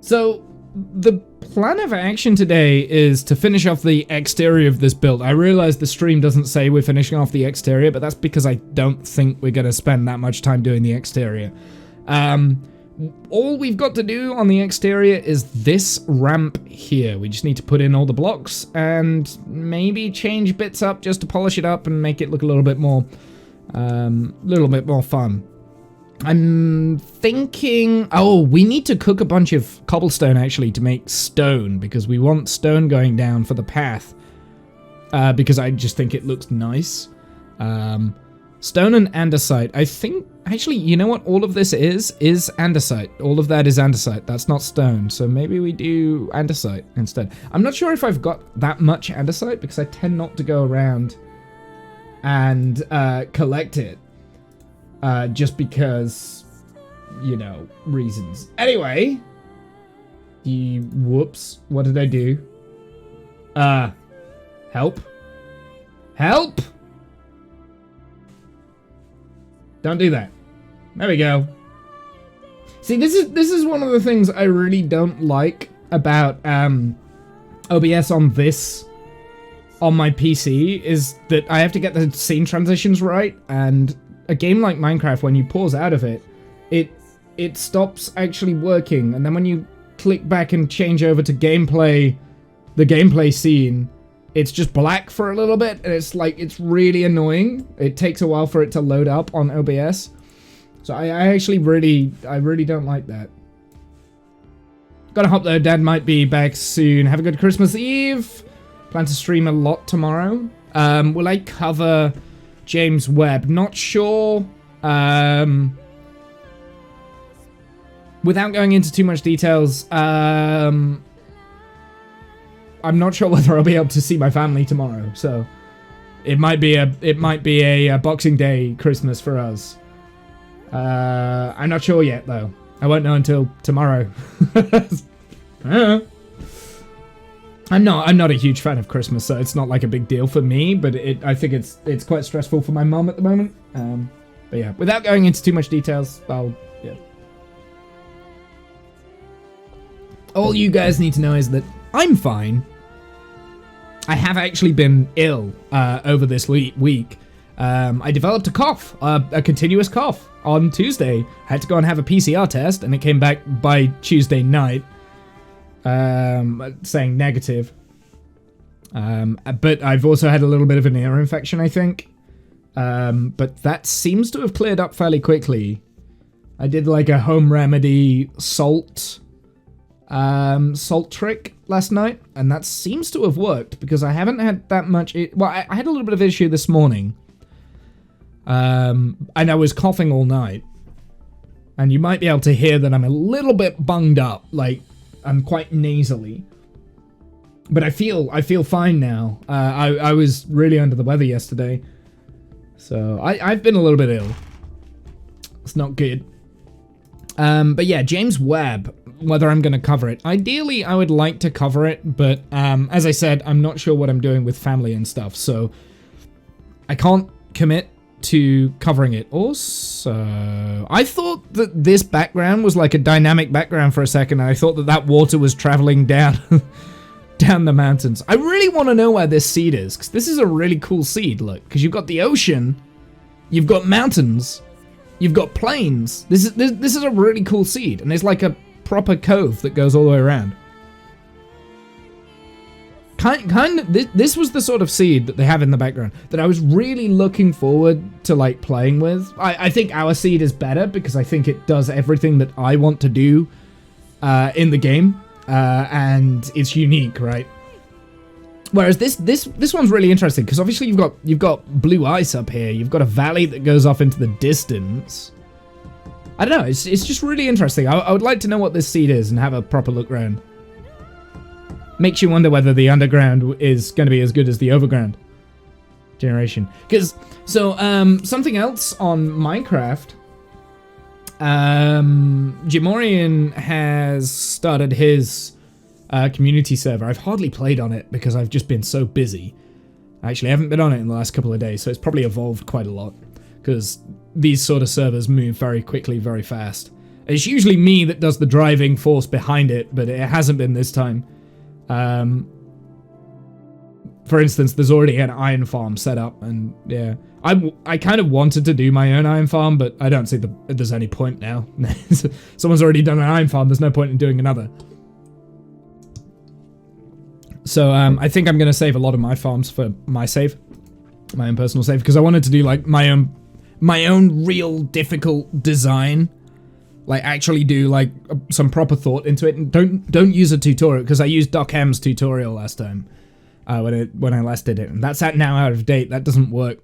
So the plan of action today is to finish off the exterior of this build. I realize the stream doesn't say we're finishing off the exterior, but that's because I don't think we're going to spend that much time doing the exterior. All we've got to do on the exterior is this ramp here. We just need to put in all the blocks and maybe change bits up just to polish it up and make it look a little bit more fun. I'm thinking, oh, we need to cook a bunch of cobblestone actually to make stone, because we want stone going down for the path, because I just think it looks nice. Stone and andesite. I think, actually, you know what all of this is andesite. All of that is andesite. That's not stone, so maybe we do andesite instead. I'm not sure if I've got that much andesite, because I tend not to go around and collect it. Just because, you know, reasons. Anyway. Whoops. What did I do? Help. Help! Don't do that. There we go. See, this is one of the things I really don't like about, OBS on my PC, is that I have to get the scene transitions right, and a game like Minecraft, when you pause out of it, it stops actually working, and then when you click back and change over to gameplay, the gameplay scene, it's just black for a little bit, and it's like, it's really annoying. It takes a while for it to load up on OBS. So I actually really don't like that. Gotta hop though, Dad might be back soon. Have a good Christmas Eve. Plan to stream a lot tomorrow. Will I cover James Webb? Not sure. Without going into too much details, I'm not sure whether I'll be able to see my family tomorrow, so it might be a Boxing Day Christmas for us. I'm not sure yet though. I won't know until tomorrow. I'm not a huge fan of Christmas, so it's not like a big deal for me, but I think it's quite stressful for my mum at the moment. But yeah, without going into too much details, yeah. All you guys need to know is that I'm fine. I have actually been ill over this week. I developed a cough, a continuous cough on Tuesday. I had to go and have a PCR test, and it came back by Tuesday night saying negative. But I've also had a little bit of an ear infection, I think. But that seems to have cleared up fairly quickly. I did like a home remedy salt trick last night, and that seems to have worked, because I haven't had that much. Well, I had a little bit of issue this morning, and I was coughing all night, and you might be able to hear that I'm a little bit bunged up, like I'm quite nasally, but I feel fine now. I was really under the weather yesterday, so I've been a little bit ill. It's not good. But yeah, James Webb, whether I'm going to cover it. Ideally, I would like to cover it, but as I said, I'm not sure what I'm doing with family and stuff, so I can't commit to covering it. Also, I thought that this background was like a dynamic background for a second, and I thought that water was traveling down down the mountains. I really want to know where this seed is, because this is a really cool seed, look, because you've got the ocean, you've got mountains, you've got plains. This is a really cool seed, and there's like a proper cove that goes all the way around. Kind of, this was the sort of seed that they have in the background that I was really looking forward to like playing with. I think our seed is better because I think it does everything that I want to do in the game, and it's unique, right? Whereas this one's really interesting because obviously you've got blue ice up here. You've got a valley that goes off into the distance. I don't know. It's just really interesting. I would like to know what this seed is and have a proper look around. Makes you wonder whether the underground is going to be as good as the overground generation. Because something else on Minecraft. Jimorian has started his community server. I've hardly played on it because I've just been so busy. Actually, I haven't been on it in the last couple of days, so it's probably evolved quite a lot. Because these sort of servers move very quickly, very fast. It's usually me that does the driving force behind it, but it hasn't been this time. For instance, there's already an iron farm set up, and yeah, I kind of wanted to do my own iron farm, but I don't see there's any point now. Someone's already done an iron farm, there's no point in doing another. So I think I'm going to save a lot of my farms for my save, my own personal save, because I wanted to do like my own real difficult design, like actually do like some proper thought into it, and don't use a tutorial, because I used Doc M's tutorial last time. When I last did it, and that's now out of date. That doesn't work.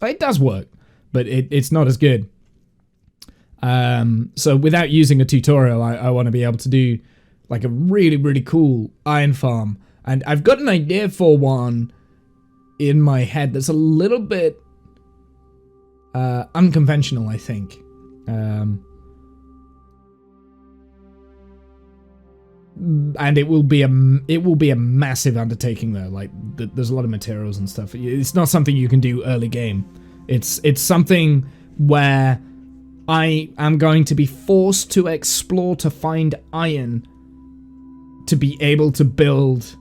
It does work, but it's not as good. So without using a tutorial, I want to be able to do like a really, really cool iron farm. And I've got an idea for one in my head that's a little bit unconventional, I think. And it will be a massive undertaking though. Like there's a lot of materials and stuff. It's not something you can do early game. It's something where I am going to be forced to explore to find iron to be able to build,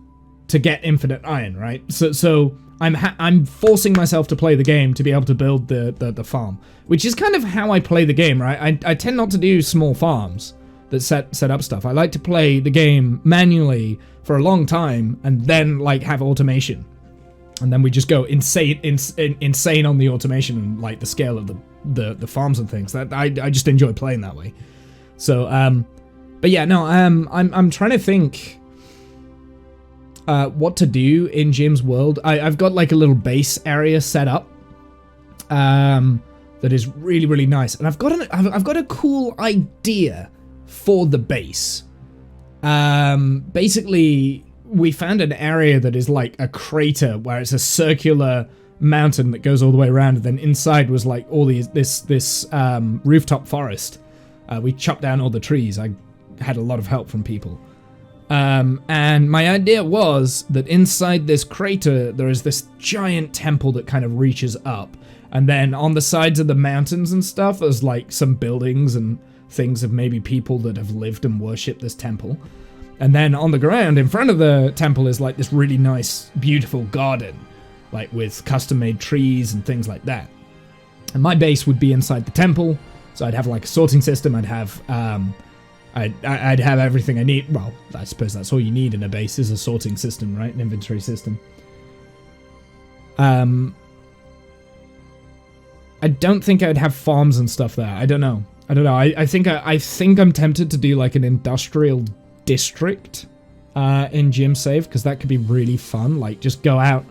to get infinite iron, right? So I'm forcing myself to play the game to be able to build the farm, which is kind of how I play the game, right? I tend not to do small farms that set up stuff. I like to play the game manually for a long time and then like have automation, and then we just go insane on the automation and like the scale of the farms and things. That I just enjoy playing that way. So but yeah, no, I'm trying to think what to do in Jim's world. I've got like a little base area set up that is really, really nice, and I've got a cool idea for the base. Basically, we found an area that is like a crater where it's a circular mountain that goes all the way around, and then inside was like all this rooftop forest. We chopped down all the trees. I had a lot of help from people. And my idea was that inside this crater there is this giant temple that kind of reaches up, and then on the sides of the mountains and stuff there's like some buildings and things of maybe people that have lived and worshipped this temple. And then on the ground in front of the temple is like this really nice, beautiful garden, like with custom-made trees and things like that. And my base would be inside the temple, so I'd have like a sorting system. I'd have I'd have everything I need. Well, I suppose that's all you need in a base, is a sorting system, right? An inventory system. I don't think I'd have farms and stuff there. I don't know. I think I'm tempted to do like an industrial district in Jim Save, because that could be really fun. Like just go out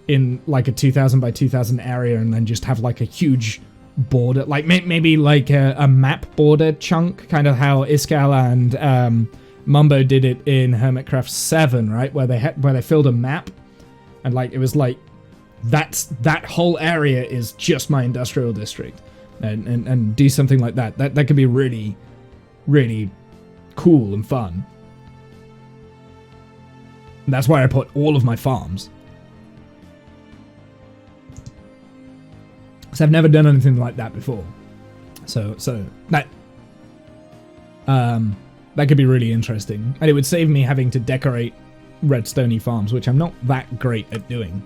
in like a 2000 by 2000 area and then just have like a huge border, like maybe like a map border chunk, kind of how Iskal and Mumbo did it in Hermitcraft 7, right? Where they filled a map, and like it was like that whole area is just my industrial district. And do something like that. That could be really, really cool and fun. And that's why I put all of my farms. Because I've never done anything like that before. So that could be really interesting. And it would save me having to decorate redstone-y farms, which I'm not that great at doing.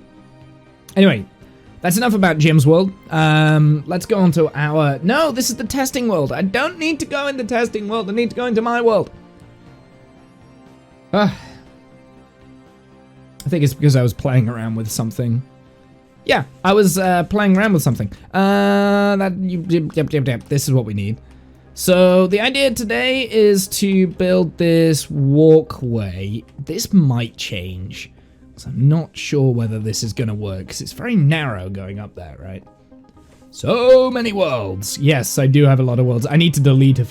Anyway, that's enough about Jim's world. Let's go on to our... No, this is the testing world. I don't need to go in the testing world. I need to go into my world. I think it's because I was playing around with something. Yeah, I was playing around with something. Yep. This is what we need. So the idea today is to build this walkway. This might change. So I'm not sure whether this is going to work, because it's very narrow going up there, right? So many worlds. Yes, I do have a lot of worlds. I need to delete a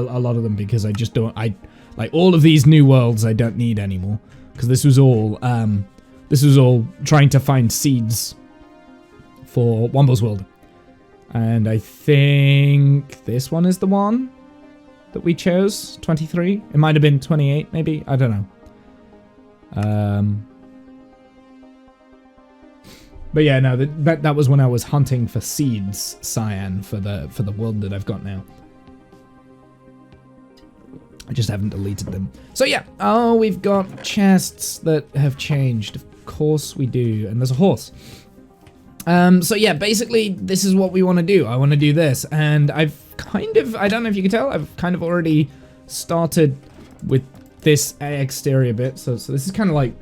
lot of them, because I just don't... like all of these new worlds I don't need anymore, because this was all trying to find seeds for Womble's world. And I think this one is the one that we chose, 23. It might have been 28, maybe. I don't know. But yeah, no, that was when I was hunting for seeds, Cyan, for the world that I've got now. I just haven't deleted them. So yeah, oh, we've got chests that have changed. Of course we do, and there's a horse. So yeah, basically this is what we want to do. I want to do this, and I've kind of, I don't know if you can tell, I've kind of already started with this exterior bit. So this is kind of like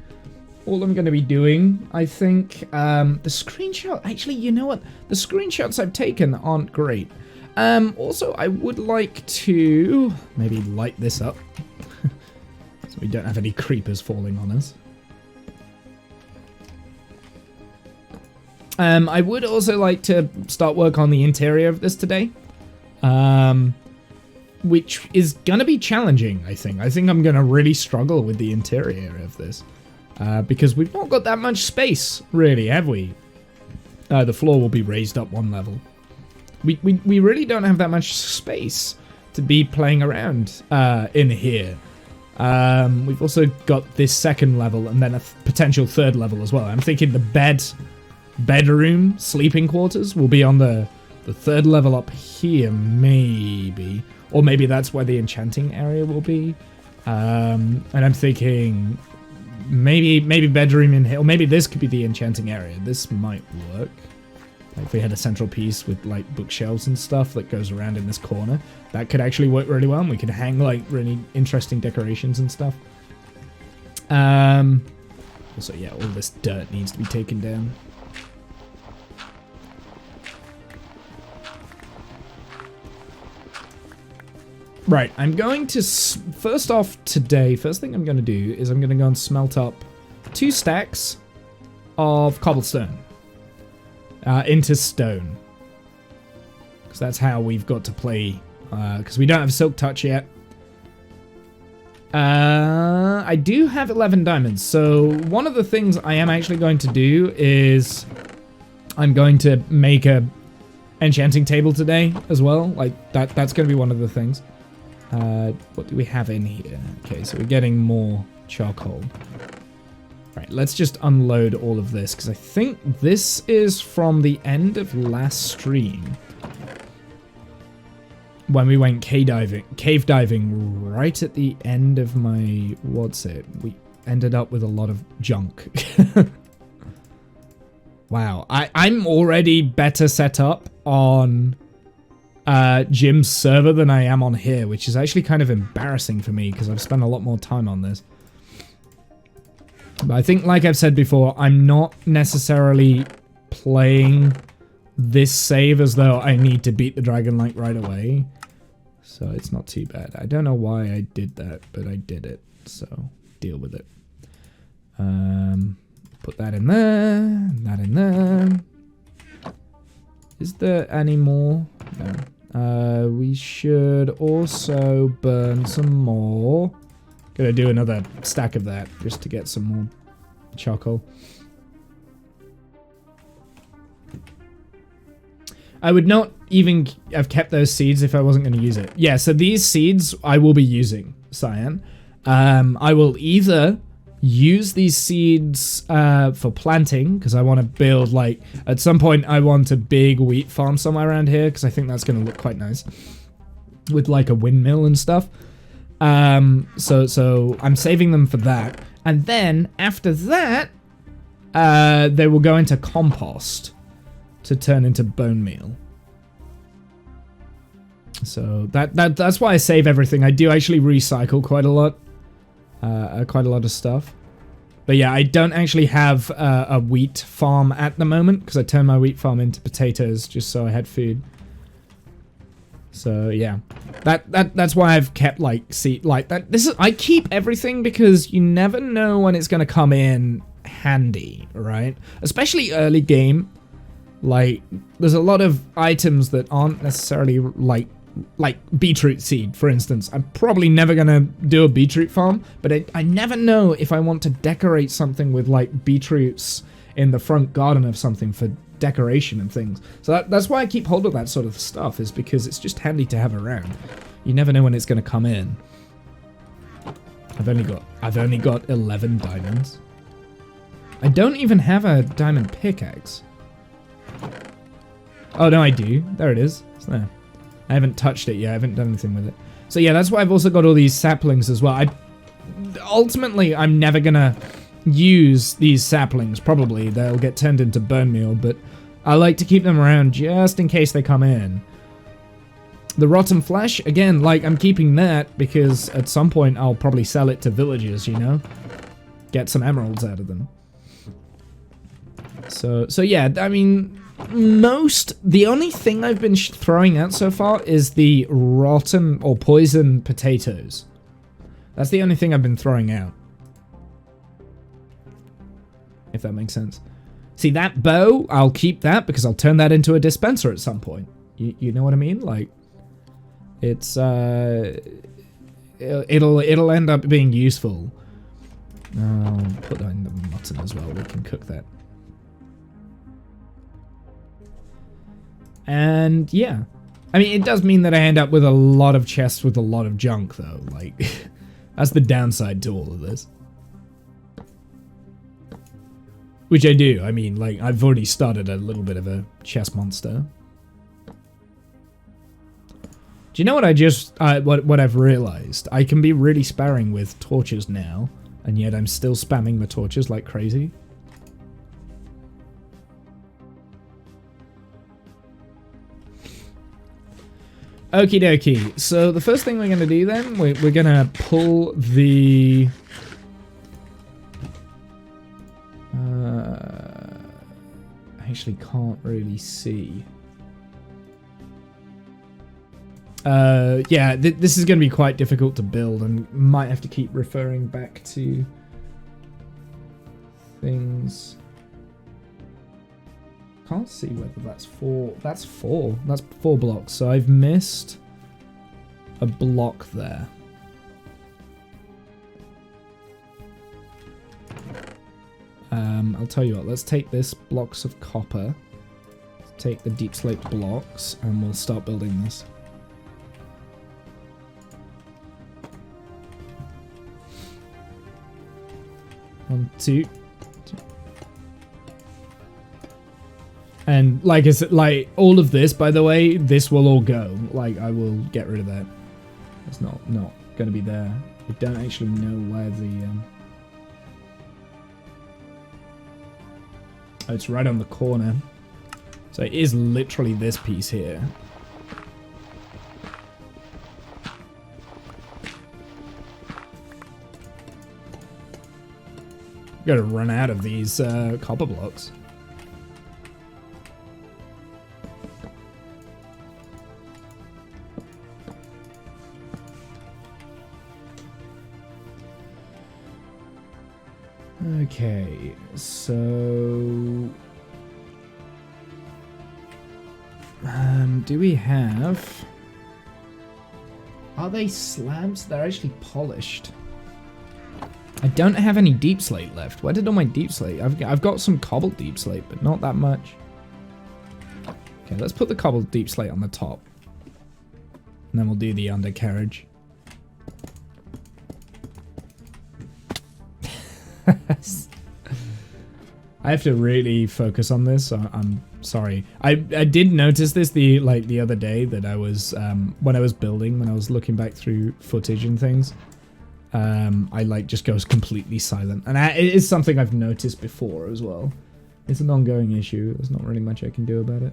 all I'm going to be doing, I think. The screenshot, actually, you know what? The screenshots I've taken aren't great. Also, I would like to maybe light this up so we don't have any creepers falling on us. I would also like to start work on the interior of this today, which is gonna be challenging, I think. I think I'm gonna really struggle with the interior of this, because we've not got that much space, really, have we? The floor will be raised up one level. We really don't have that much space to be playing around in here. We've also got this second level and then a potential third level as well. I'm thinking the bedroom, sleeping quarters will be on the third level up here, maybe. Or maybe that's where the enchanting area will be. And I'm thinking maybe bedroom in here, or maybe this could be the enchanting area. This might work. Like if we had a central piece with like bookshelves and stuff that goes around in this corner, that could actually work really well, and we could hang like really interesting decorations and stuff. Also, yeah, all this dirt needs to be taken down. Right, I'm going to, first off today, first thing I'm going to do is I'm going to go and smelt up 2 stacks of cobblestone into stone. Because that's how we've got to play, because we don't have Silk Touch yet. I do have 11 diamonds, so one of the things I am actually going to do is I'm going to make a enchanting table today as well. Like, that's going to be one of the things. What do we have in here? Okay, so we're getting more charcoal. Right, let's just unload all of this, because I think this is from the end of last stream. When we went cave diving right at the end of my, what's it? We ended up with a lot of junk. Wow, I'm already better set up on Jim's server than I am on here, which is actually kind of embarrassing for me because I've spent a lot more time on this. But I think, like I've said before, I'm not necessarily playing this save as though I need to beat the dragon like right away. So it's not too bad. I don't know why I did that, but I did it. So deal with it. Put that in there, that in there. Is there any more? No. We should also burn some more. Gonna do another stack of that just to get some more charcoal. I would not even have kept those seeds if I wasn't going to use it. Yeah, so these seeds I will be using, Cyan. I will either use these seeds for planting, because I want to build, like, at some point I want a big wheat farm somewhere around here, because I think that's going to look quite nice. With, like, a windmill and stuff. So I'm saving them for that. And then, after that, they will go into compost to turn into bone meal. So that's why I save everything. I do actually recycle quite a lot. Quite a lot of stuff. But yeah, I don't actually have a wheat farm at the moment, because I turned my wheat farm into potatoes just so I had food. So yeah, that's why I've kept like that. I keep everything because you never know when it's gonna come in handy, right? Especially early game. Like, there's a lot of items that aren't necessarily like beetroot seed, for instance. I'm probably never gonna do a beetroot farm, but I never know if I want to decorate something with like beetroots in the front garden of something for decoration and things. So that's why I keep hold of that sort of stuff, is because it's just handy to have around. You never know when it's gonna come in. I've only got 11 diamonds. I don't even have a diamond pickaxe. Oh no, I do. There it is. It's there. I haven't touched it yet. I haven't done anything with it. So yeah, that's why I've also got all these saplings as well. Ultimately, I'm never gonna use these saplings. Probably they'll get turned into bone meal, but I like to keep them around just in case they come in. The rotten flesh, again, like I'm keeping that because at some point I'll probably sell it to villagers, you know? Get some emeralds out of them. So yeah, I mean, the only thing I've been throwing out so far is the rotten or poison potatoes. That's the only thing I've been throwing out. If that makes sense. See, that bow, I'll keep that because I'll turn that into a dispenser at some point. You know what I mean? Like, it's, it'll end up being useful. I'll put that in the mutton as well. We can cook that. And yeah, I mean, it does mean that I end up with a lot of chests with a lot of junk, though. Like, that's the downside to all of this. Which I do. I mean, like, I've already started a little bit of a chest monster. Do you know what I just, what I've realized? I can be really sparing with torches now, and yet I'm still spamming the torches like crazy. Okie dokie. So the first thing we're going to do then, we're going to pull the... I actually can't really see. Yeah, this is going to be quite difficult to build and might have to keep referring back to things. Can't see whether that's four. That's four. That's 4 blocks. So I've missed a block there. I'll tell you what. Let's take this blocks of copper. Take the deep slate blocks, and we'll start building this. One, two. And like I said, like all of this, by the way, this will all go. Like I will get rid of that. It's not going to be there. I don't actually know where the. Oh, it's right on the corner. So it is literally this piece here. Got to run out of these copper blocks. Okay, so do we have? Are they slabs? They're actually polished. I don't have any deep slate left. Where did all my deep slate? I've got some cobbled deep slate, but not that much. Okay, let's put the cobbled deep slate on the top, and then we'll do the undercarriage. I have to really focus on this. So I'm sorry. I did notice this the other day that I was when I was building, when I was looking back through footage and things. I like just goes completely silent, and it is something I've noticed before as well. It's an ongoing issue. There's not really much I can do about it.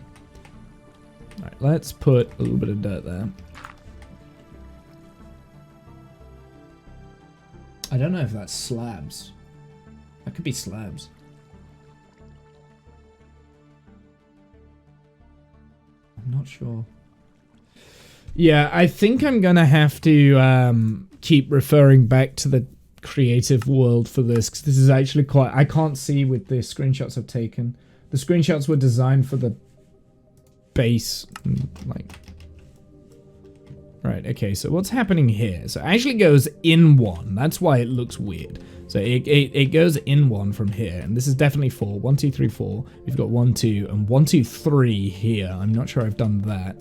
All right, let's put a little bit of dirt there. I don't know if that's slabs. That could be slabs. I'm not sure. Yeah, I think I'm gonna have to keep referring back to the creative world for this, because this is actually quite... I can't see with the screenshots I've taken. The screenshots were designed for the base, like... Right, okay, so what's happening here? So it actually goes in one. That's why it looks weird. So it goes in one from here, and this is definitely 4. 1, 2, 3, 4. We've got 1, 2, and 1, 2, 3 here. I'm not sure I've done that.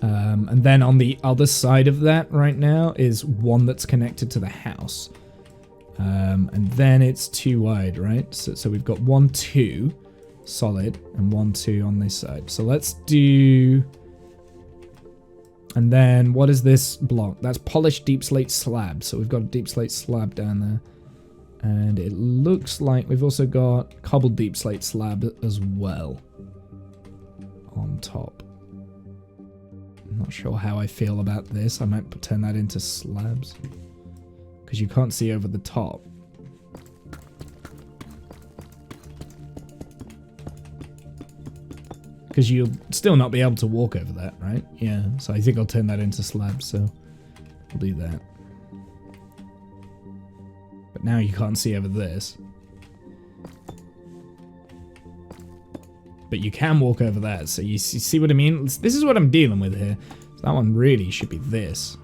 And then on the other side of that right now is one that's connected to the house. And then it's 2 wide, right? So we've got 1, 2 solid, and 1, 2 on this side. So let's do... And then what is this block? That's polished deep slate slab. So we've got a deep slate slab down there. And it looks like we've also got cobbled deep slate slab as well on top. I'm not sure how I feel about this. I might turn that into slabs because you can't see over the top. Because you'll still not be able to walk over that, right? Yeah, so I think I'll turn that into slabs, so we'll do that. But now you can't see over this. But you can walk over that, so you see what I mean? This is what I'm dealing with here. So that one really should be this.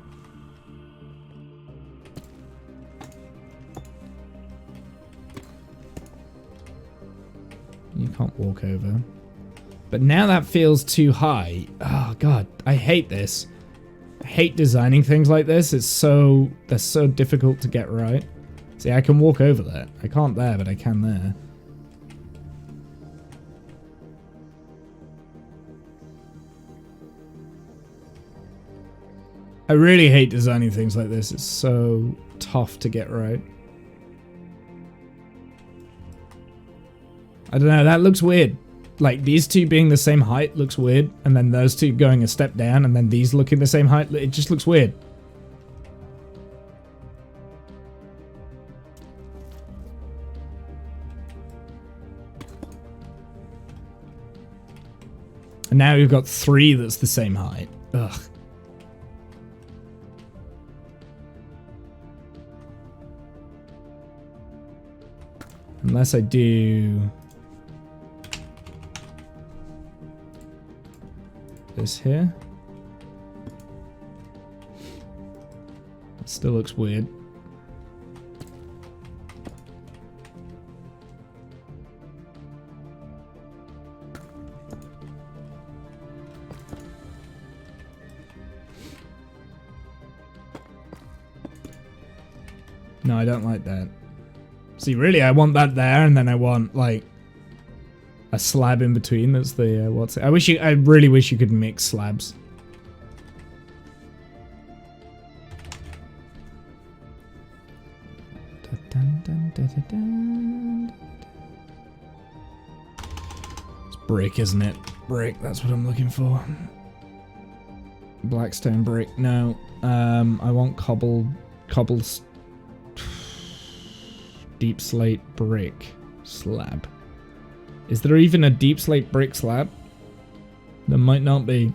You can't walk over. But now that feels too high. Oh god, I hate this. I hate designing things like this. They're so difficult to get right. See, I can walk over that. I can't there, but I can there. I really hate designing things like this. It's so tough to get right. I don't know, that looks weird. Like, these two being the same height looks weird, and then those two going a step down, and then these looking the same height, it just looks weird. And now we've got three that's the same height. Ugh. Unless I do this here. It still looks weird. No, I don't like that. See, really, I want that there, and then I want, like, a slab in between. That's the, what's it? I really wish you could mix slabs. It's brick, isn't it? Brick, that's what I'm looking for. Blackstone brick, no. I want cobbled deep slate brick slab. Is there even a deep slate brick slab? There might not be.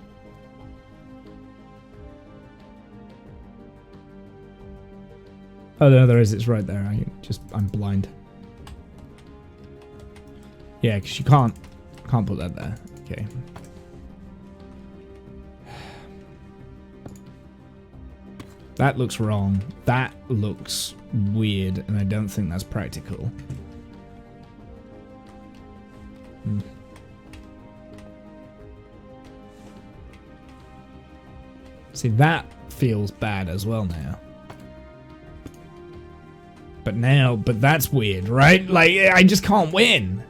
Oh no, there is. It's right there. I'm blind. Yeah, because you can't put that there. Okay. That looks wrong. That looks weird, and I don't think that's practical. See, that feels bad as well now. But that's weird, right? Like, I just can't win.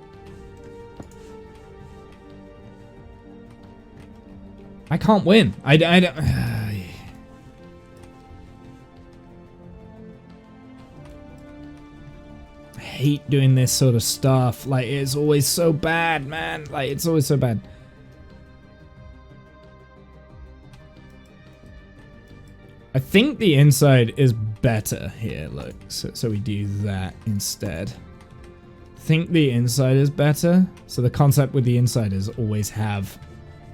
I can't win. I don't... I hate doing this sort of stuff. Like, it's always so bad, man. Like, it's always so bad. I think the inside is better here, look. So we do that instead. I think the inside is better. So the concept with the inside is always have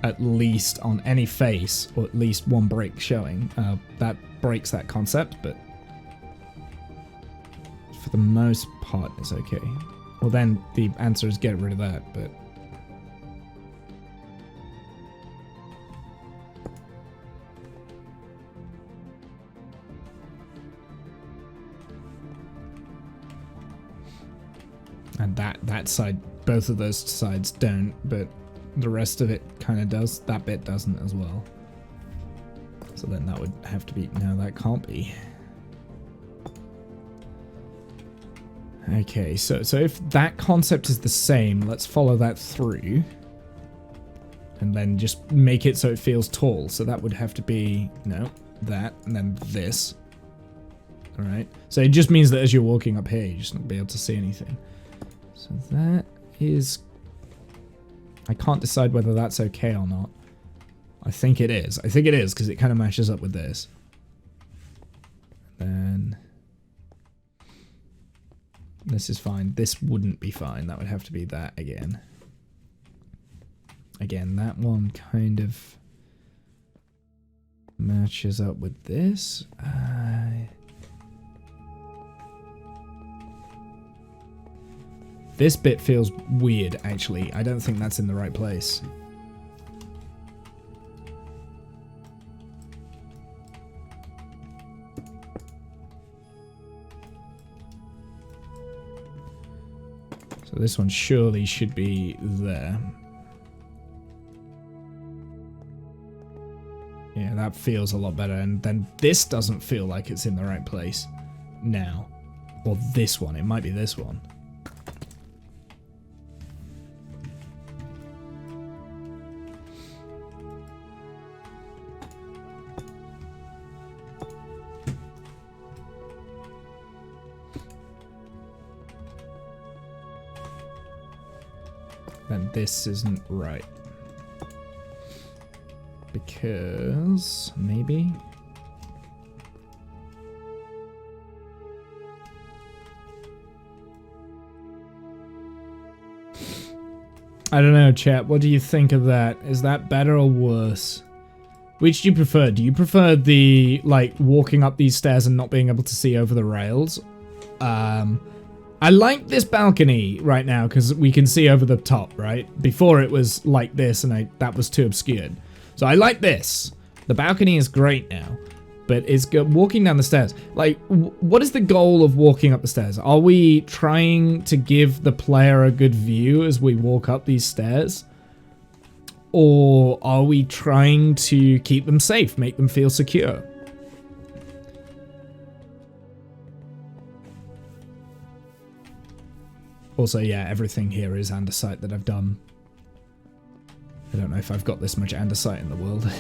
at least on any face, or at least one brick showing. That breaks that concept, but for the most part it's okay. Well, then the answer is get rid of that, but and that side, both of those sides don't, but the rest of it kind of does. That bit doesn't as well. So then that would have to be, no, that can't be. Okay, so if that concept is the same, let's follow that through. And then just make it so it feels tall. So that would have to be, no, that, and then this. Alright. So it just means that as you're walking up here, you're just not be able to see anything. So that is... I can't decide whether that's okay or not. I think it is. I think it is, because it kind of matches up with this. Then... this is fine. This wouldn't be fine. That would have to be that again. Again, that one kind of matches up with this. This bit feels weird, actually. I don't think that's in the right place. So this one surely should be there. Yeah, that feels a lot better. And then this doesn't feel like it's in the right place now. Or this one. It might be this one. Then this isn't right. Because maybe I don't know, chat. What do you think of that? Is that better or worse? Which do you prefer? Do you prefer the like walking up these stairs and not being able to see over the rails? I like this balcony right now because we can see over the top, right? Before it was like this and that was too obscured. So I like this. The balcony is great now, but it's good walking down the stairs. Like, what is the goal of walking up the stairs? Are we trying to give the player a good view as we walk up these stairs? Or are we trying to keep them safe, make them feel secure? Also, yeah, everything here is andesite that I've done. I don't know if I've got this much andesite in the world.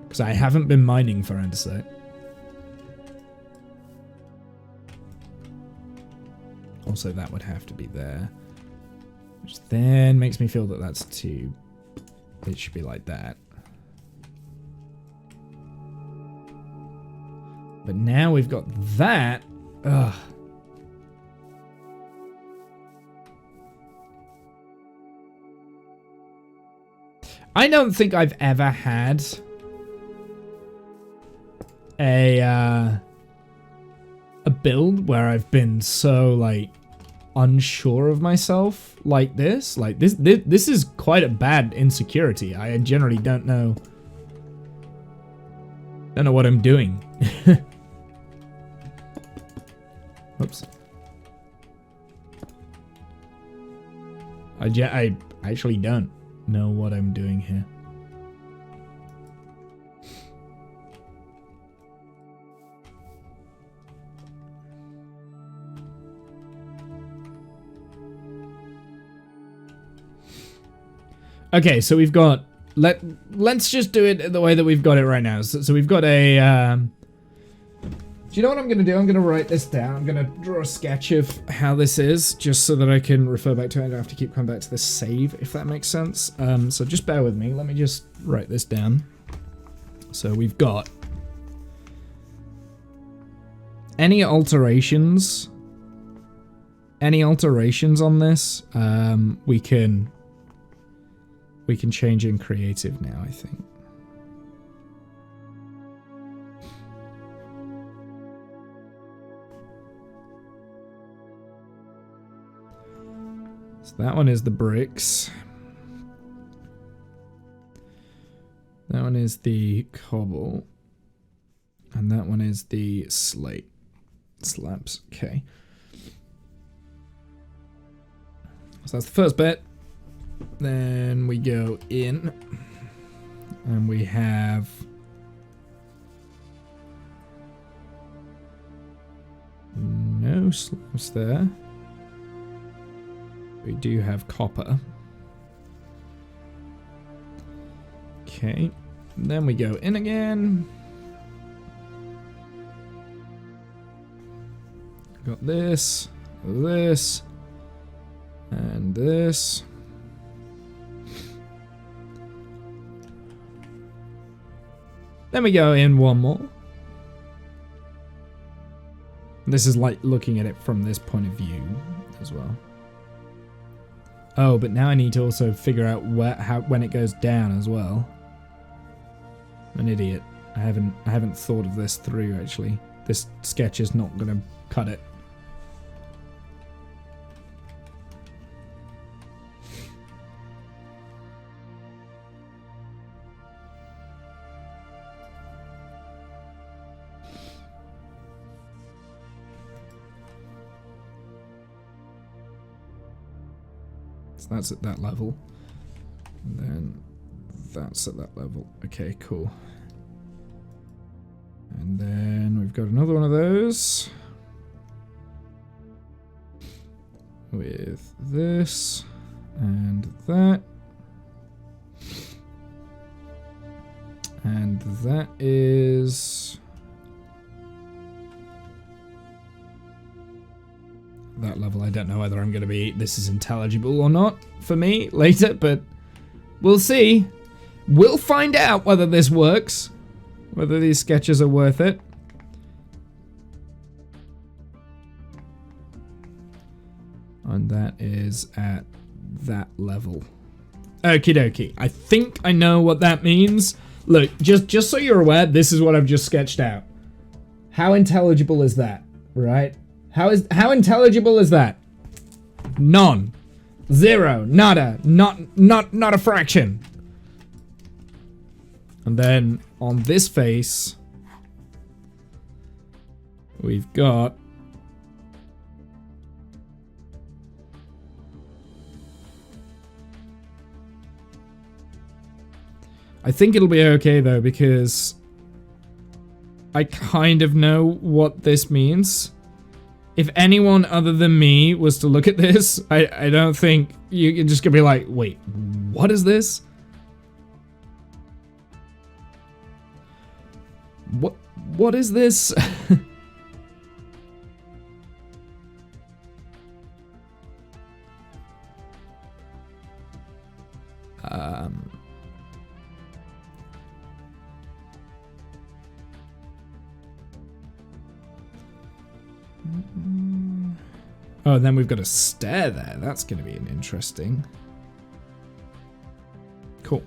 Because I haven't been mining for andesite. Also, that would have to be there. Which then makes me feel that that's too... it should be like that. But now we've got that. Ugh. I don't think I've ever had a build where I've been so like unsure of myself like this. Like this is quite a bad insecurity. I generally don't know what I'm doing. Oops. I actually don't know what I'm doing here. Okay, so we've got let's just do it the way that we've got it right now. So we've got a do you know what I'm going to do? I'm going to write this down. I'm going to draw a sketch of how this is, just so that I can refer back to it. I don't have to keep coming back to this save, if that makes sense. So just bear with me. Let me just write this down. So we've got any alterations on this, we can change in creative now, I think. So that one is the bricks. That one is the cobble. And that one is the slate. Slabs, okay. So that's the first bit. Then we go in. And we have... no slabs there. We do have copper. Okay. Then we go in again. Got this, this, and this. Then we go in one more. This is like looking at it from this point of view as well. Oh, but now I need to also figure out when it goes down as well. I'm an idiot. I haven't thought of this through actually. This sketch is not gonna cut it. So that's at that level. And then that's at that level. Okay, cool. And then we've got another one of those. With this and that. And that is... that level. I don't know whether I'm going to be... this is intelligible or not for me later, but we'll see. We'll find out whether this works. Whether these sketches are worth it. And that is at that level. Okie dokie. I think I know what that means. Look, just so you're aware, this is what I've just sketched out. How intelligible is that, right? How intelligible is that? None. Zero. Nada. Not a fraction. And then on this face, we've got I think it'll be okay though, because I kind of know what this means. If anyone other than me was to look at this, I don't think you're just gonna be like, wait, what is this? What is this? Oh, and then we've got a stair there. That's going to be an interesting. Cool.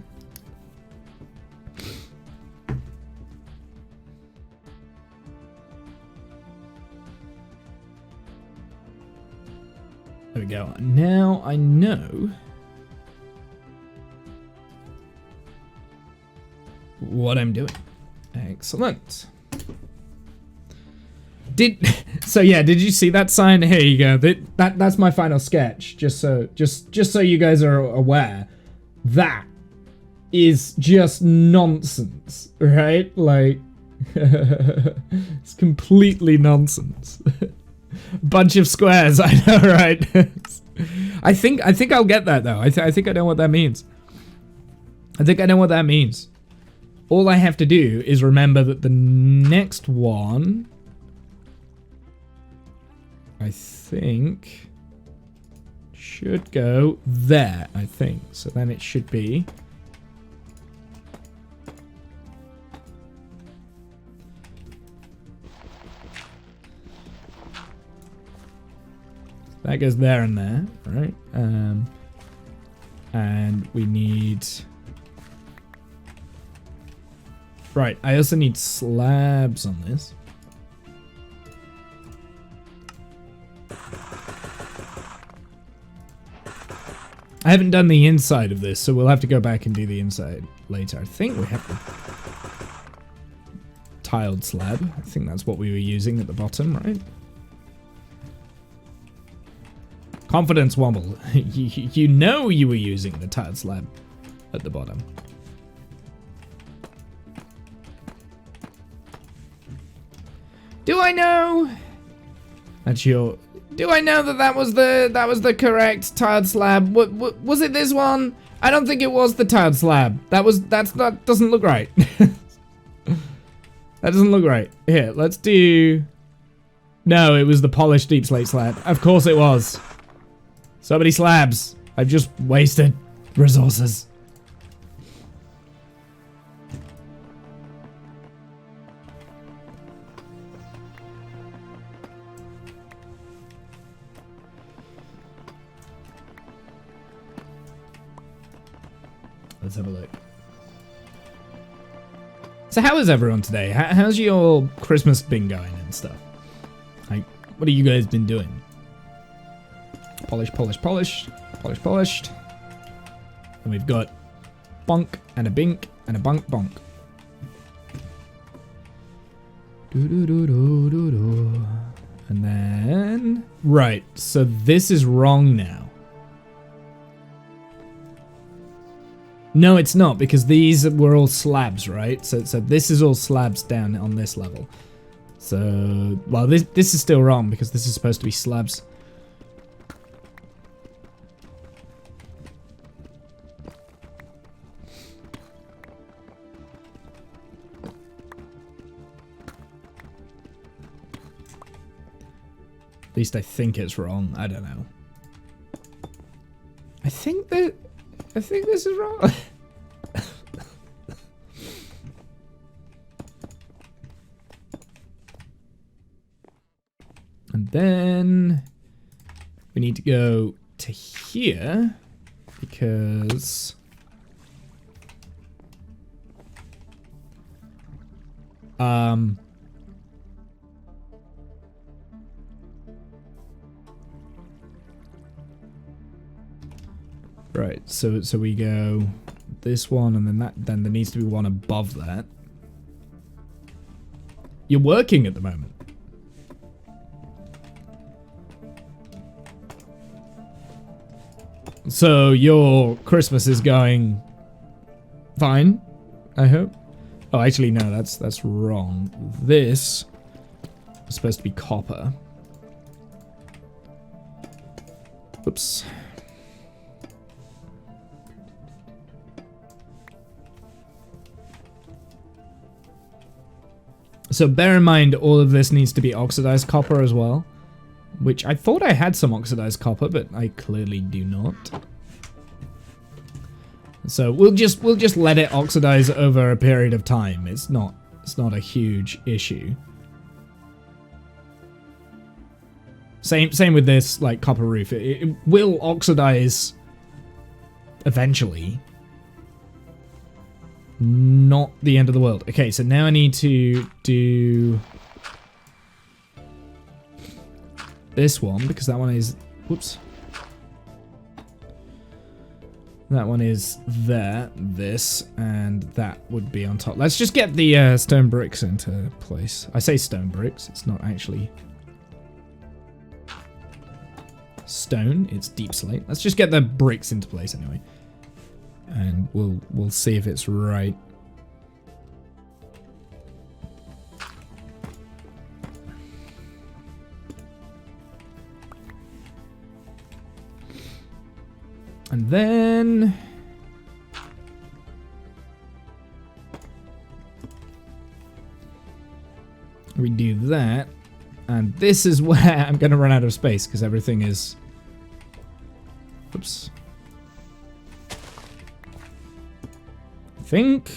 There we go. Now I know what I'm doing. Excellent. So yeah, did you see that sign? Here you go. That's my final sketch. Just so you guys are aware, that is just nonsense, right? Like, it's completely nonsense. Bunch of squares, I know, right? I think I'll get that though. I think I know what that means. I think I know what that means. All I have to do is remember that the next one, I think, should go there, I think. So then it should be... that goes there and there, right? And we need... right, I also need slabs on this. I haven't done the inside of this, so we'll have to go back and do the inside later. I think we have the tiled slab. I think that's what we were using at the bottom, right? Confidence wobble. You know you were using the tiled slab at the bottom. Do I know? That's your... do I know that was the correct tiled slab? Was it this one? I don't think it was the tiled slab. That doesn't look right. That doesn't look right. Here, let's do... No, it was the polished deep slate slab. Of course it was. So many slabs. I've just wasted resources. Let's have a look. So how is everyone today? How's your Christmas been going and stuff? Like, what have you guys been doing? Polish, polish, polish. Polish, polished. And we've got bonk and a bink and a bonk bonk. Do do do do do do. And then... Right, so this is wrong now. No, it's not, because these were all slabs, right? So this is all slabs down on this level. So, well, this is still wrong, because this is supposed to be slabs. At least I think it's wrong. I don't know. I think this is wrong. And then we need to go to here because right, so we go this one, and then there needs to be one above that. You're working at the moment. So your Christmas is going fine, I hope. Oh, actually no, that's wrong. This is supposed to be copper. Oops. So bear in mind, all of this needs to be oxidized copper as well, which I thought I had some oxidized copper, but I clearly do not. So we'll just let it oxidize over a period of time. It's not a huge issue. Same with this like copper roof. It will oxidize eventually. Not the end of the world. Okay, so now I need to do this one because that one is, whoops. That one is there, this, and that would be on top. Let's just get the stone bricks into place. I say stone bricks, it's not actually stone, it's deep slate. Let's just get the bricks into place anyway. And we'll see if it's right. And then we do that, and this is where I'm gonna run out of space because everything is, oops. I think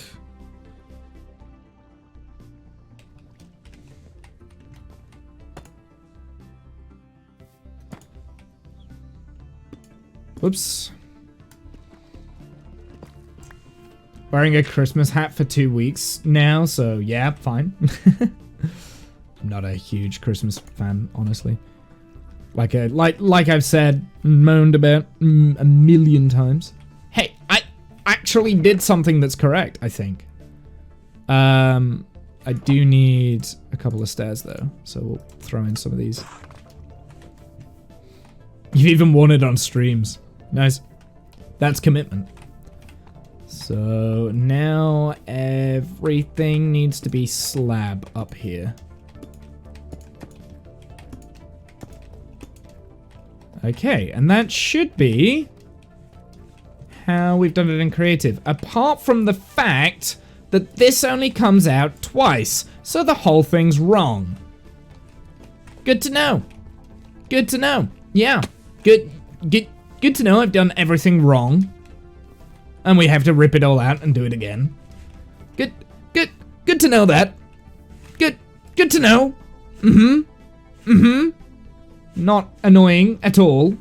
whoops. Wearing a Christmas hat for 2 weeks now, so yeah, fine. I'm not a huge Christmas fan, honestly. Like I've said, moaned about a million times. Hey, I actually did something that's correct, I think. I do need a couple of stairs though, so we'll throw in some of these. You've even worn it on streams. Nice. That's commitment. So now everything needs to be slab up here. Okay, and that should be how we've done it in creative. Apart from the fact that this only comes out twice, so the whole thing's wrong. Good to know. Good to know. Yeah. Good to know I've done everything wrong. And we have to rip it all out and do it again. Good to know that. Good to know. Not annoying at all.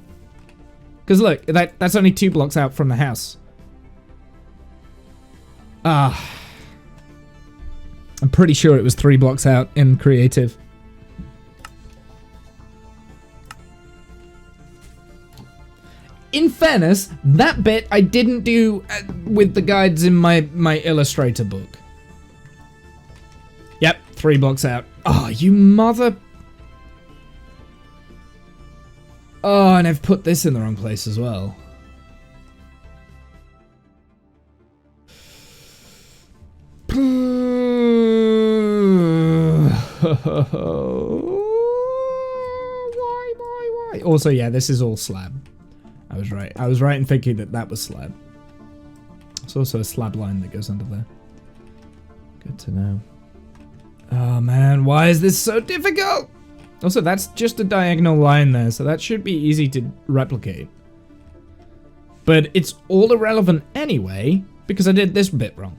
Because look, that's only 2 blocks out from the house. I'm pretty sure it was 3 blocks out in creative. In fairness, that bit I didn't do with the guides in my Illustrator book. Yep, 3 blocks out. Oh, you mother... Oh, and I've put this in the wrong place as well. Why? Also, yeah, this is all slab. I was right. I was right in thinking that that was slab. There's also a slab line that goes under there. Good to know. Oh man, why is this so difficult? Also, that's just a diagonal line there, so that should be easy to replicate. But it's all irrelevant anyway, because I did this bit wrong.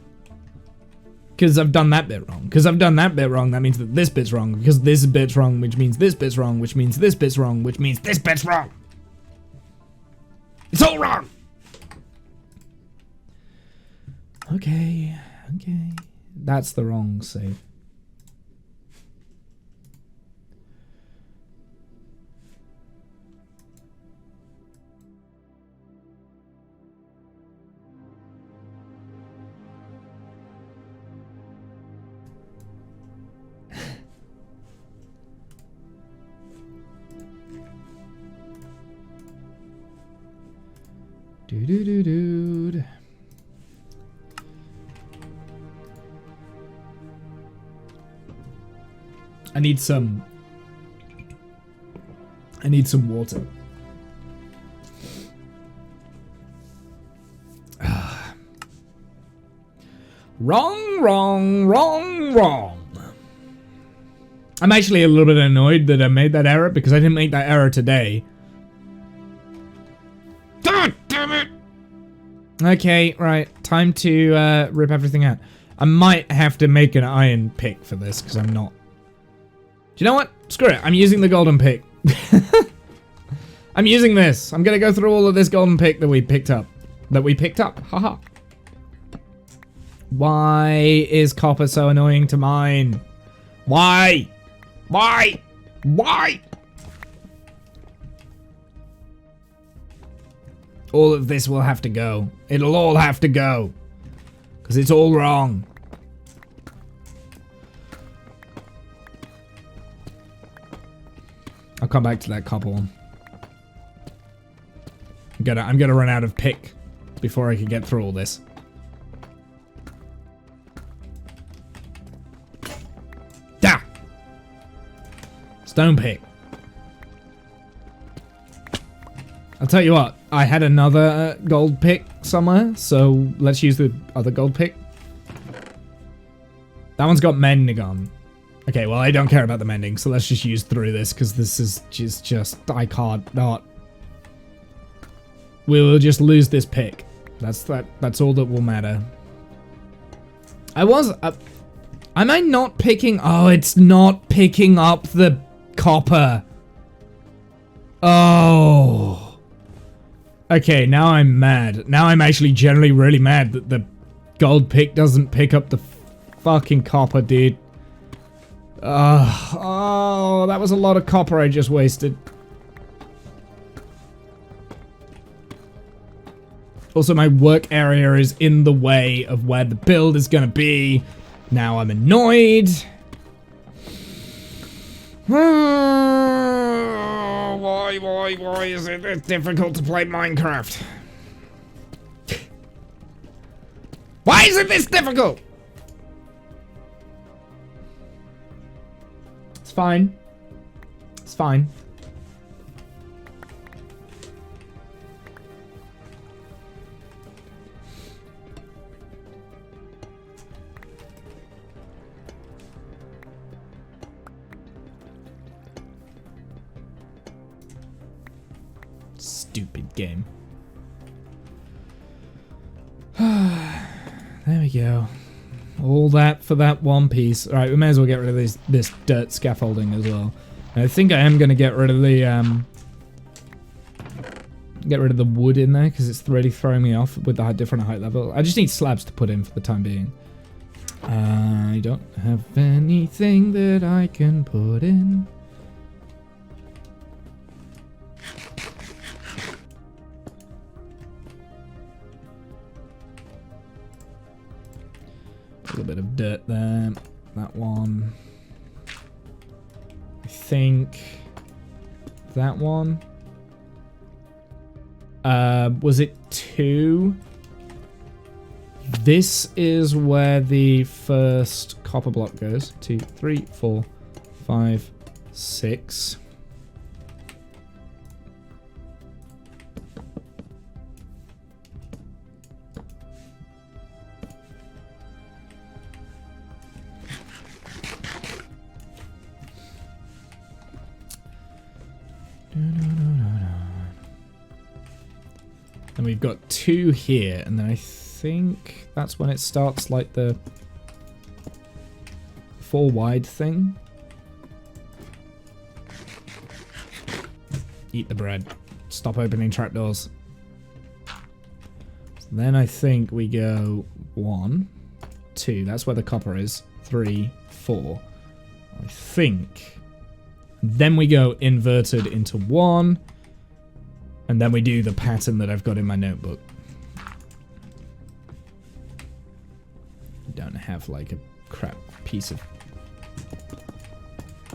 Because I've done that bit wrong. Because I've done that bit wrong, that means that this bit's wrong. Because this bit's wrong, which means this bit's wrong, which means this bit's wrong, which means this bit's wrong. It's all wrong! Okay. That's the wrong save. Dude. I need some water. Wrong. I'm actually a little bit annoyed that I made that error because I didn't make that error today. God damn it! Okay, right. Time to rip everything out. I might have to make an iron pick for this because I'm not. Do you know what? Screw it. I'm using the golden pick. I'm using this. I'm gonna go through all of this golden pick that we picked up. Haha. Why is copper so annoying to mine? Why? All of this will have to go. It'll all have to go. Because it's all wrong. I'll come back to that copper one. I'm gonna run out of pick before I can get through all this. Da! Stone pick. I'll tell you what, I had another gold pick somewhere, so let's use the other gold pick. That one's got mending on. Okay, well, I don't care about the mending, so let's just use through this, because this is just, I can't not. We will just lose this pick. That's all that will matter. Am I not picking? Oh, it's not picking up the copper. Oh. Okay, now I'm mad. Now I'm actually generally really mad that the gold pick doesn't pick up the fucking copper, dude. Oh, that was a lot of copper I just wasted. Also, my work area is in the way of where the build is gonna be. Now I'm annoyed. Why is it this difficult to play Minecraft? Why is it this difficult? It's fine. It's fine. Stupid game. There we go. All that for that one piece. Alright, we may as well get rid of this dirt scaffolding as well. And I think I am going to get rid of the wood in there because it's really throwing me off with the different height level. I just need slabs to put in for the time being. I don't have anything that I can put in. A little bit of dirt there. That one. I think that one. Was it 2? This is where the first copper block goes. 2, 3, 4, 5, 6. And we've got 2 here, and then I think that's when it starts like the 4 wide thing. Eat the bread. Stop opening trapdoors. So then I think we go 1, 2. That's where the copper is. 3, 4. I think. Then we go inverted into 1. And then we do the pattern that I've got in my notebook. Don't have like a crap piece of...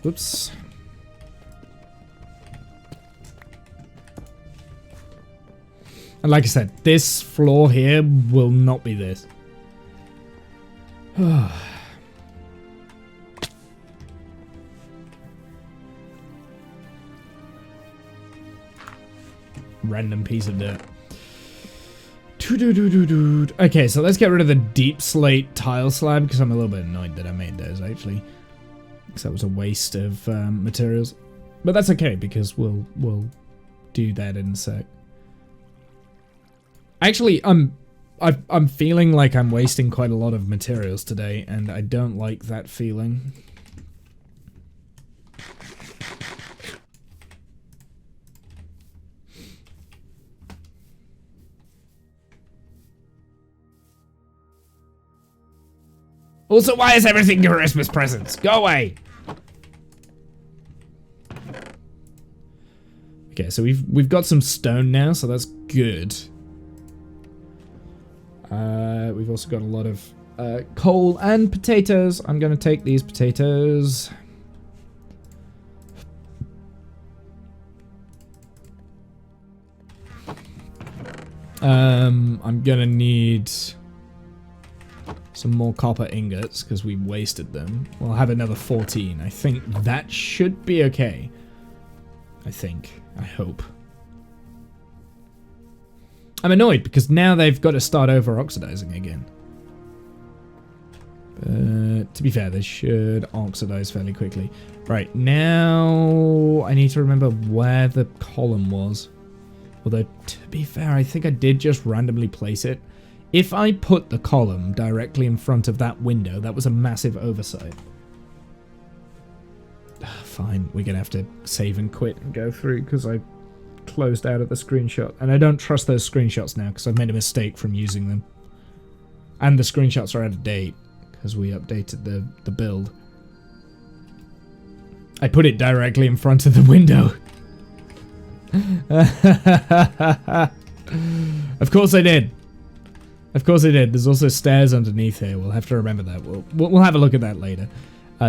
Whoops. And like I said, this floor here will not be this. Random piece of dirt. Okay, so let's get rid of the deep slate tile slab because I'm a little bit annoyed that I made those actually. Because that was a waste of materials. But that's okay because we'll do that in a sec. Actually, I'm feeling like I'm wasting quite a lot of materials today, and I don't like that feeling. Also, why is everything Christmas presents? Go away! Okay, so we've got some stone now, so that's good. We've also got a lot of coal and potatoes. I'm gonna take these potatoes. I'm gonna need some more copper ingots because we wasted them. We'll have another 14. I think that should be okay. I think. I hope. I'm annoyed because now they've got to start over oxidizing again. But to be fair, they should oxidize fairly quickly. Right, now I need to remember where the column was. Although, to be fair, I think I did just randomly place it. If I put the column directly in front of that window, that was a massive oversight. Fine, we're going to have to save and quit and go through because I closed out of the screenshot. And I don't trust those screenshots now because I've made a mistake from using them. And the screenshots are out of date because we updated the build. I put it directly in front of the window. Of course I did. Of course I did. There's also stairs underneath here. We'll have to remember that. We'll have a look at that later.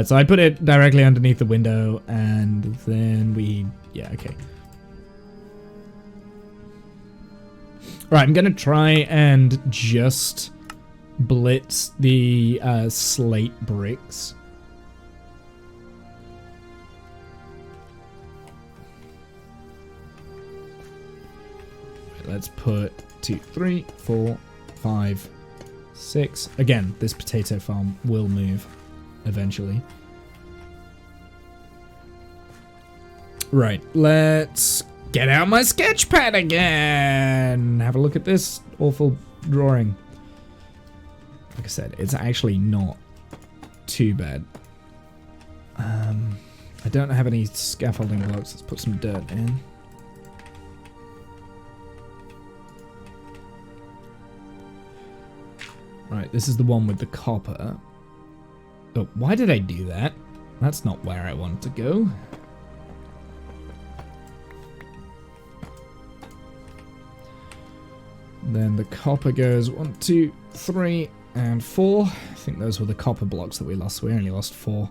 So I put it directly underneath the window, and then we... Yeah, okay. Right, I'm going to try and just blitz the slate bricks. Let's put 2, 3, 4, 5, 6. Again, this potato farm will move eventually. Right, let's Get out my sketch pad again! Have a look at this awful drawing. Like I said, it's actually not too bad. I don't have any scaffolding blocks. Let's put some dirt in. Right, this is the one with the copper. Oh, why did I do that? That's not where I wanted to go. Then the copper goes 1, 2, 3, and 4. I think those were the copper blocks that we lost. We only lost 4.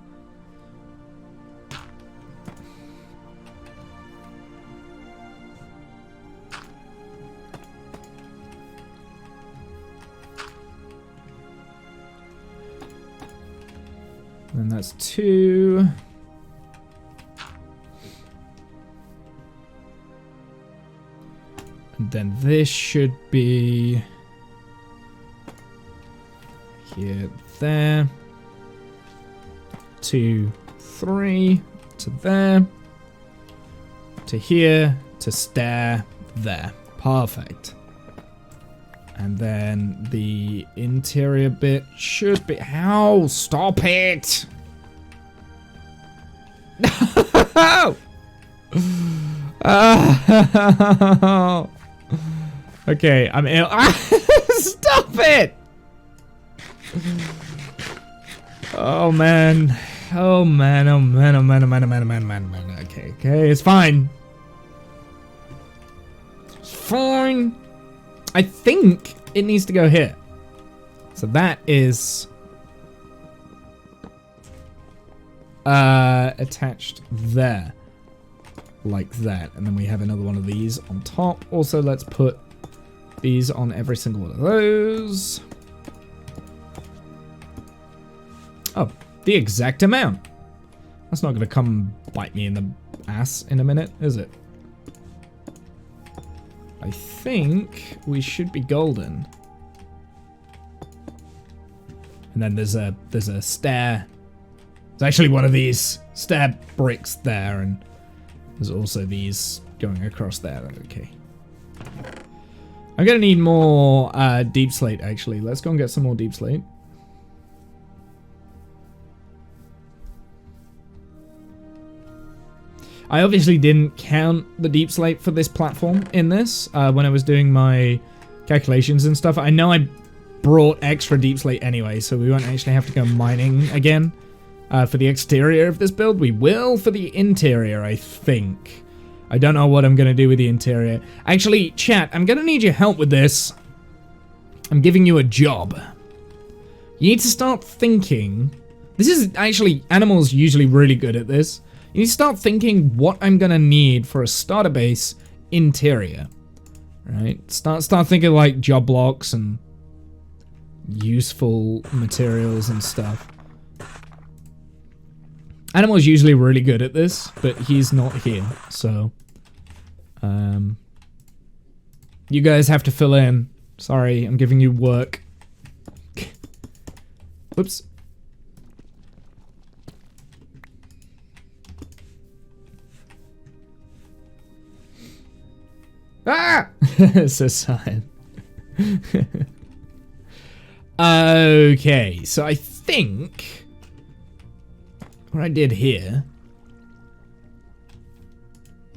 And that's 2. And then this should be here, there. 2, 3 to there. To here, to stair, there. Perfect. And then the interior bit should be... How? Stop it! No! Okay, I'm ill. Stop it! Oh man. Oh man, oh man, oh man, oh man, oh man, oh man, oh man, oh man. Okay, okay, it's fine. It's fine. I think it needs to go here. So that is attached there. Like that. And then we have another one of these on top. Also, let's put these on every single one of those. Oh, the exact amount. That's not going to come bite me in the ass in a minute, is it? I think we should be golden. And then there's a stair. There's actually one of these stair bricks there, and there's also these going across there. Okay. I'm gonna need more deep slate actually. Let's go and get some more deep slate. I obviously didn't count the deep slate for this platform in this when I was doing my calculations and stuff. I know I brought extra deep slate anyway, so we won't actually have to go mining again for the exterior of this build. We will for the interior, I think. I don't know what I'm going to do with the interior. Actually, chat, I'm going to need your help with this. I'm giving you a job. You need to start thinking. This is actually, Animal's usually really good at this. You need to start thinking what I'm gonna need for a starter base interior, right? Start thinking like job blocks and useful materials and stuff. Animal's usually really good at this, but he's not here, so you guys have to fill in. Sorry, I'm giving you work. Whoops. Ah! So sad. Okay, so I think what I did here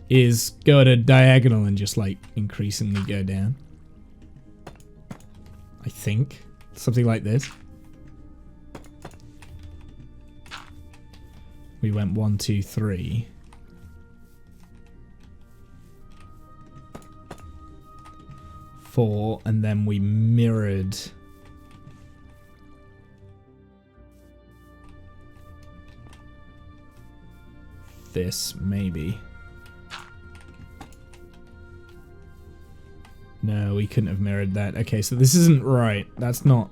is go at a diagonal and just like increasingly go down. I think. Something like this. We went 1, 2, 3. 4, and then we mirrored this, maybe. No, we couldn't have mirrored that. Okay, so this isn't right. That's not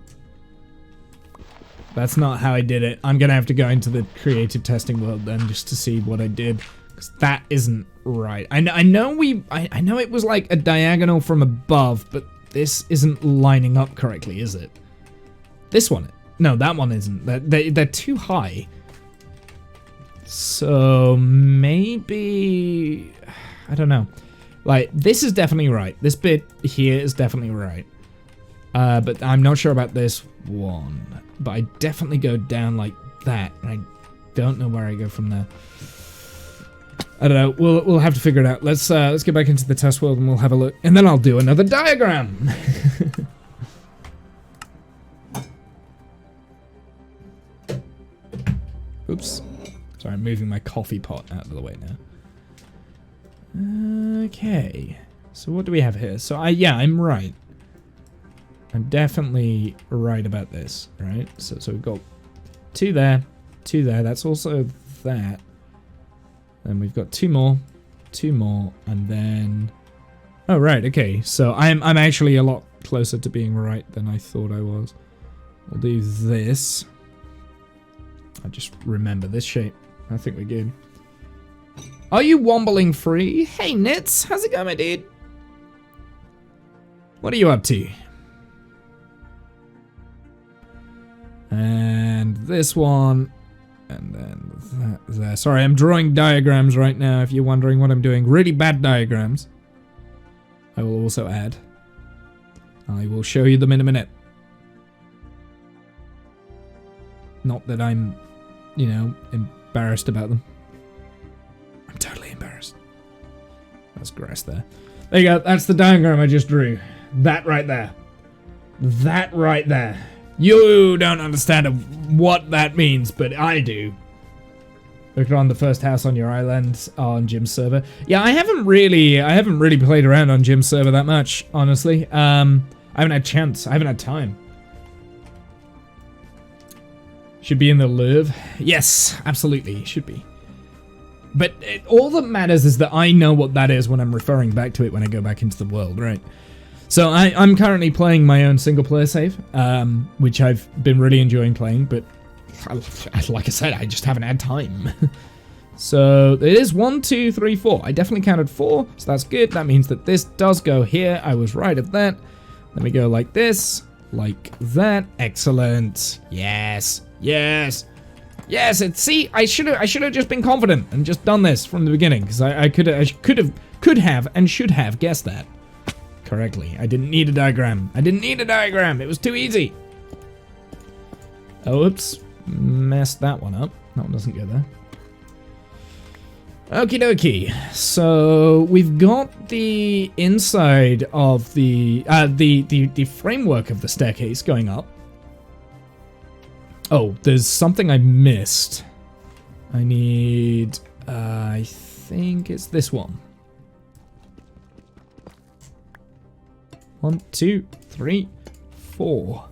how I did it. I'm gonna have to go into the creative testing world then just to see what I did. Because that isn't right. I know it was like a diagonal from above, but this isn't lining up correctly, is it? This one. No, that one isn't. They're too high. So maybe... I don't know. Like, this is definitely right. This bit here is definitely right. But I'm not sure about this one. But I definitely go down like that. And I don't know where I go from there. I don't know. We'll have to figure it out. Let's get back into the test world and we'll have a look. And then I'll do another diagram. Oops. Sorry, I'm moving my coffee pot out of the way now. Okay. So what do we have here? So I'm right. I'm definitely right about this, right? So we've got 2 there, 2 there. That's also that. Then we've got 2 more, and then... Oh, right, okay. So I'm actually a lot closer to being right than I thought I was. We'll do this. I just remember this shape. I think we're good. Are you wombling free? Hey, Nits. How's it going, my dude? What are you up to? And this one. And then that there. Sorry, I'm drawing diagrams right now, if you're wondering what I'm doing. Really bad diagrams. I will also add. I will show you them in a minute. Not that I'm, you know, embarrassed about them. I'm totally embarrassed. That's grass there. There you go. That's the diagram I just drew. That right there. That right there. You don't understand what that means, but I do. Look on the first house on your island on Jim's server. Yeah, I haven't really played around on Jim's server that much, honestly. I haven't had chance. I haven't had time. Should be in the Louvre. Yes, absolutely, should be. But all that matters is that I know what that is when I'm referring back to it when I go back into the world, right? So I'm currently playing my own single-player save, which I've been really enjoying playing, but like I said, I just haven't had time. So it is 1, 2, 3, 4. I definitely counted 4, so that's good. That means that this does go here. I was right at that. Then we go like this, like that. Excellent. Yes, yes, yes. See, I should have just been confident and just done this from the beginning, because I could have and should have guessed that correctly. I didn't need a diagram. It was too easy. Oh, oops. Messed that one up. That one doesn't go there. Okie dokie. So we've got the inside of the framework of the staircase going up. Oh, there's something I missed. I need, I think it's this one. 1, 2, 3, 4.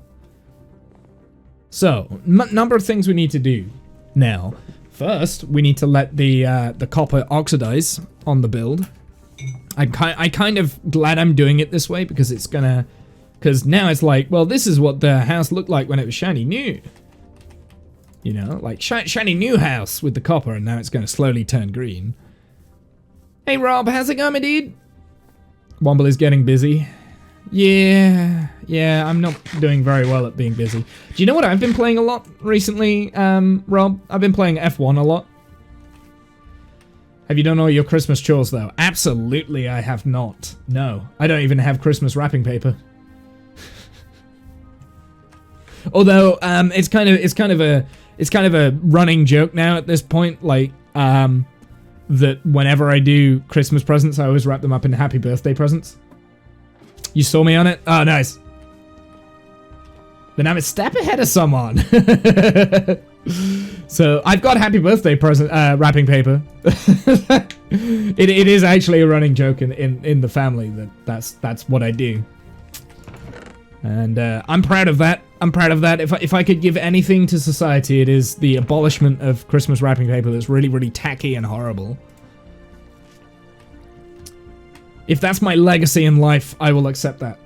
So, number of things we need to do now. First, we need to let the copper oxidize on the build. I kind of glad I'm doing it this way because it's gonna, because now it's like, well, this is what the house looked like when it was shiny new. You know, like shiny new house with the copper, and now it's gonna slowly turn green. Hey Rob, how's it going, my dude? Womble is getting busy. Yeah, I'm not doing very well at being busy. Do you know what I've been playing a lot recently, Rob? I've been playing F1 a lot. Have you done all your Christmas chores, though? Absolutely, I have not. No, I don't even have Christmas wrapping paper. Although, it's kind of a running joke now at this point, like, that whenever I do Christmas presents, I always wrap them up in happy birthday presents. You saw me on it? Oh, nice. Then I'm a step ahead of someone. So I've got happy birthday present wrapping paper. It is actually a running joke in the family that's what I do. And I'm proud of that. I'm proud of that. If I could give anything to society, it is the abolishment of Christmas wrapping paper that's really, really tacky and horrible. If that's my legacy in life, I will accept that.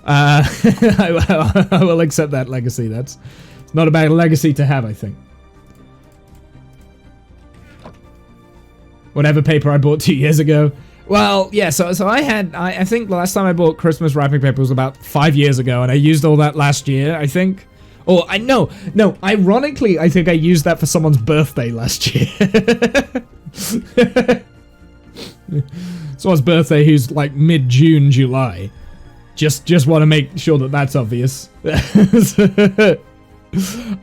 I will accept that legacy. It's not a bad legacy to have, I think. Whatever paper I bought 2 years ago. Well, yeah, so I think the last time I bought Christmas wrapping paper was about 5 years ago, and I used all that last year, I think. Or, no, ironically, I think I used that for someone's birthday last year. Someone's birthday who's like mid-June, July. Just want to make sure that that's obvious.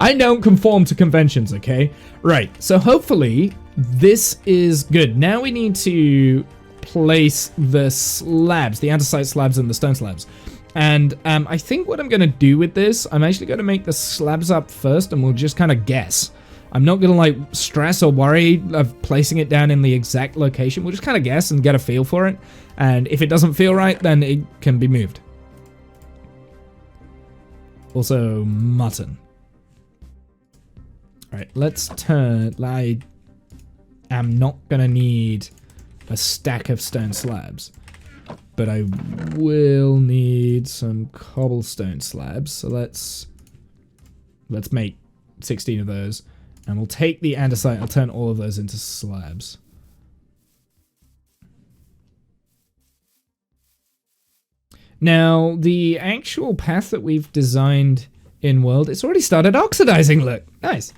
I don't conform to conventions, okay? Right, so hopefully this is good. Now we need to place the slabs, the andesite slabs and the stone slabs. And I think what I'm going to do with this, I'm actually going to make the slabs up first and we'll just kind of guess. I'm not going to like stress or worry of placing it down in the exact location. We'll just kind of guess and get a feel for it. And if it doesn't feel right, then it can be moved. Also, mutton. Alright, let's turn... I am not going to need a stack of stone slabs. But I will need some cobblestone slabs. So let's make 16 of those. And we'll take the andesite, I'll turn all of those into slabs. Now, the actual path that we've designed in world, it's already started oxidizing, look. Nice.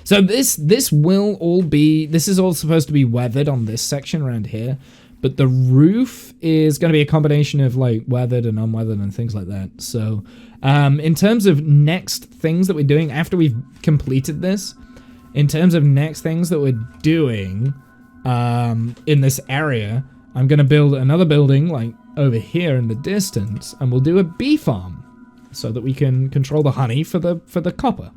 So this will all be, this is all supposed to be weathered on this section around here. But the roof is going to be a combination of like weathered and unweathered and things like that. So in terms of next things that we're doing after we've completed this, in terms of next things that we're doing in this area, I'm going to build another building like over here in the distance, and we'll do a bee farm so that we can control the honey for the copper.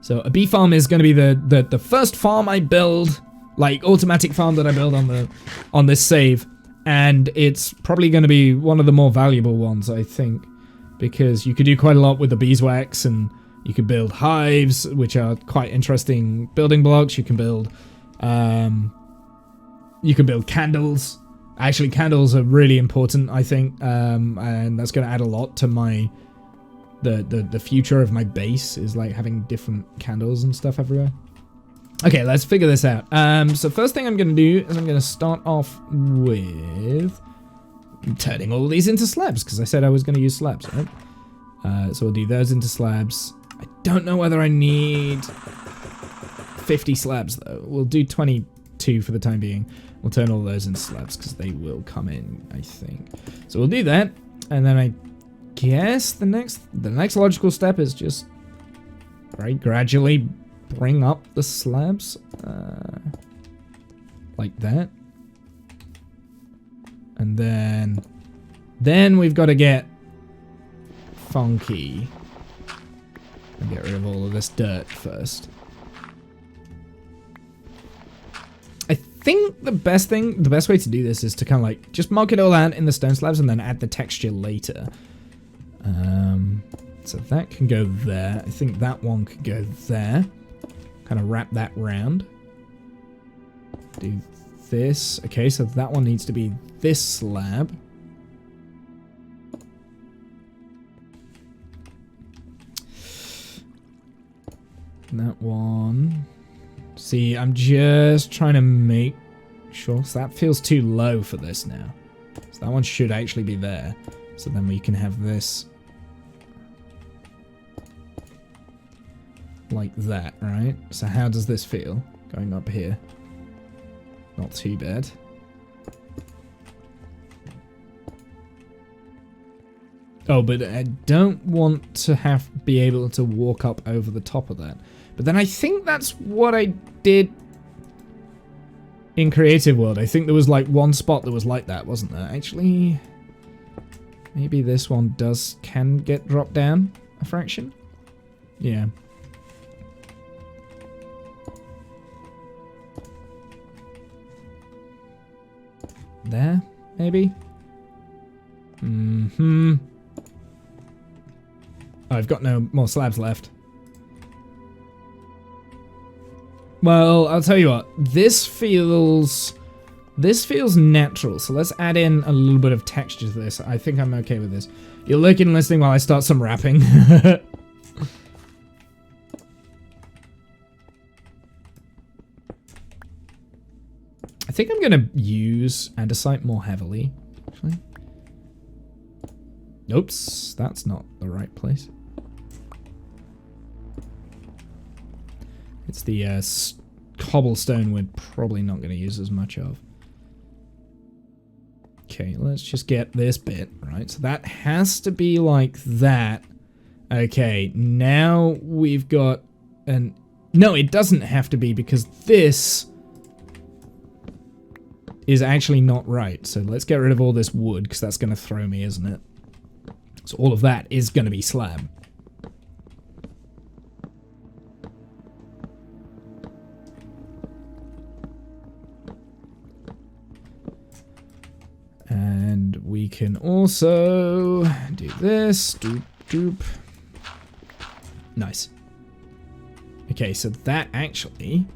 So a bee farm is going to be the first farm I build, like automatic farm that I build on this save, and it's probably going to be one of the more valuable ones, I think, because you could do quite a lot with the beeswax, and you can build hives, which are quite interesting building blocks. You can build candles. Actually, candles are really important, I think, and that's going to add a lot to my the future of my base, is like having different candles and stuff everywhere. Okay, let's figure this out. So first thing I'm going to do is I'm going to start off with turning all these into slabs, because I said I was going to use slabs, right? So we'll do those into slabs. I don't know whether I need 50 slabs, though. We'll do 22 for the time being. We'll turn all those into slabs, because they will come in, I think. So we'll do that, and then I guess the next logical step is just gradually bring up the slabs like that, and then we've got to get funky and get rid of all of this dirt first. I think the best way to do this is to kind of like just mark it all out in the stone slabs and then add the texture later. So that can go there. I think that one could go there. Kind of wrap that round. Do this. Okay, so that one needs to be this slab. That one. See, I'm just trying to make sure. So that feels too low for this now. So that one should actually be there. So then we can have this like that, right? So how does this feel going up here? Not too bad. Oh, but I don't want to be able to walk up over the top of that. But then I think that's what I did in Creative World. I think there was like one spot that was like that, wasn't there? Actually, maybe this one can get dropped down a fraction. Yeah. There, maybe? Oh, I've got no more slabs left. Well, I'll tell you what. This feels natural, so let's add in a little bit of texture to this. I think I'm okay with this. You're lurking and listening while I start some rapping. I think I'm gonna use andesite more heavily, actually. Oops, that's not the right place. It's the cobblestone we're probably not going to use as much of. Okay, let's just get this bit, right? So that has to be like that. Okay, now we've got an... No, it doesn't have to be, because this is actually not right. So let's get rid of all this wood, because that's going to throw me, isn't it? So all of that is going to be slab. And we can also do this. Doop, doop. Nice. Okay, so that actually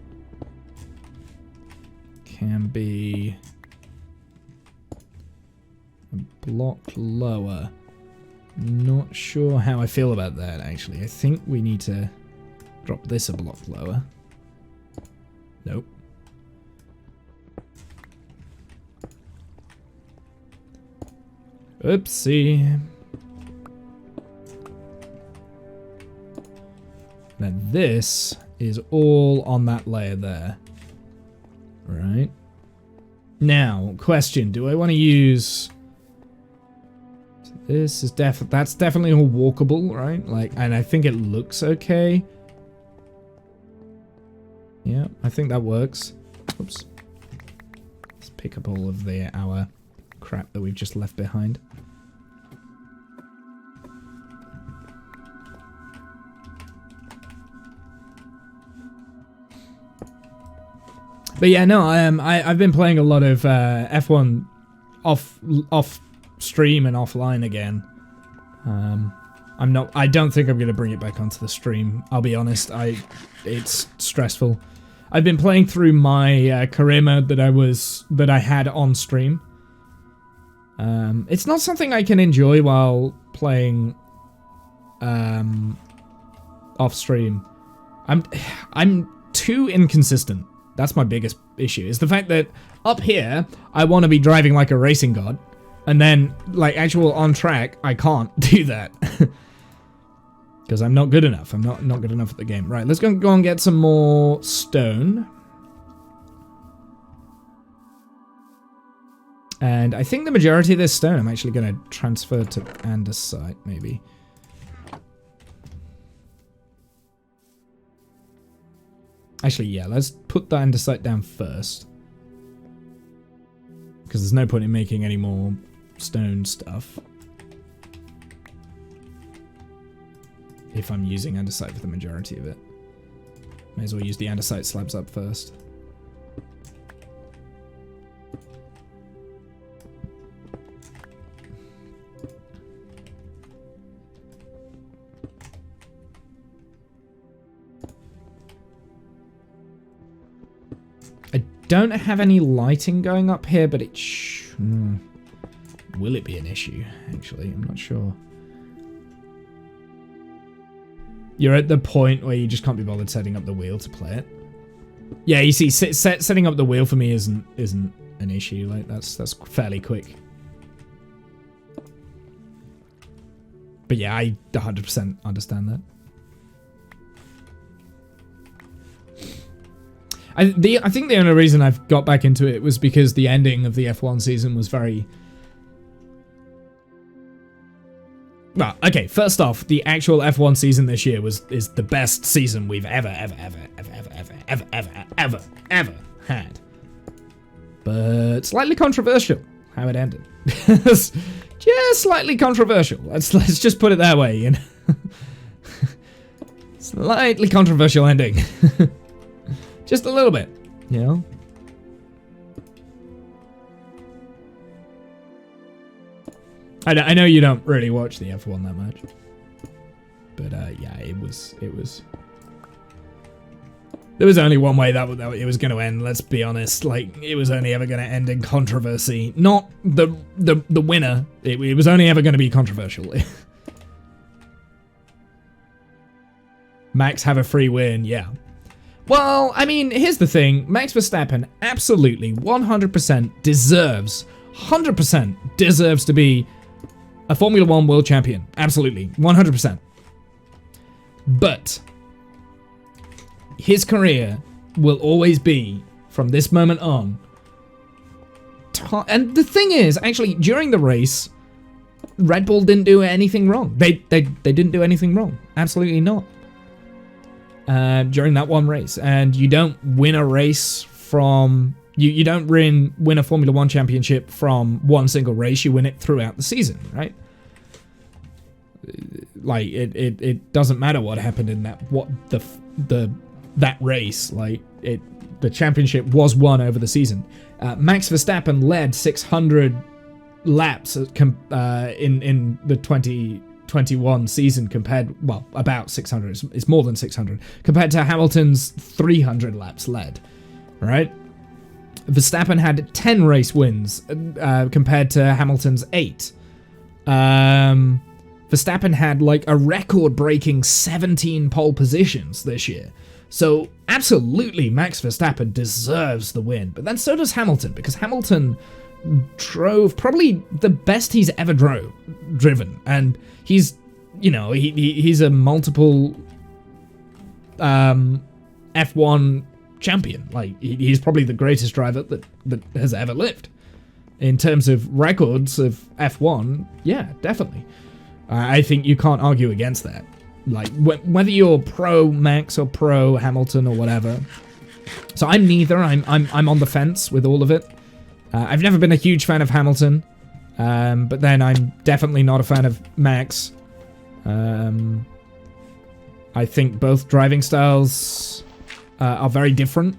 can be a block lower. Not sure how I feel about that, actually. I think we need to drop this a block lower. Nope. Oopsie. Now this is all on that layer there. Right. Now, question, do I want to use... So this is that's definitely all walkable, right? Like, and I think it looks okay. Yeah, I think that works. Oops. Let's pick up all of our crap that we've just left behind. But yeah, no, I've been playing a lot of F1 off stream and offline again. I don't think I'm gonna bring it back onto the stream. I'll be honest, it's stressful. I've been playing through my career mode that I had on stream. It's not something I can enjoy while playing off stream. I'm too inconsistent. That's my biggest issue, is the fact that up here, I want to be driving like a racing god, and then, like, actual on track, I can't do that. Because I'm not good enough. I'm not good enough at the game. Right, let's go and get some more stone. And I think the majority of this stone I'm actually going to transfer to andesite, maybe. Actually, yeah, let's put the andesite down first. Because there's no point in making any more stone stuff. If I'm using andesite for the majority of it. May as well use the andesite slabs up first. Don't have any lighting going up here, but it will it be an issue, actually? I'm not sure. You're at the point where you just can't be bothered setting up the wheel to play it. Yeah, you see, setting up the wheel for me isn't an issue. Like, that's fairly quick. But yeah, I 100% understand that. I think the only reason I've got back into it was because the ending of the F1 season was very... Well, okay, first off, the actual F1 season this year is the best season we've ever had. But slightly controversial how it ended. Just slightly controversial. Let's just put it that way, you know. Slightly controversial ending. Just a little bit, you know? I know you don't really watch the F1 that much. But, yeah, it was... There was only one way that it was going to end, let's be honest. Like, it was only ever going to end in controversy. Not the winner. It was only ever going to be controversial. Max have a free win, yeah. Well, I mean, here's the thing. Max Verstappen absolutely 100% deserves to be a Formula 1 world champion. Absolutely. 100%. But his career will always be, from this moment on. And the thing is, actually, during the race, Red Bull didn't do anything wrong. They didn't do anything wrong. Absolutely not. During that one race. And you don't win a race from... You don't win a Formula 1 championship from one single race. You win it throughout the season, right? Like, it doesn't matter what happened in that race. Like, the championship was won over the season. Max Verstappen led 600 laps in the 2021 season about 600. It's more than 600 compared to Hamilton's 300 laps led, right? Verstappen had 10 race wins compared to Hamilton's 8. Verstappen had like a record-breaking 17 pole positions this year. So absolutely Max Verstappen deserves the win, but then so does Hamilton, because Hamilton drove probably the best he's ever driven, and he's, you know, he's a multiple F1 champion. Like, he's probably the greatest driver that has ever lived. In terms of records of F1, yeah, definitely. I think you can't argue against that. Like, whether you're pro Max or pro Hamilton or whatever. So I'm neither. I'm on the fence with all of it. I've never been a huge fan of Hamilton, but then I'm definitely not a fan of Max. I think both driving styles are very different,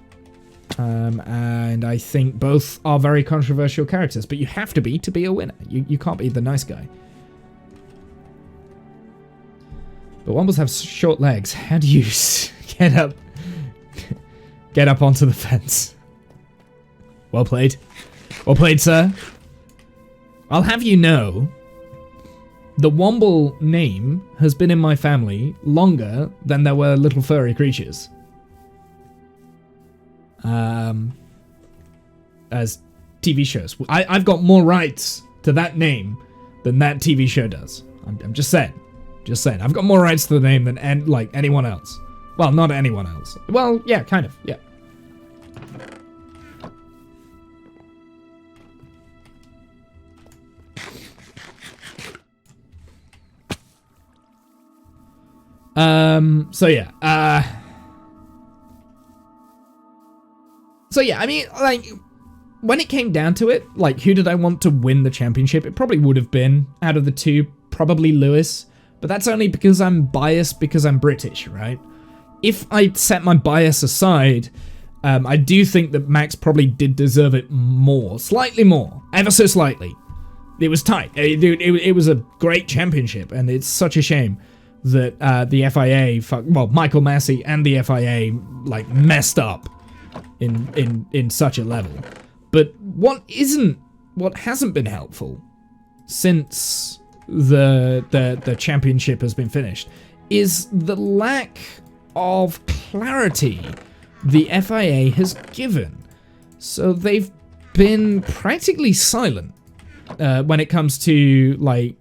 and I think both are very controversial characters. But you have to be a winner. You can't be the nice guy. But Wombles have short legs. How do you get up onto the fence? Well played. Well played, sir. I'll have you know, the Womble name has been in my family longer than there were little furry creatures. As TV shows. I've got more rights to that name than that TV show does. I'm just saying. Just saying. I've got more rights to the name than anyone else. Well, not anyone else. Well, yeah, kind of. Yeah. So yeah. I mean, like, when it came down to it, like, who did I want to win the championship? It probably would have been, out of the two, probably Lewis. But that's only because I'm biased because I'm British, right? If I set my bias aside, I do think that Max probably did deserve it more. Slightly more. Ever so slightly. It was tight. It was a great championship, and it's such a shame that the FIA, Michael Massey and the FIA, like, messed up in such a level. But what hasn't been helpful since the championship has been finished is the lack of clarity the FIA has given. So they've been practically silent when it comes to, like,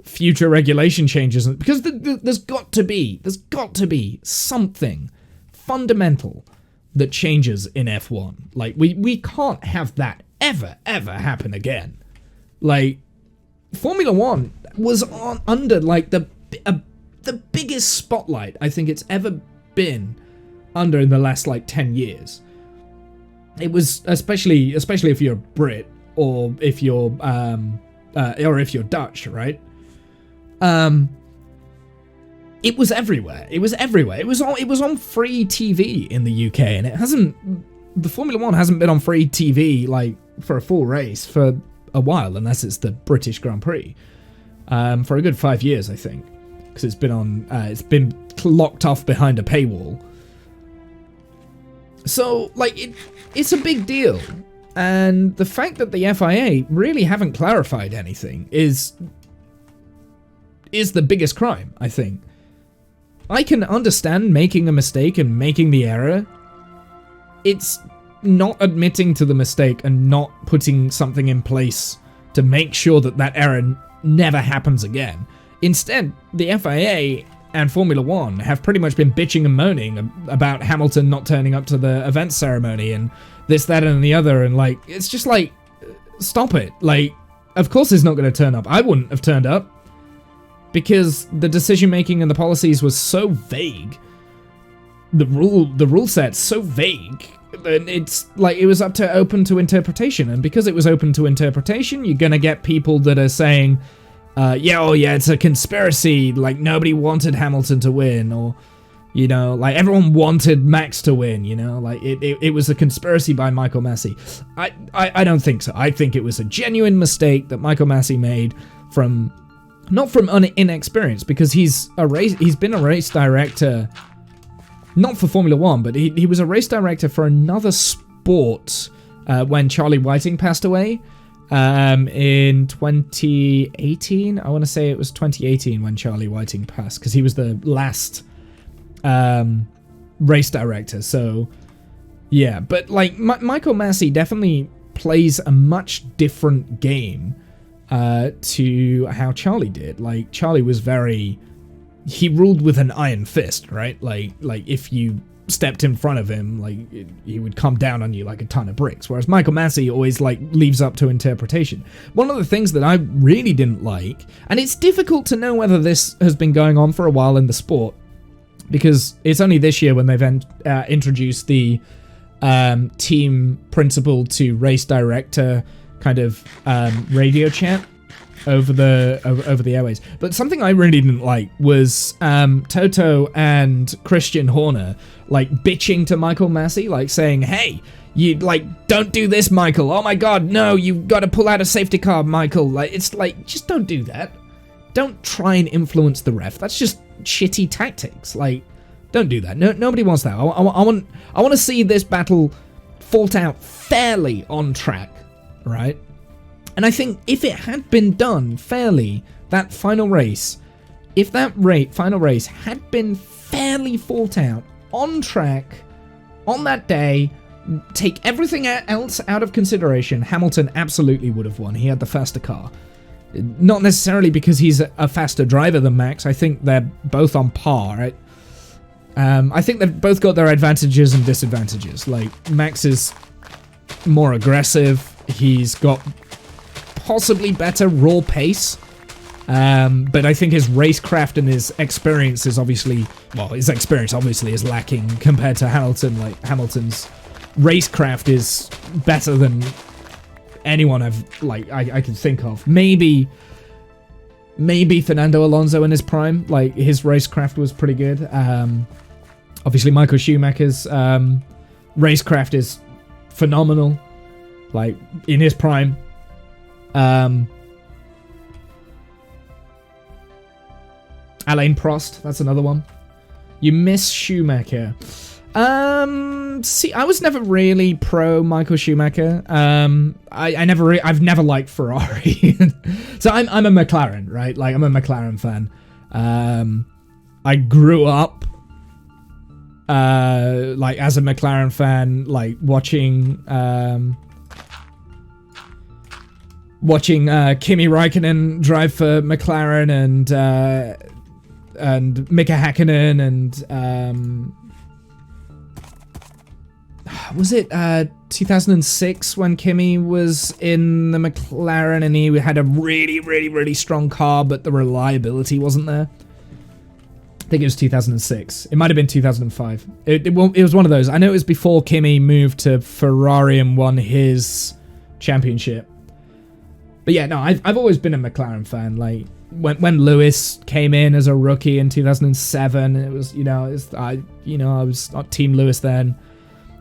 future regulation changes, because there's got to be something fundamental that changes in F1. Like, we can't have that ever happen again. Like, Formula 1 was under, like, the biggest spotlight I think it's ever been under in the last, like, 10 years. It was, especially if you're a Brit, or if you're Dutch, right? It was everywhere. It was on free TV in the UK, and the Formula 1 hasn't been on free TV, like, for a full race for a while, unless it's the British Grand Prix, for a good 5 years, I think, because it's been locked off behind a paywall. So, like, it's a big deal, and the fact that the FIA really haven't clarified anything is the biggest crime, I think. I can understand making a mistake and making the error. It's not admitting to the mistake and not putting something in place to make sure that error never happens again. Instead, the FIA and Formula One have pretty much been bitching and moaning about Hamilton not turning up to the event ceremony and this, that, and the other, and like, it's just like, stop it. Like, of course he's not going to turn up. I wouldn't have turned up because the decision making and the policies was so vague. The rule set's so vague. And it's like, it was open to interpretation, and because it was open to interpretation, you're gonna get people that are saying, yeah, it's a conspiracy, like nobody wanted Hamilton to win, or, you know, like everyone wanted Max to win, you know, like it was a conspiracy by Michael Massey. I don't think so. I think it was a genuine mistake that Michael Massey made not from inexperience, because he's been a race director. Not for Formula One, but he was a race director for another sport when Charlie Whiting passed away in 2018. I want to say it was 2018 when Charlie Whiting passed, because he was the last race director. So, yeah. But, like, Michael Massey definitely plays a much different game to how Charlie did. Like, Charlie was he ruled with an iron fist, right? Like if you stepped in front of him, like he would come down on you like a ton of bricks. Whereas Michael Massey always like leaves up to interpretation. One of the things that I really didn't like, and it's difficult to know whether this has been going on for a while in the sport, because it's only this year when they've introduced the team principal to race director kind of radio chat over the airways. But something I really didn't like was Toto and Christian Horner like bitching to Michael Massey, like saying, hey, you like, don't do this, Michael. Oh my god, no, you've got to pull out a safety car, Michael. Like, it's like, just don't do that. Don't try and influence the ref. That's just shitty tactics. Like, don't do that. No, nobody wants that. I want to see this battle fought out fairly on track, right? And I think if it had been done fairly, that final race, if that final race had been fairly fought out, on track, on that day, take everything else out of consideration, Hamilton absolutely would have won. He had the faster car. Not necessarily because he's a faster driver than Max. I think they're both on par, right? I think they've both got their advantages and disadvantages. Like, Max is more aggressive. He's got possibly better raw pace, but I think his racecraft and his experience is his experience obviously is lacking compared to Hamilton. Like, Hamilton's racecraft is better than anyone I can think of. Maybe Fernando Alonso in his prime, like his racecraft was pretty good. Obviously Michael Schumacher's racecraft is phenomenal, like in his prime. Alain Prost, that's another one. You miss Schumacher. See, I was never really pro Michael Schumacher. I've never liked Ferrari. So I'm a McLaren, right? Like, I'm a McLaren fan. I grew up like as a McLaren fan, like watching Kimi Räikkönen drive for McLaren and Mika Häkkinen and was it 2006 when Kimi was in the McLaren and he had a really, really, really strong car, but the reliability wasn't there? I think it was 2006. It might have been 2005. It was one of those. I know it was before Kimi moved to Ferrari and won his championship. But yeah, no, I've always been a McLaren fan. Like, when Lewis came in as a rookie in 2007, it was, I was on Team Lewis then.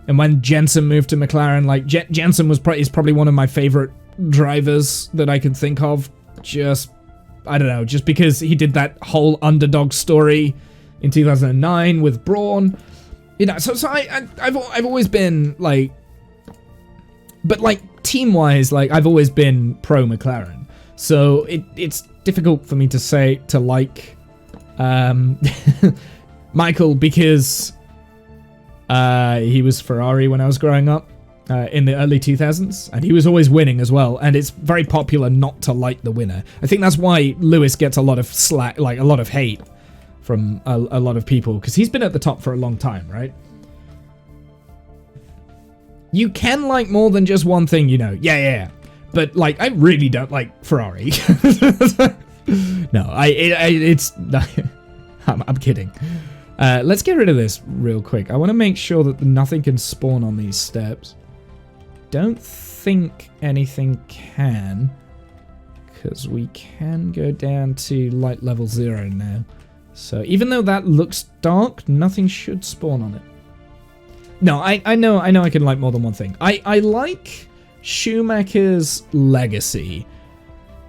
And when Jensen moved to McLaren, like, Jensen is probably one of my favorite drivers that I can think of. Just, I don't know, just because he did that whole underdog story in 2009 with Brawn. So I've always been, like, but, like, team-wise, like, I've always been pro McLaren. So it's difficult for me to like Michael, because he was Ferrari when I was growing up in the early 2000s, and he was always winning as well, and it's very popular not to like the winner. I think that's why Lewis gets a lot of slack, like a lot of hate from a lot of people, because he's been at the top for a long time, right? You can like more than just one thing, you know. Yeah. But like, I really don't like Ferrari. No, it's I'm kidding. Let's get rid of this real quick. I want to make sure that nothing can spawn on these steps. Don't think anything can, because we can go down to light level 0 now. So even though that looks dark, nothing should spawn on it. No, I know I can like more than one thing. I like Schumacher's legacy,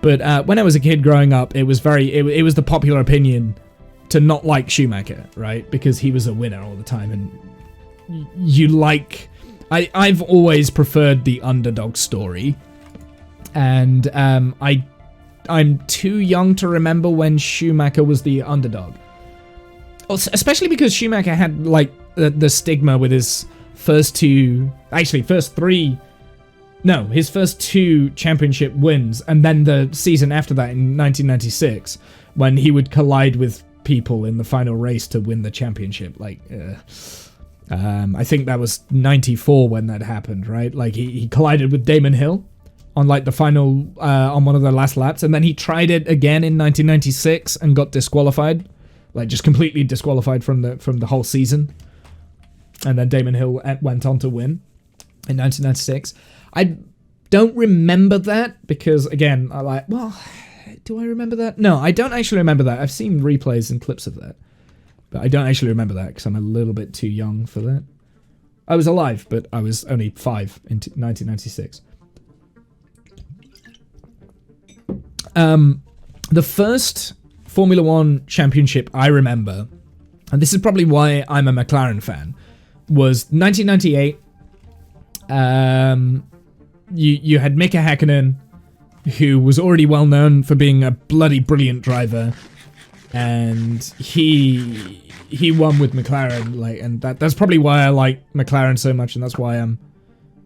but when I was a kid growing up, it was it was the popular opinion to not like Schumacher, right? Because he was a winner all the time, and you like... I've always preferred the underdog story, and I'm too young to remember when Schumacher was the underdog. Especially because Schumacher had like the stigma with his first two championship wins, and then the season after that in 1996 when he would collide with people in the final race to win the championship. Like, I think that was 94 when that happened, right? Like he collided with Damon Hill on like the final, on one of the last laps, and then he tried it again in 1996 and got disqualified, like just completely disqualified from the whole season. And then Damon Hill went on to win in 1996. I don't remember that because, again, do I remember that? No, I don't actually remember that. I've seen replays and clips of that, but I don't actually remember that because I'm a little bit too young for that. I was alive, but I was only 5 in 1996. The first Formula One championship I remember, and this is probably why I'm a McLaren fan, was 1998. You had Mika Häkkinen, who was already well known for being a bloody brilliant driver, and he won with McLaren, like, and that's probably why I like McLaren so much, and that's why I'm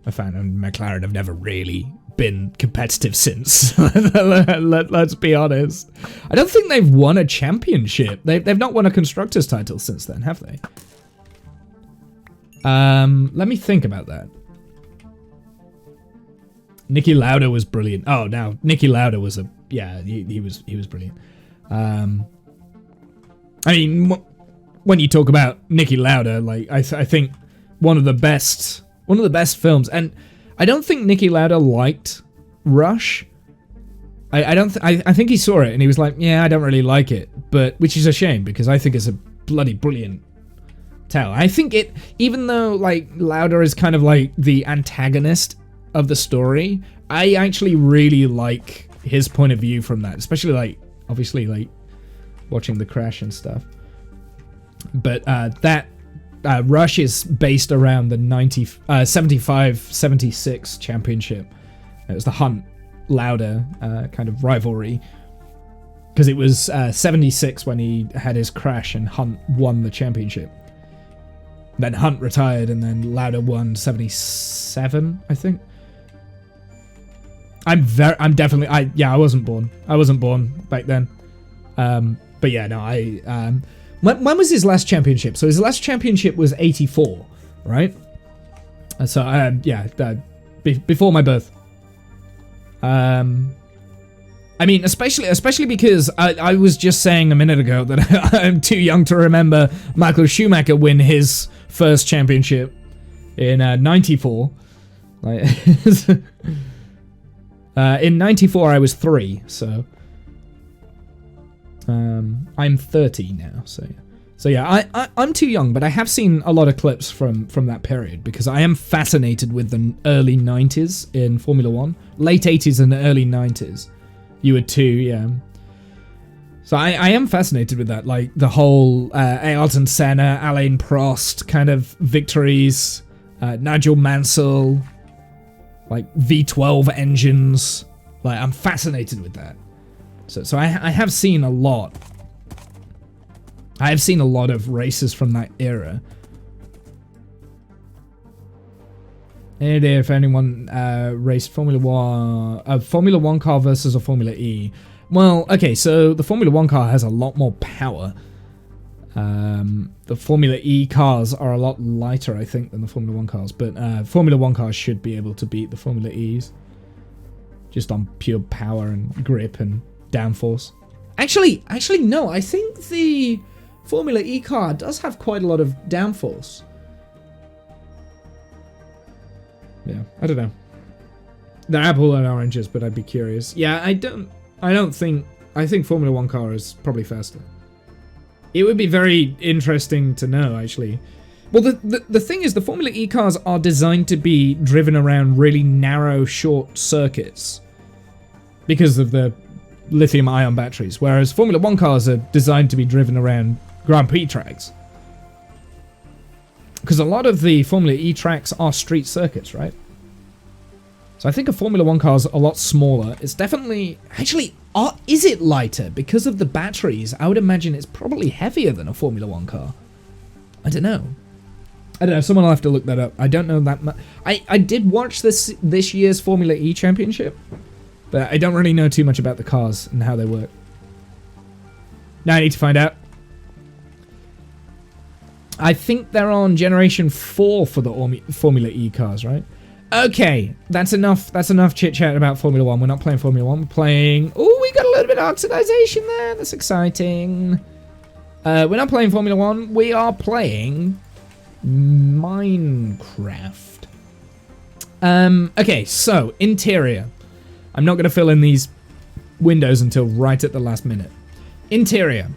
a fan. And McLaren have never really been competitive since. Let's be honest. I don't think they've won a championship. They've not won a constructors title since then, have they? Let me think about that. Niki Lauda was brilliant. Oh, now Niki Lauda was he was brilliant. I mean, when you talk about Niki Lauda, like I think one of the best films, and I don't think Niki Lauda liked Rush. I think he saw it and he was like, yeah, I don't really like it, but which is a shame because I think it's a bloody brilliant tale. I think it, even though like Lauda is kind of like the antagonist of the story, I actually really like his point of view from that, especially like obviously like watching the crash and stuff. But that Rush is based around the 75-76 championship. It was the Hunt Lauda kind of rivalry, because it was 76 when he had his crash and Hunt won the championship. Then Hunt retired and then Lauda won 77, I think. I wasn't born. I wasn't born back then. But yeah, no, when was his last championship? So his last championship was 84, right? So before my birth. I mean, especially because I was just saying a minute ago that I'm too young to remember Michael Schumacher win his first championship in 94. Like, in 94 I was 3, so I'm 30 now, so yeah, I'm too young, but I have seen a lot of clips from that period because I am fascinated with the early 90s in Formula One, late 80s and early 90s. You were too, yeah. So I am fascinated with that, like the whole Ayrton Senna, Alain Prost kind of victories, Nigel Mansell, like V12 engines. Like, I'm fascinated with that. So I have seen a lot. I have seen a lot of races from that era. Any idea if anyone raced Formula 1, a Formula 1 car versus a Formula E? Well, okay, so the Formula 1 car has a lot more power. The Formula E cars are a lot lighter, I think, than the Formula 1 cars. But Formula 1 cars should be able to beat the Formula E's. Just on pure power and grip and downforce. Actually, no. I think the Formula E car does have quite a lot of downforce. Yeah, I don't know. They're apple and oranges, but I'd be curious. Yeah, I think Formula 1 car is probably faster. It would be very interesting to know, actually. Well, the thing is, the Formula E cars are designed to be driven around really narrow, short circuits because of the lithium-ion batteries, whereas Formula 1 cars are designed to be driven around Grand Prix tracks. Because a lot of the Formula E tracks are street circuits, right? So I think a Formula 1 car is a lot smaller. It's definitely... Actually, is it lighter? Because of the batteries, I would imagine it's probably heavier than a Formula 1 car. I don't know. Someone will have to look that up. I don't know that much. I did watch this year's Formula E Championship, but I don't really know too much about the cars and how they work. Now I need to find out. I think they're on Generation 4 for the Formula E cars, right? Okay, that's enough chit-chat about Formula 1. We're not playing Formula 1, we're playing... Oh, we got a little bit of oxidization there. That's exciting. We're not playing Formula 1. We are playing Minecraft. Okay, so, interior. I'm not going to fill in these windows until right at the last minute. Interior.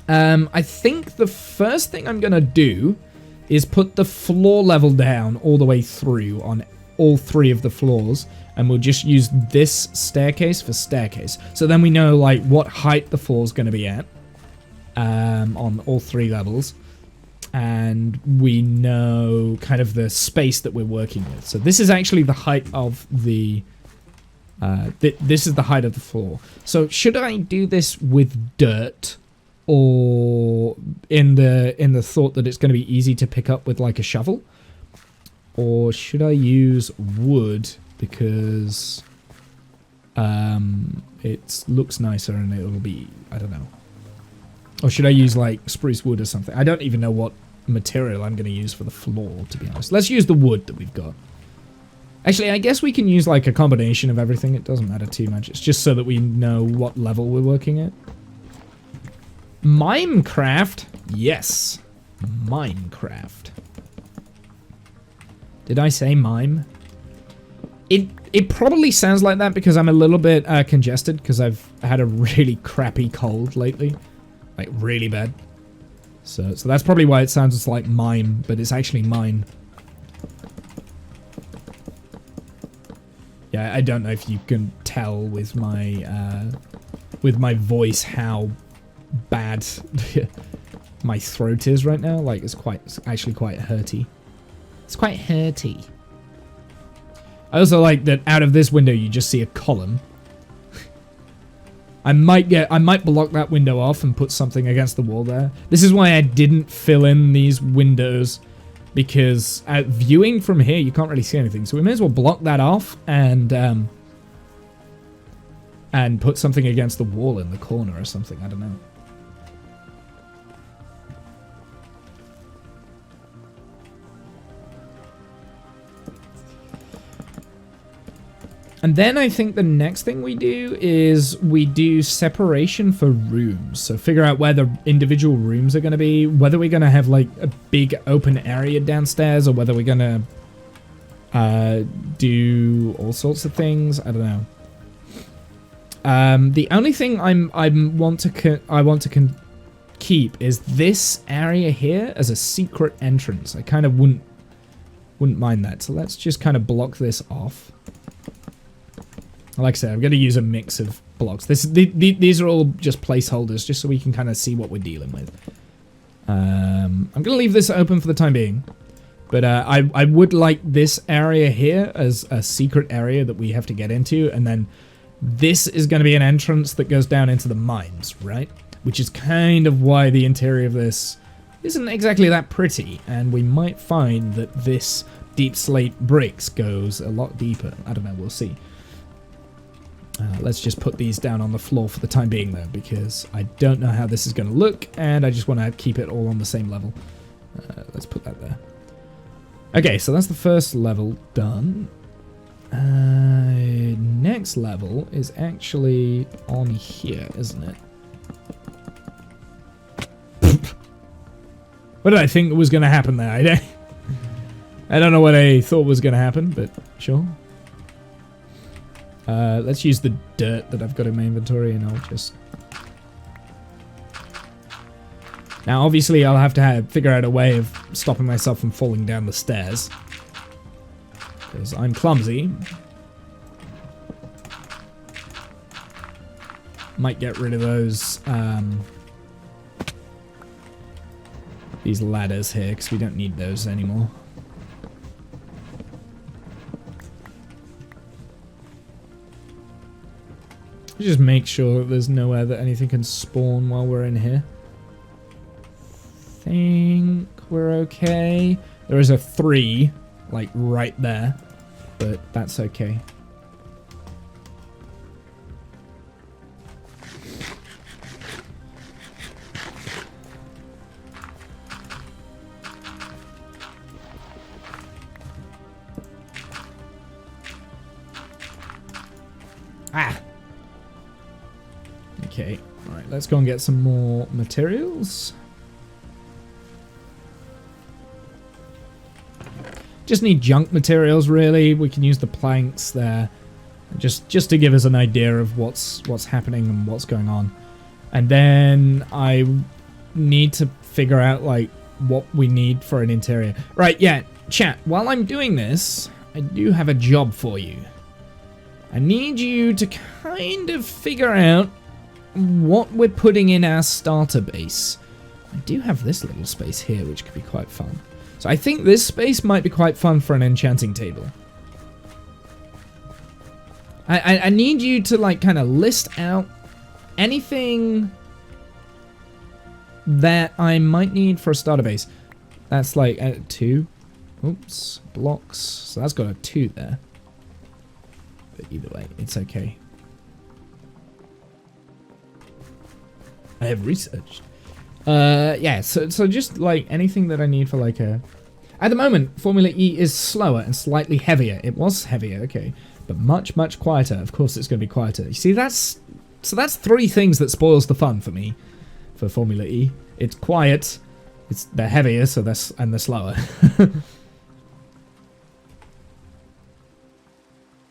I think the first thing I'm going to do is put the floor level down all the way through on all 3 of the floors, and we'll just use this staircase for staircase. So then we know like what height the floor is going to be at on all 3 levels, and we know kind of the space that we're working with. So this is actually the height of the this is the height of the floor. So should I do this with dirt, or in the thought that it's going to be easy to pick up with like a shovel? Or should I use wood because it looks nicer and it'll be, I don't know. Or should I use like spruce wood or something? I don't even know what material I'm going to use for the floor, to be honest. Let's use the wood that we've got. Actually, I guess we can use like a combination of everything. It doesn't matter too much. It's just so that we know what level we're working at. Minecraft? Yes. Minecraft. Did I say mime? It probably sounds like that because I'm a little bit congested because I've had a really crappy cold lately. Like, really bad. So that's probably why it sounds like mime, but it's actually mine. Yeah, I don't know if you can tell with my voice how bad my throat is right now. Like, it's actually quite hurty. It's quite hurty. I also like that out of this window you just see a column. I might block that window off and put something against the wall there. This is why I didn't fill in these windows, because viewing from here you can't really see anything. So we may as well block that off and put something against the wall in the corner or something. I don't know. And then I think the next thing we do is we do separation for rooms. So figure out where the individual rooms are going to be, whether we're going to have like a big open area downstairs or whether we're going to do all sorts of things. I don't know. The only thing I want to keep is this area here as a secret entrance. I kind of wouldn't mind that. So let's just kind of block this off. Like I said, I'm going to use a mix of blocks. These are all just placeholders, just so we can kind of see what we're dealing with. I'm going to leave this open for the time being. But I would like this area here as a secret area that we have to get into. And then this is going to be an entrance that goes down into the mines, right? Which is kind of why the interior of this isn't exactly that pretty. And we might find that this deep slate bricks goes a lot deeper. I don't know, we'll see. Let's just put these down on the floor for the time being, though, because I don't know how this is going to look, and I just want to keep it all on the same level. Let's put that there. Okay, so that's the first level done. Next level is actually on here, isn't it? What did I think was going to happen there? I don't know what I thought was going to happen, but sure. Let's use the dirt that I've got in my inventory, and I'll just... Now, obviously, I'll have to figure out a way of stopping myself from falling down the stairs. Because I'm clumsy. Might get rid of those, these ladders here, because we don't need those anymore. Just make sure that there's nowhere that anything can spawn while we're in here. Think we're okay. There is a 3, like, right there, but that's okay. Ah! Okay, alright, let's go and get some more materials. Just need junk materials, really. We can use the planks there, just to give us an idea of what's happening and what's going on. And then I need to figure out, like, what we need for an interior. Right, yeah, chat, while I'm doing this, I do have a job for you. I need you to kind of figure out what we're putting in our starter base. I do have this little space here, which could be quite fun. So I think this space might be quite fun for an enchanting table. I need you to, like, kind of list out anything that I might need for a starter base. That's like 2. Oops, blocks. So that's got a 2 there. But either way, it's okay. I have researched. Yeah, so just like anything that I need for like a... At the moment, Formula E is slower and slightly heavier. It was heavier, okay. But much, much quieter. Of course it's going to be quieter. You see, that's 3 things that spoils the fun for me for Formula E. It's quiet, they're heavier, so they're slower.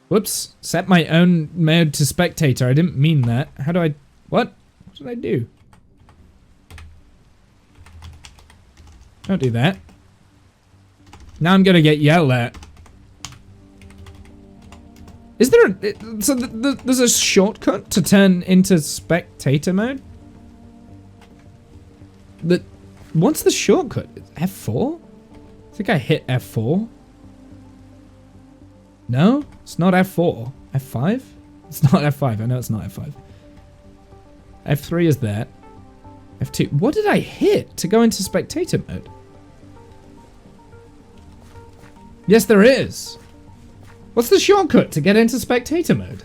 Whoops, set my own mode to spectator. I didn't mean that. How do I... What did I do? Don't do that. Now I'm gonna get yelled at. Is there a... So there's a shortcut to turn into spectator mode? What's the shortcut? F4? I think I hit F4. No? It's not F4. F5? It's not F5. I know it's not F5. F3 is that. F2. What did I hit to go into spectator mode? Yes, there is. What's the shortcut to get into spectator mode?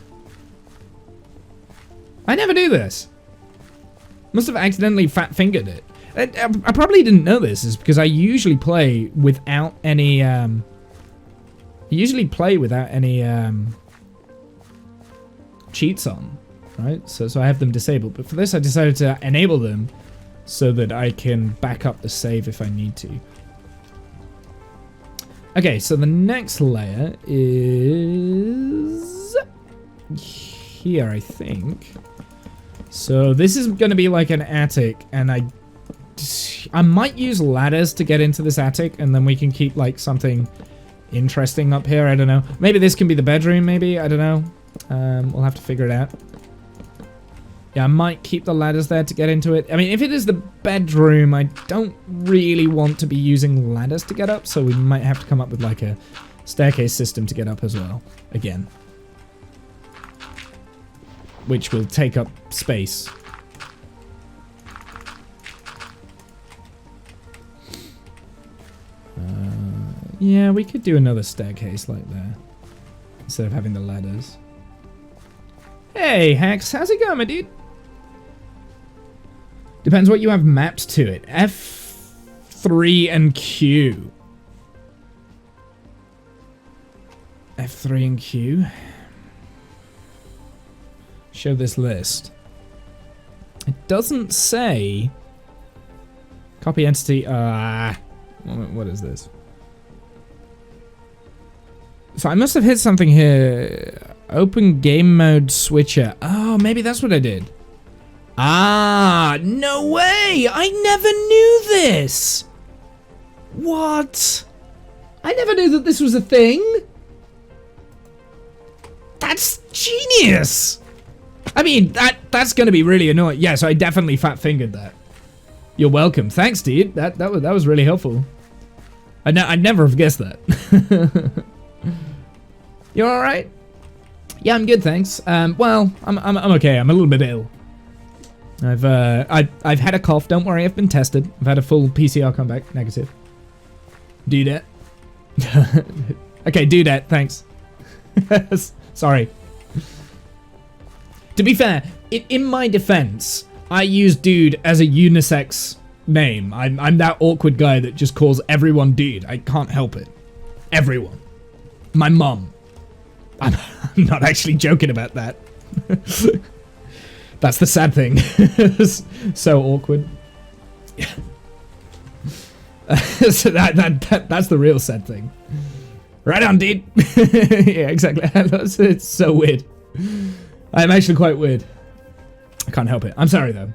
I never do this. Must have accidentally fat-fingered it. I probably didn't know this, is because I usually play without any, cheats on, right? So I have them disabled. But for this, I decided to enable them so that I can back up the save if I need to. Okay, so the next layer is here, I think. So this is going to be like an attic, and I might use ladders to get into this attic, and then we can keep like something interesting up here. I don't know. Maybe this can be the bedroom, maybe. I don't know. We'll have to figure it out. Yeah, I might keep the ladders there to get into it. I mean, if it is the bedroom, I don't really want to be using ladders to get up, so we might have to come up with like a staircase system to get up as well. Again. Which will take up space. Yeah, we could do another staircase like there, instead of having the ladders. Hey, Hex, how's it going, my dude? Depends what you have mapped to it. F3 and Q. F3 and Q. Show this list. It doesn't say... Copy entity... what is this? So I must have hit something here. Open game mode switcher. Oh, maybe that's what I did. Ah, no way! I never knew this! What? I never knew that this was a thing! That's genius! I mean, that's gonna be really annoying. Yeah, so I definitely fat-fingered that. You're welcome. Thanks, dude. That was really helpful. I'd never have guessed that. You alright? Yeah, I'm good, thanks. Well, I'm okay. I'm a little bit ill. I've had a cough. Don't worry, I've been tested. I've had a full PCR come back negative. Do that. Okay, do that. Thanks. Sorry. To be fair, in my defense, I use dude as a unisex name. I'm that awkward guy that just calls everyone dude. I can't help it. Everyone. My mum. I'm not actually joking about that. That's the sad thing. So awkward. Yeah. So that's the real sad thing. Right on, dude. Yeah, exactly. It's so weird. I'm actually quite weird. I can't help it. I'm sorry, though.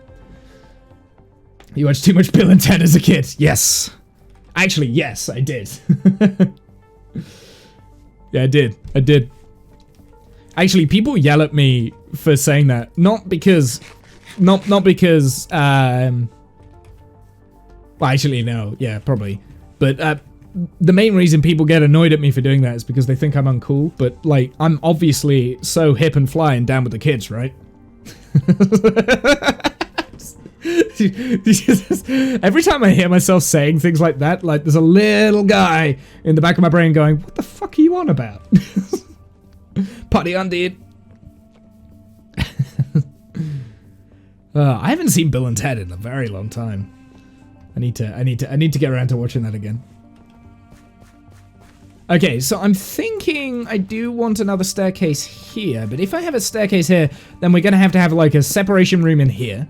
You watched too much Bill and Ted as a kid. Yes. Actually, yes, I did. Yeah, I did. Actually, people yell at me for saying that. Not because... well, actually, no. Yeah, probably. But, the main reason people get annoyed at me for doing that is because they think I'm uncool, but, like, I'm obviously so hip and fly and down with the kids, right? Every time I hear myself saying things like that, like, there's a little guy in the back of my brain going, what the fuck are you on about? Party on, dude. I haven't seen Bill and Ted in a very long time. I need to get around to watching that again. Okay, so I'm thinking I do want another staircase here, but if I have a staircase here, then we're gonna have to have like a separation room in here.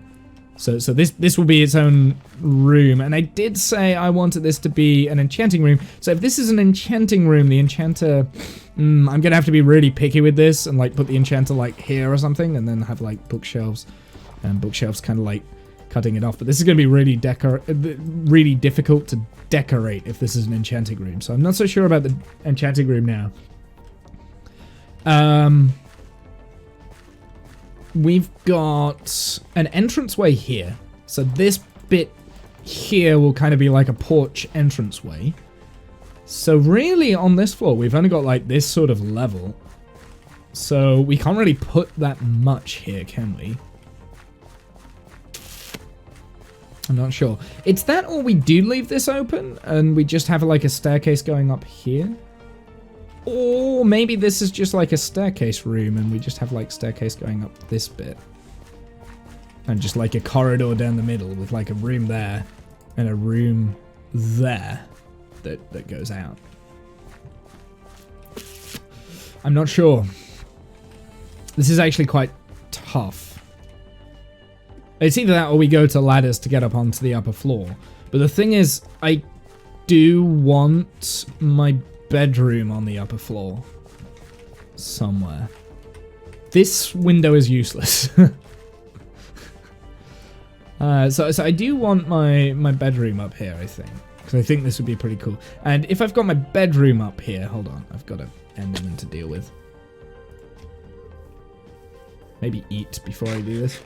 So this will be its own room, and I did say I wanted this to be an enchanting room. So if this is an enchanting room, the enchanter, I'm gonna have to be really picky with this and like put the enchanter like here or something, and then have like bookshelves, and bookshelves kind of like cutting it off. But this is gonna be really difficult to decorate if this is an enchanting room. So I'm not so sure about the enchanting room now. We've got an entranceway here. So this bit here will kind of be like a porch entranceway. So really on this floor, we've only got like this sort of level. So we can't really put that much here, can we? I'm not sure. It's that, or we do leave this open and we just have like a staircase going up here. Or maybe this is just like a staircase room and we just have like staircase going up this bit. And just like a corridor down the middle with like a room there and a room there that goes out. I'm not sure. This is actually quite tough. It's either that or we go to ladders to get up onto the upper floor. But the thing is, I do want my bedroom on the upper floor. Somewhere. This window is useless. So I do want my bedroom up here, I think. Because I think this would be pretty cool. And if I've got my bedroom up here, hold on, I've got an enderman to deal with. Maybe eat before I do this.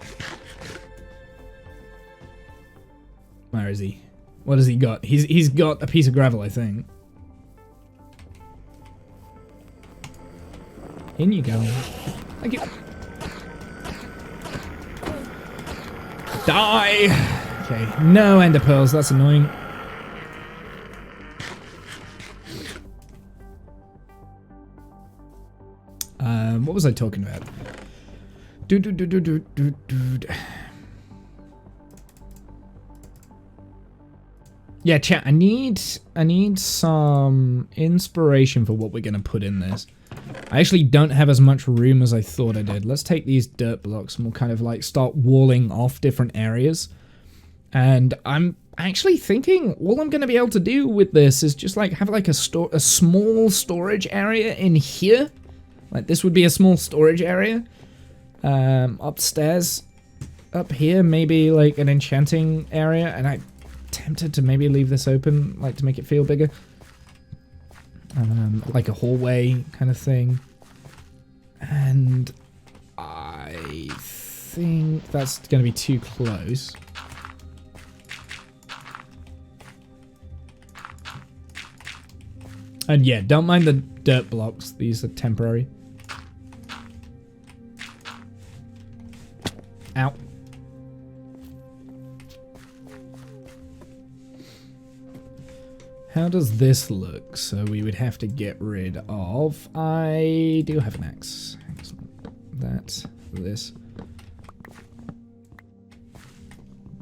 Where is he? What has he got? He's got a piece of gravel, I think. In you go. Thank you. Die! Okay, no ender pearls, that's annoying. What was I talking about? Yeah, chat, I need some inspiration for what we're gonna put in this. I actually don't have as much room as I thought I did. Let's take these dirt blocks and we'll kind of like start walling off different areas. And I'm actually thinking all I'm gonna be able to do with this is just like have like a small storage area in here. Like this would be a small storage area. Upstairs, up here, maybe like an enchanting area, and I'm tempted to maybe leave this open, like to make it feel bigger. Like a hallway kind of thing. And I think that's going to be too close. And yeah, don't mind the dirt blocks. These are temporary. Ow. How does this look? So we would have to get rid of... I do have an axe. That, this.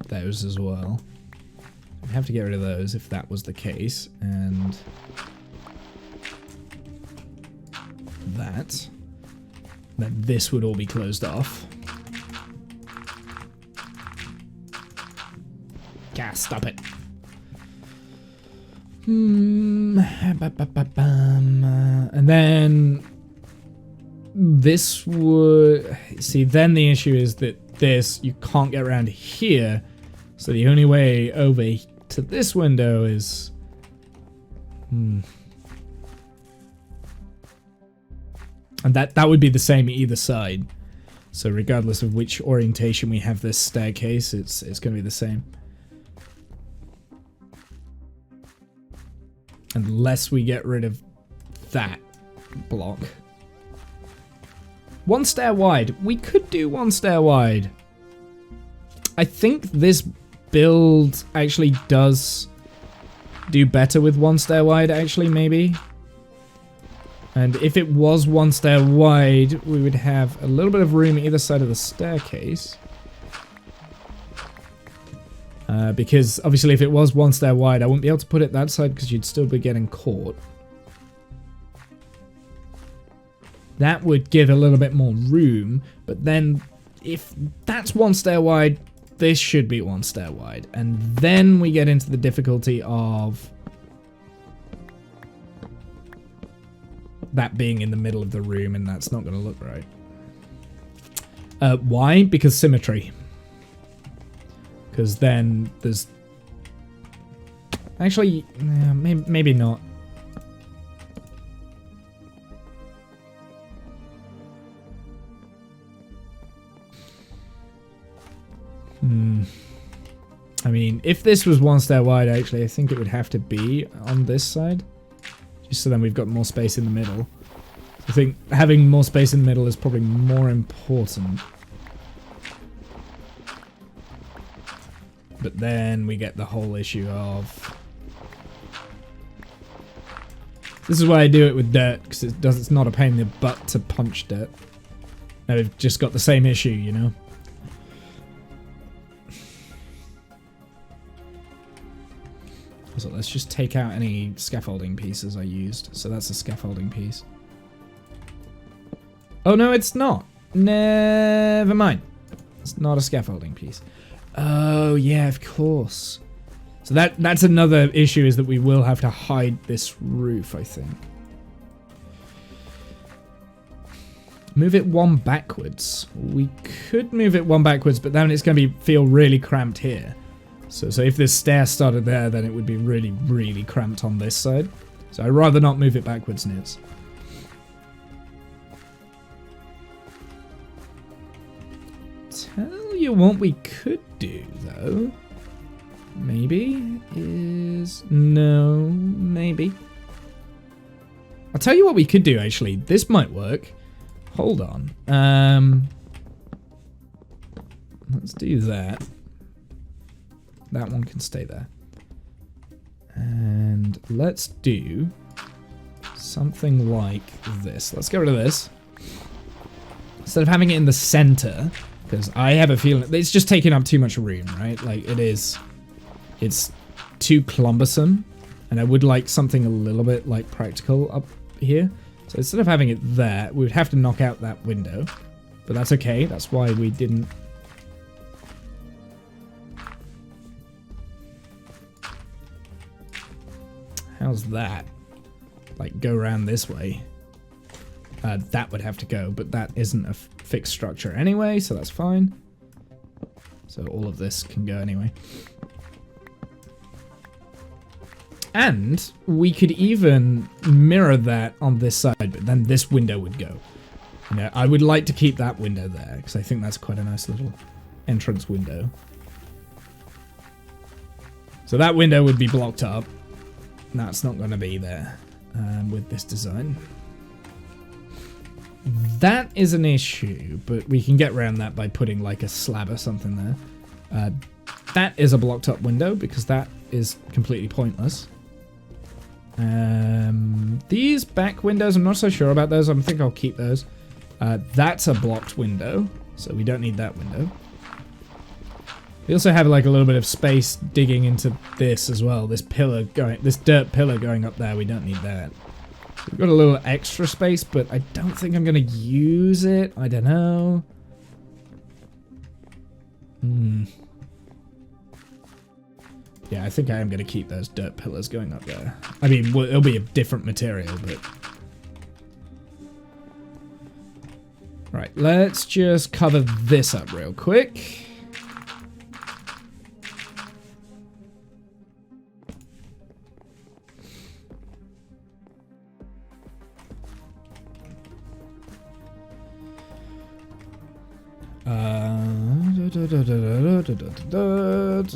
Those as well. I'd have to get rid of those if that was the case. And... that. Then this would all be closed off. Gas, stop it. And then this would... See, then the issue is that this, you can't get around here. So the only way over to this window is... And that would be the same either side. So regardless of which orientation we have this staircase, it's going to be the same. Unless we get rid of that block. One stair wide. We could do one stair wide. I think this build actually does do better with one stair wide, actually, maybe. And if it was one stair wide, we would have a little bit of room either side of the staircase. Because obviously if it was one stair wide, I wouldn't be able to put it that side because you'd still be getting caught. That would give a little bit more room, but then if that's one stair wide, this should be one stair wide. And then we get into the difficulty of that being in the middle of the room, and that's not going to look right. Why? Because symmetry. Because then there's... Actually, maybe not. I mean, if this was one stair wide, actually, I think it would have to be on this side. Just so then we've got more space in the middle. I think having more space in the middle is probably more important. But then we get the whole issue of... This is why I do it with dirt, because it's not a pain in the butt to punch dirt. Now we've just got the same issue, you know? So let's just take out any scaffolding pieces I used. So that's a scaffolding piece. Oh no, it's not. Never mind. It's not a scaffolding piece. Oh yeah, of course. So that's another issue, is that we will have to hide this roof, I think. Move it one backwards. We could move it one backwards, but then it's going to feel really cramped here. So if this stair started there, then it would be really, really cramped on this side. So I'd rather not move it backwards, Nils. Tell you what we could do, though. Maybe is... No, maybe. I'll tell you what we could do, actually. This might work. Hold on. Let's do that. That one can stay there. And let's do something like this. Let's get rid of this. instead of having it in the center, because I have a feeling it's just taking up too much room, right? Like it's too cumbersome, and I would like something a little bit like practical up here. So instead of having it there, we would have to knock out that window, but that's okay. That's why we didn't. How's that? Like, go around this way. That would have to go, but that isn't a fixed structure anyway, so that's fine. So all of this can go anyway. And we could even mirror that on this side, but then this window would go. You know, I would like to keep that window there, because I think that's quite a nice little entrance window. So that window would be blocked up. That's not going to be there with this design. That is an issue, but we can get around that by putting like a slab or something there. That is a blocked up window because that is completely pointless. These back windows, I'm not so sure about those. I think I'll keep those. That's a blocked window, so we don't need that window. We also have like a little bit of space digging into this as well. This dirt pillar going up there. We don't need that. We've got a little extra space, but I don't think I'm going to use it. I don't know. Yeah, I think I am going to keep those dirt pillars going up there. I mean, it'll be a different material, but... Right, let's just cover this up real quick.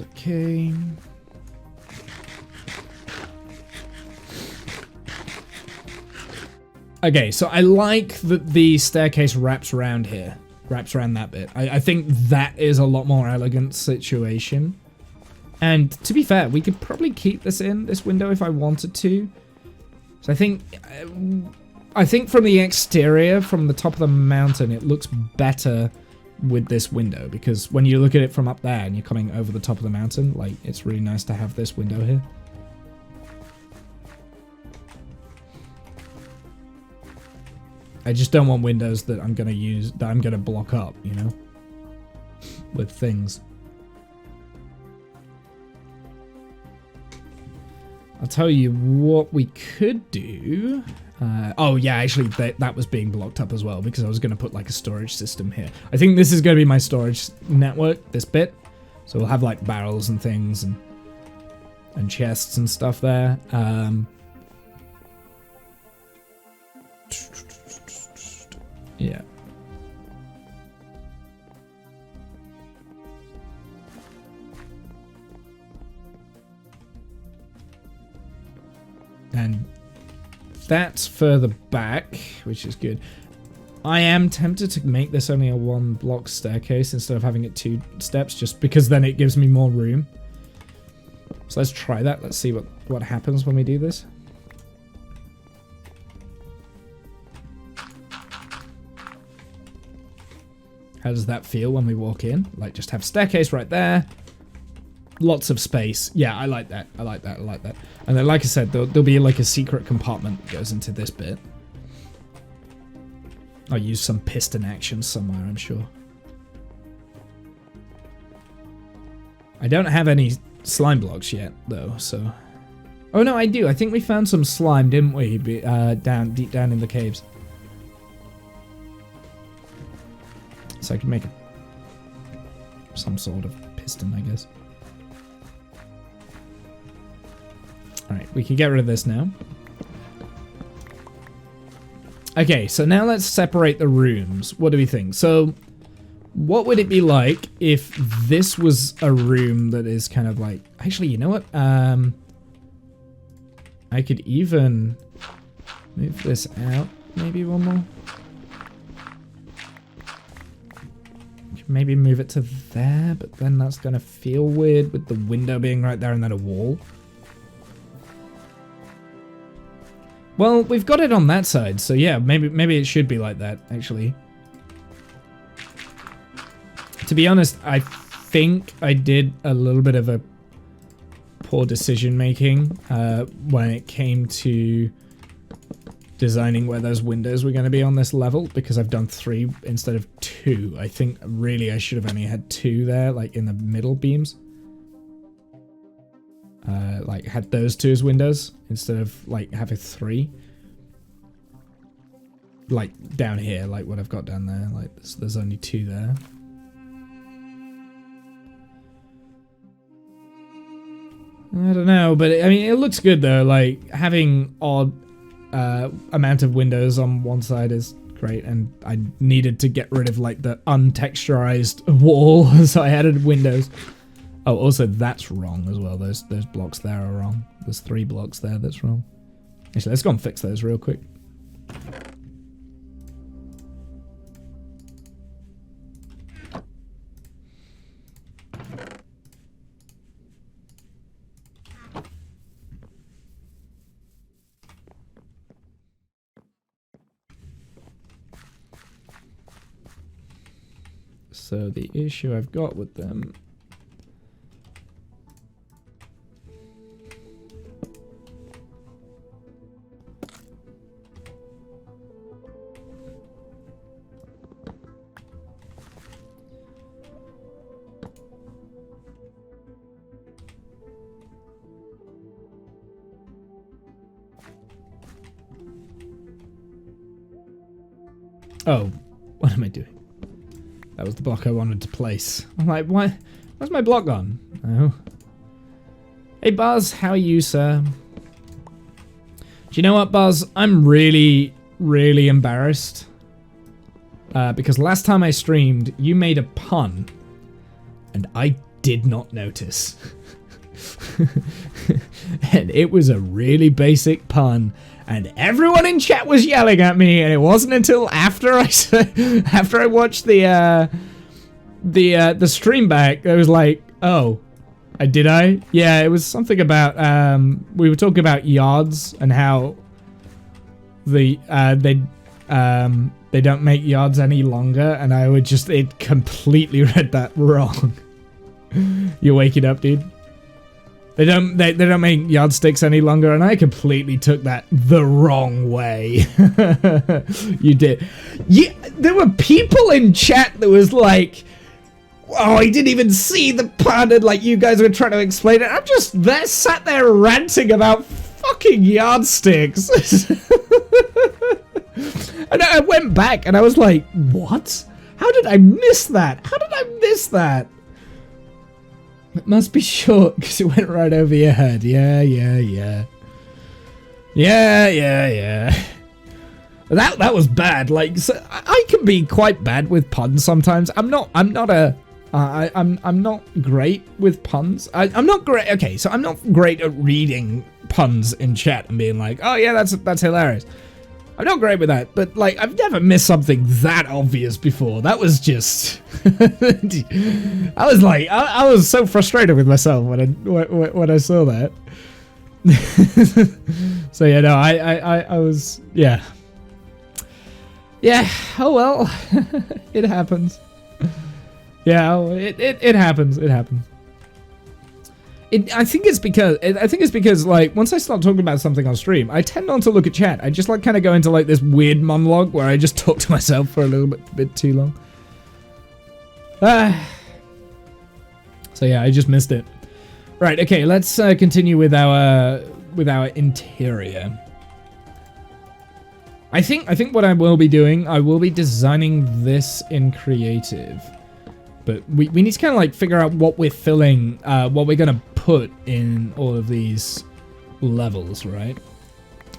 Okay. Okay, so I like that the staircase wraps around here. Wraps around that bit. I think that is a lot more elegant situation. And to be fair, we could probably keep this window if I wanted to. So I think from the exterior, from the top of the mountain, it looks better with this window, because when you look at it from up there and you're coming over the top of the mountain, like, it's really nice to have this window here. I just don't want windows that I'm gonna block up, you know, with things. I'll tell you what we could do. Oh yeah, actually that was being blocked up as well, because I was going to put like a storage system here. I think this is going to be my storage network, this bit. So we'll have like barrels and things and chests and stuff there. Yeah. And that's further back, which is good. I am tempted to make this only a 1-block staircase instead of having it 2 steps, just because then it gives me more room. So let's try that. Let's see what happens when we do this. How does that feel when we walk in? Like, just have staircase right there. Lots of space. Yeah, I like that. I like that. I like that. And then, like I said, there'll be like a secret compartment that goes into this bit. I'll use some piston action somewhere, I'm sure. I don't have any slime blocks yet, though, so... Oh, no, I do. I think we found some slime, didn't we? Deep down in the caves. So I can make some sort of piston, I guess. Alright, we can get rid of this now. Okay, so now let's separate the rooms. What do we think? So, what would it be like if this was a room that is kind of like... Actually, you know what? I could even move this out maybe one more. Maybe move it to there, but then that's going to feel weird with the window being right there and then a wall. Well, we've got it on that side, so yeah, maybe it should be like that, actually. To be honest, I think I did a little bit of a poor decision making when it came to designing where those windows were going to be on this level, because I've done 3 instead of 2. I think really I should have only had 2 there, like in the middle beams. Like had those 2 as windows instead of like having 3. Like down here, like what I've got down there, like there's only 2 there. I don't know, but I mean, it looks good though. Like having odd amount of windows on one side is great, and I needed to get rid of like the untexturized wall, so I added windows. Oh, also that's wrong as well. Those blocks there are wrong. There's 3 blocks there that's wrong. Actually, let's go and fix those real quick. So the issue I've got with them oh, what am I doing? That was the block I wanted to place. I'm like, why? Where's my block gone? Oh. Hey, Buzz, how are you, sir? Do you know what, Buzz? I'm really, really embarrassed. Because last time I streamed, you made a pun. And I did not notice. And it was a really basic pun. And everyone in chat was yelling at me, and it wasn't until after I watched the stream back, I was like, oh, did I? Yeah, it was something about we were talking about yards and how they don't make yards any longer, and I would just it completely read that wrong. You're waking up, dude. They don't make yardsticks any longer, and I completely took that the wrong way. You did. Yeah, there were people in chat that was like, oh, I didn't even see the pun, and like you guys were trying to explain it. I'm just there, sat there ranting about fucking yardsticks. And I went back and I was like, what? How did I miss that? How did I miss that? It must be short because it went right over your head. Yeah. That was bad. Like, so I can be quite bad with puns sometimes. I'm not great with puns. I'm not great. Okay, so I'm not great at reading puns in chat and being like, oh yeah, that's hilarious. I'm not great with that, but like I've never missed something that obvious before. That was just I was like I was so frustrated with myself when I saw that. So yeah, no, I was yeah. Oh well, it happens. Yeah, it happens. It happens. I think it's because like once I start talking about something on stream, I tend not to look at chat. I just like kind of go into like this weird monologue where I just talk to myself for a little bit too long. So yeah, I just missed it. Right. Okay. Let's continue with our interior. I think what I will be doing, I will be designing this in creative. But we need to kind of like figure out what we're filling, what we're going to put in all of these levels, right?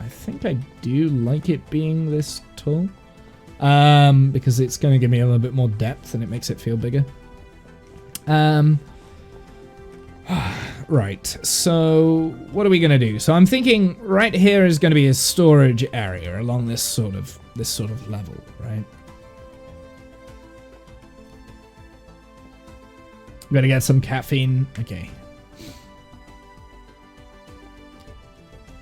I think I do like it being this tall. Because it's going to give me a little bit more depth and it makes it feel bigger. Right, so what are we going to do? So I'm thinking right here is going to be a storage area along this sort of level, right? Gotta get some caffeine. Okay.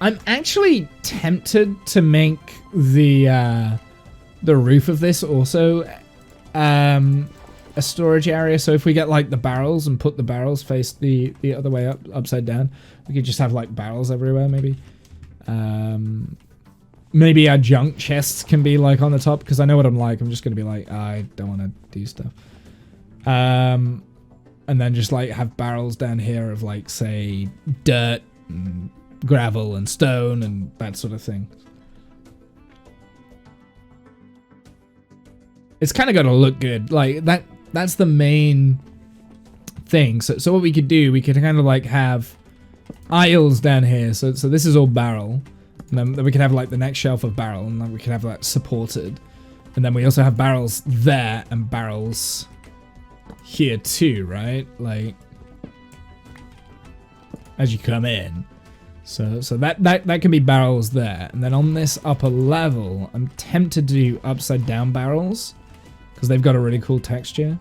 I'm actually tempted to make the roof of this also a storage area. So if we get like the barrels and put the barrels face the other way up, upside down, we could just have like barrels everywhere maybe. Maybe our junk chests can be like on the top, because I know what I'm like. I'm just going to be like, I don't want to do stuff. And then just like have barrels down here of like, say, dirt and gravel and stone and that sort of thing. It's kind of got to look good. Like that's the main thing. So what we could do, we could kind of like have aisles down here. So this is all barrel. And then we could have like the next shelf of barrel, and then we could have that supported. And then we also have barrels there and barrels here too, right? Like as you come in. So that can be barrels there. And then on this upper level, I'm tempted to do upside down barrels because they've got a really cool texture.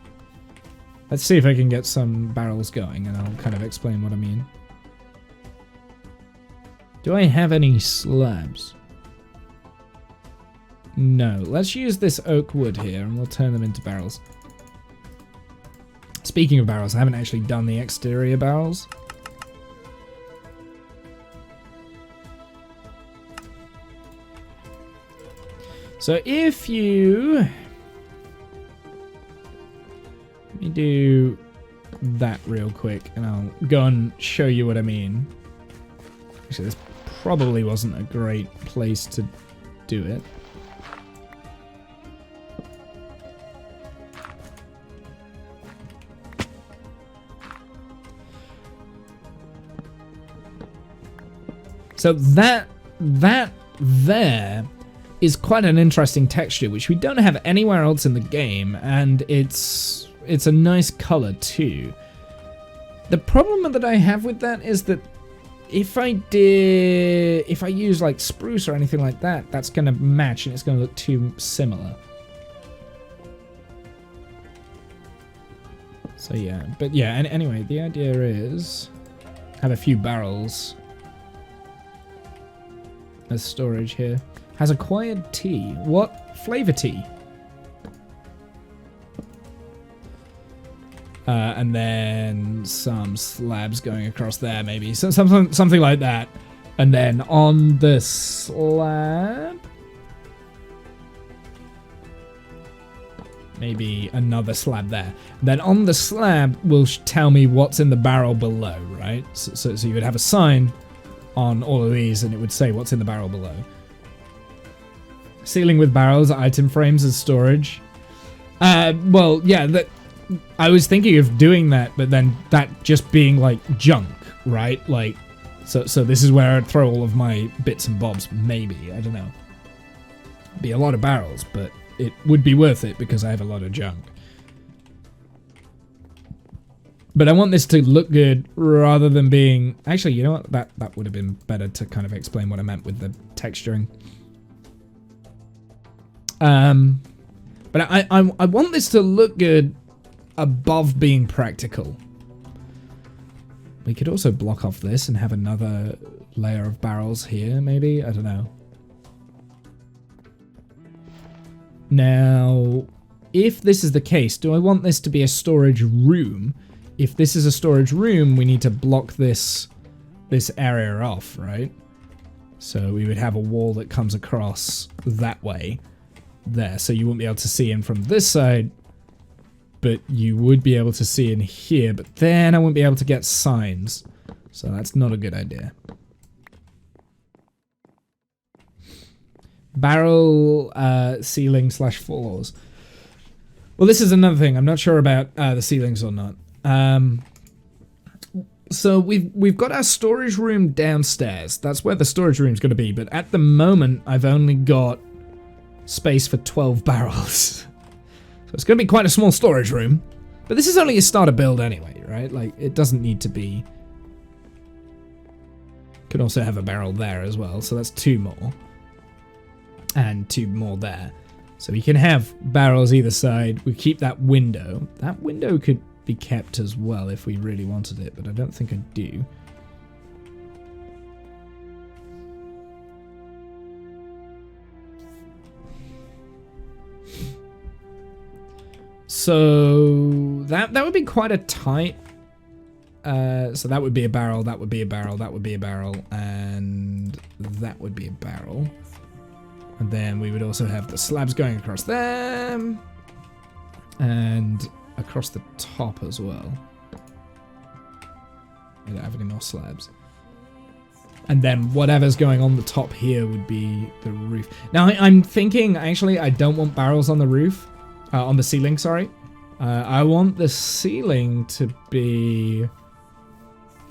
Let's see if I can get some barrels going, and I'll kind of explain what I mean. Do I have any slabs? No. Let's use this oak wood here, and we'll turn them into barrels. Speaking of barrels, I haven't actually done the exterior barrels. So if you... Let me do that real quick, and I'll go and show you what I mean. Actually, this probably wasn't a great place to do it. So that there is quite an interesting texture, which we don't have anywhere else in the game, and it's a nice color too. The problem that I have with that is that if I use like spruce or anything like that, that's going to match and it's going to look too similar. So yeah, but yeah, and anyway, the idea is have a few barrels as storage here. Has acquired tea. What flavor tea? And then some slabs going across there, maybe. So something like that. And then on the slab, maybe another slab there. Then on the slab will tell me what's in the barrel below, right? So you would have a sign on all of these, and it would say what's in the barrel below. Ceiling with barrels, item frames as storage. Well, yeah, I was thinking of doing that, but then that just being like junk, right? Like, so this is where I'd throw all of my bits and bobs, maybe. I don't know. Be a lot of barrels, but it would be worth it because I have a lot of junk. But I want this to look good rather than being... Actually, you know what? That would have been better to kind of explain what I meant with the texturing. But I want this to look good above being practical. We could also block off this and have another layer of barrels here, maybe? I don't know. Now, if this is the case, do I want this to be a storage room? If this is a storage room, we need to block this area off, right? So we would have a wall that comes across that way there. So you wouldn't be able to see in from this side, but you would be able to see in here. But then I wouldn't be able to get signs. So that's not a good idea. Barrel ceiling / floors. Well, this is another thing. I'm not sure about the ceilings or not. So we've got our storage room downstairs. That's where the storage room's going to be. But at the moment, I've only got space for 12 barrels. So it's going to be quite a small storage room. But this is only a starter build anyway, right? Like, it doesn't need to be... Could also have a barrel there as well. So that's 2 more. And 2 more there. So we can have barrels either side. We keep that window. That window could be kept as well if we really wanted it, but I don't think I do. So that would be quite a tight. So that would be a barrel, that would be a barrel, that would be a barrel, and that would be a barrel. And then we would also have the slabs going across them. And across the top as well. I don't have any more slabs. And then whatever's going on the top here would be the roof. Now I'm thinking, actually, I don't want barrels on the roof. On the ceiling, sorry. I want the ceiling to be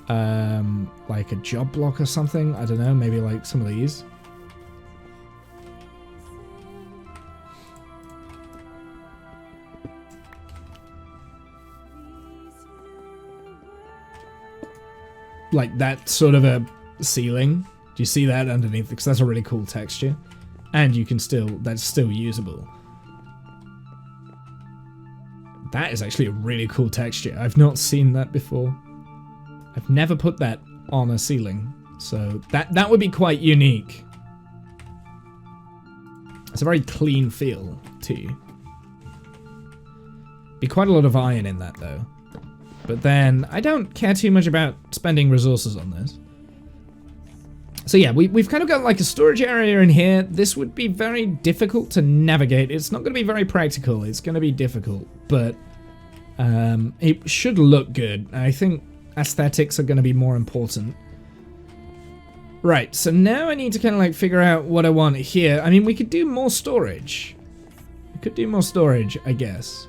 like a job block or something. I don't know, maybe like some of these. Like that sort of a ceiling. Do you see that underneath? Because that's a really cool texture. And you can still, that's still usable. That is actually a really cool texture. I've not seen that before. I've never put that on a ceiling. So that would be quite unique. It's a very clean feel too. Be quite a lot of iron in that though. But then I don't care too much about spending resources on this. So yeah, we've kind of got like a storage area in here. This would be very difficult to navigate. It's not going to be very practical. It's going to be difficult, but it should look good. I think aesthetics are going to be more important. Right, so now I need to kind of like figure out what I want here. I mean, we could do more storage. We could do more storage, I guess.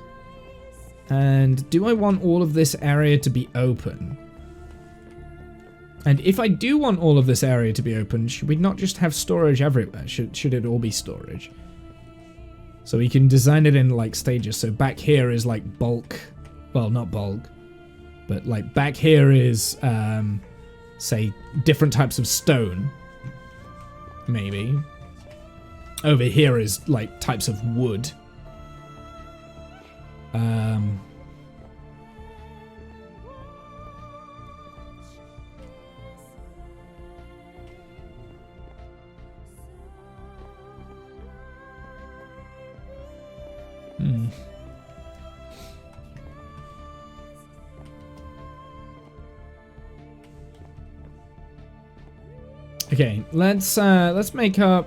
And do I want all of this area to be open? And if I do want all of this area to be open, should we not just have storage everywhere? Should it all be storage? So we can design it in like stages. So back here is like bulk. Well, not bulk. But like back here is, say, different types of stone. Maybe. Over here is like types of wood. Okay, let's make up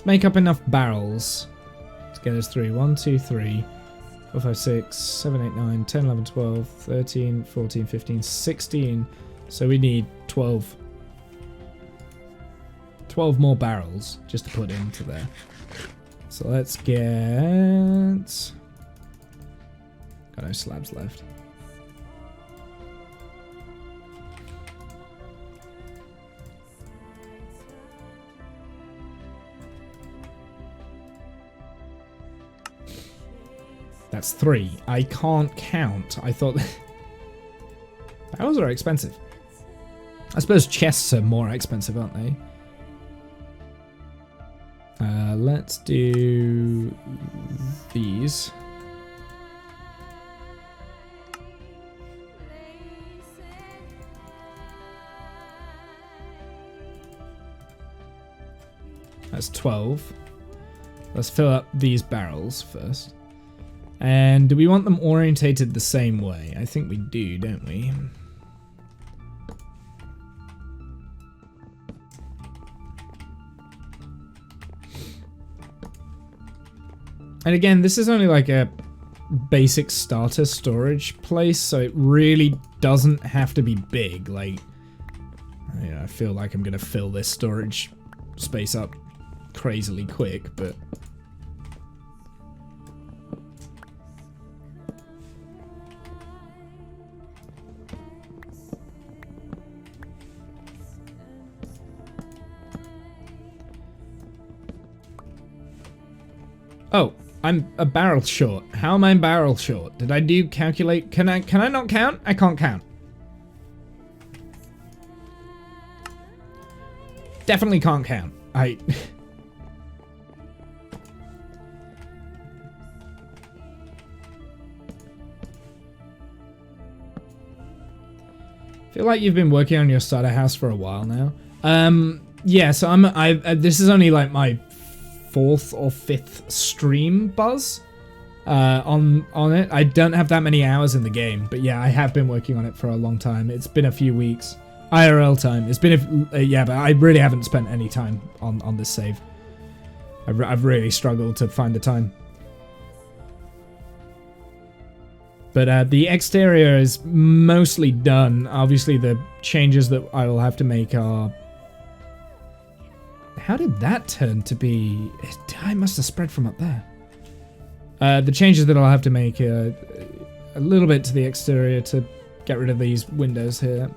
enough barrels to get us through. 1, 2, 3, 4, 5, 6, 7, 8, 9, 10, 11, 12, 13, 14, 15, 16. So we need 12 more barrels just to put into there. So let's get... Got no slabs left. That's 3. I can't count. I thought... Barrels are expensive. I suppose chests are more expensive, aren't they? Let's do these. That's 12. Let's fill up these barrels first. And do we want them orientated the same way? I think we do, don't we? And again, this is only like a basic starter storage place, so it really doesn't have to be big. Like, you know, I feel like I'm gonna fill this storage space up crazily quick, but... Oh, I'm a barrel short. How am I barrel short? Did I do calculate? Can I not count? I can't count. Definitely can't count. I feel like you've been working on your starter house for a while now. Yeah, so this is only like my 4th or 5th stream, Buzz. on it. I don't have that many hours in the game, but yeah, I have been working on it for a long time. It's been a few weeks. IRL time. It's been yeah, but I really haven't spent any time on this save. I've really struggled to find the time. But the exterior is mostly done. Obviously, the changes that I will have to make are... How did that turn to be... I must have spread from up there. The changes that I'll have to make are a little bit to the exterior to get rid of these windows here.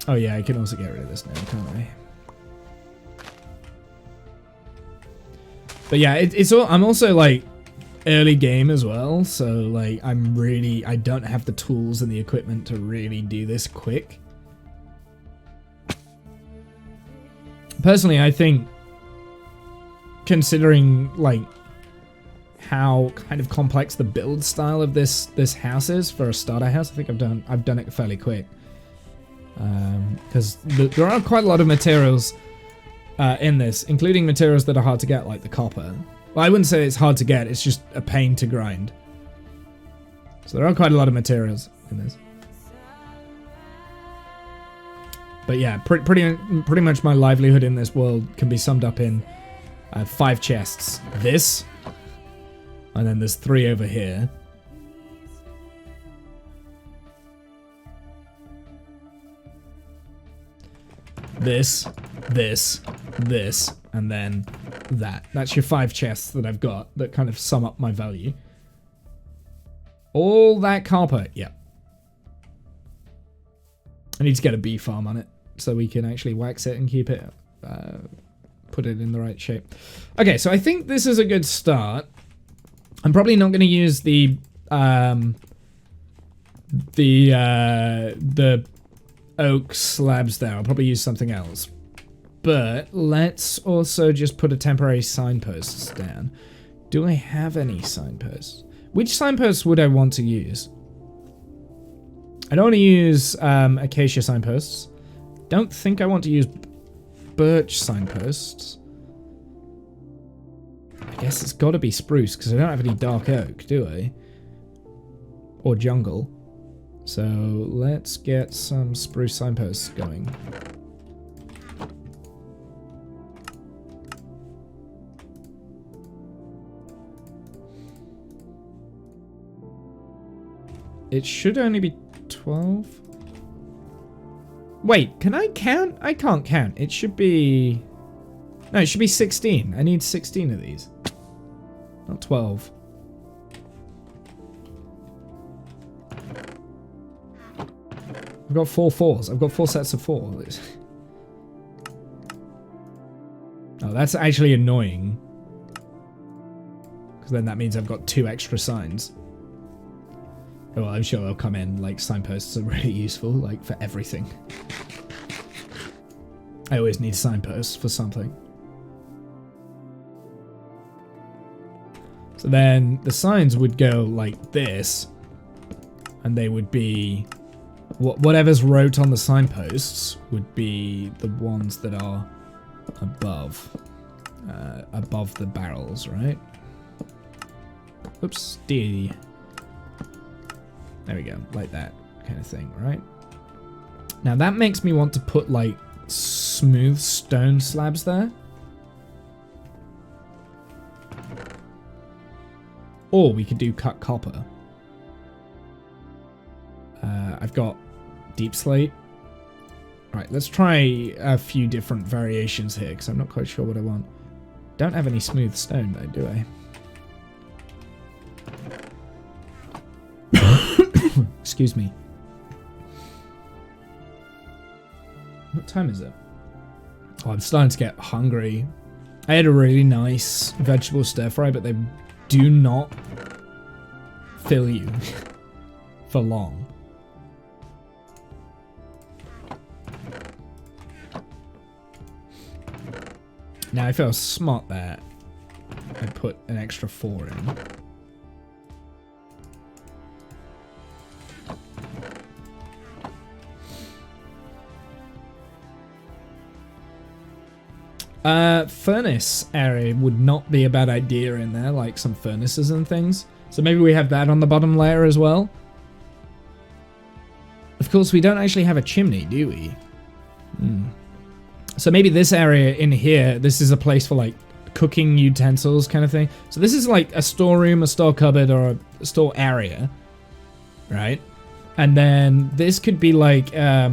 Oh yeah, I can also get rid of this now, can't I? But yeah, it's all... I'm also like... early game as well, so like I don't have the tools and the equipment to really do this quick. Personally, I think considering like how kind of complex the build style of this house is for a starter house, I think I've done it fairly quick. Because there are quite a lot of materials in this, including materials that are hard to get, like the copper. Well, I wouldn't say it's hard to get, it's just a pain to grind. So there are quite a lot of materials in this. But yeah, pretty much my livelihood in this world can be summed up in 5 chests. This, and then there's 3 over here. This, and then that. That's your 5 chests that I've got that kind of sum up my value. All that copper, yeah. I need to get a bee farm on it so we can actually wax it and keep it, put it in the right shape. Okay, so I think this is a good start. I'm probably not going to use the oak slabs there. I'll probably use something else. But let's also just put a temporary signposts down. Do I have any signposts? Which signposts would I want to use? I don't want to use acacia signposts. Don't think I want to use birch signposts. I guess it's got to be spruce because I don't have any dark oak, do I? Or jungle. So let's get some spruce signposts going. It should only be 12. Wait, can I count? I can't count. It should be... No, it should be 16. I need 16 of these. Not 12. I've got 4 4s. I've got 4 sets of 4. Oh, that's actually annoying. Because then that means I've got 2 extra signs. Oh, well, I'm sure they'll come in, like, signposts are really useful, like, for everything. I always need signposts for something. So then the signs would go like this, and they would be... Whatever's wrote on the signposts would be the ones that are above. Above the barrels, right? Oops, D. There we go, like that kind of thing, right? Now that makes me want to put like smooth stone slabs there. Or we could do cut copper. I've got deep slate. Right, let's try a few different variations here because I'm not quite sure what I want. Don't have any smooth stone though, do I? Excuse me. What time is it? Oh, I'm starting to get hungry. I had a really nice vegetable stir fry, but they do not fill you for long. Now, if I was smart there, I'd put an extra 4 in. Furnace area would not be a bad idea in there, like some furnaces and things. So maybe we have that on the bottom layer as well. Of course, we don't actually have a chimney, do we? So maybe this area in here, this is a place for like cooking utensils kind of thing. So this is like a storeroom, a store cupboard, or a store area, right? And then this could be like a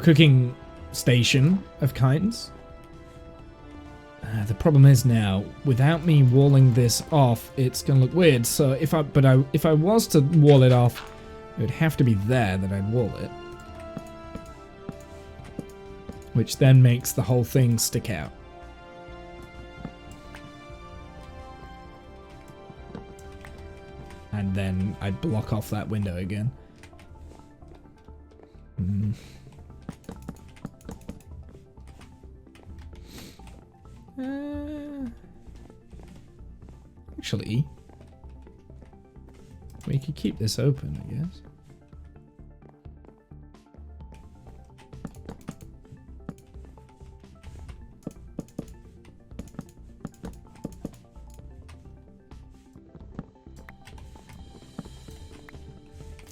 cooking station of kinds. The problem is now, without me walling this off, it's gonna look weird. So if I was to wall it off, it would have to be there that I'd wall it. Which then makes the whole thing stick out. And then I'd block off that window again. Actually, we could keep this open, I guess.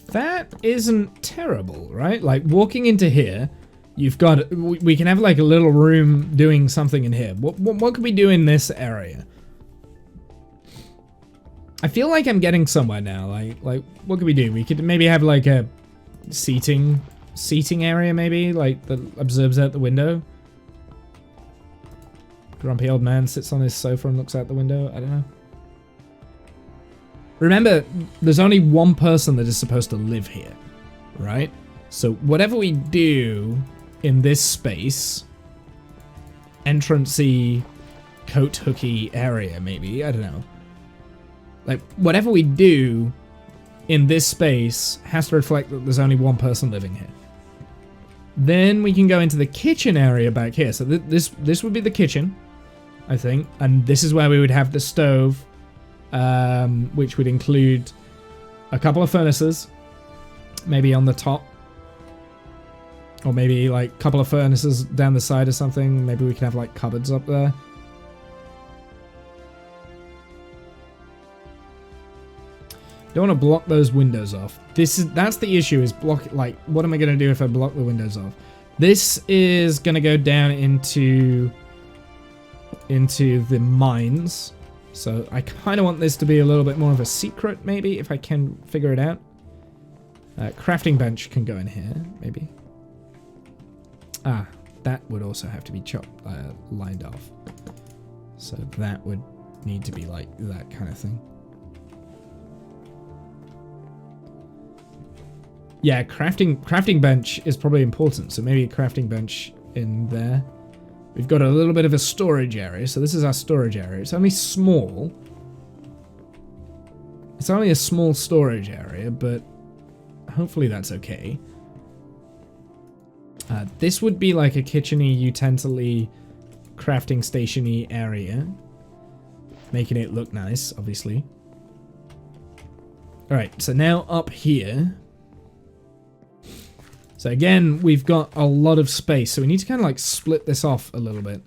That isn't terrible, right? Like walking into here, you've got, we can have like a little room doing something in here. What could we do in this area? I feel like I'm getting somewhere now. Like what could we do? We could maybe have like a seating area, maybe, like that observes out the window. Grumpy old man sits on his sofa and looks out the window. I don't know. Remember, there's only one person that is supposed to live here, right? So whatever we do in this space, entrancey, coat hooky area, maybe, I don't know. Like, whatever we do in this space has to reflect that there's only one person living here. Then we can go into the kitchen area back here. So this would be the kitchen, I think. And this is where we would have the stove, which would include a couple of furnaces, maybe on the top. Or maybe like a couple of furnaces down the side or something. Maybe we can have like cupboards up there. Don't want to block those windows off. That's the issue, is block, like, what am I going to do if I block the windows off? This is going to go down into the mines. So I kind of want this to be a little bit more of a secret, maybe, if I can figure it out. Crafting bench can go in here, maybe. Ah, that would also have to be lined off. So that would need to be like that kind of thing. Yeah, crafting bench is probably important, so maybe a crafting bench in there. We've got a little bit of a storage area, so this is our storage area. It's only small. It's only a small storage area, but hopefully that's okay. This would be like a kitchen-y, utensil-y, crafting station-y area. Making it look nice, obviously. Alright, so now up here. So again, we've got a lot of space, so we need to kind of like split this off a little bit.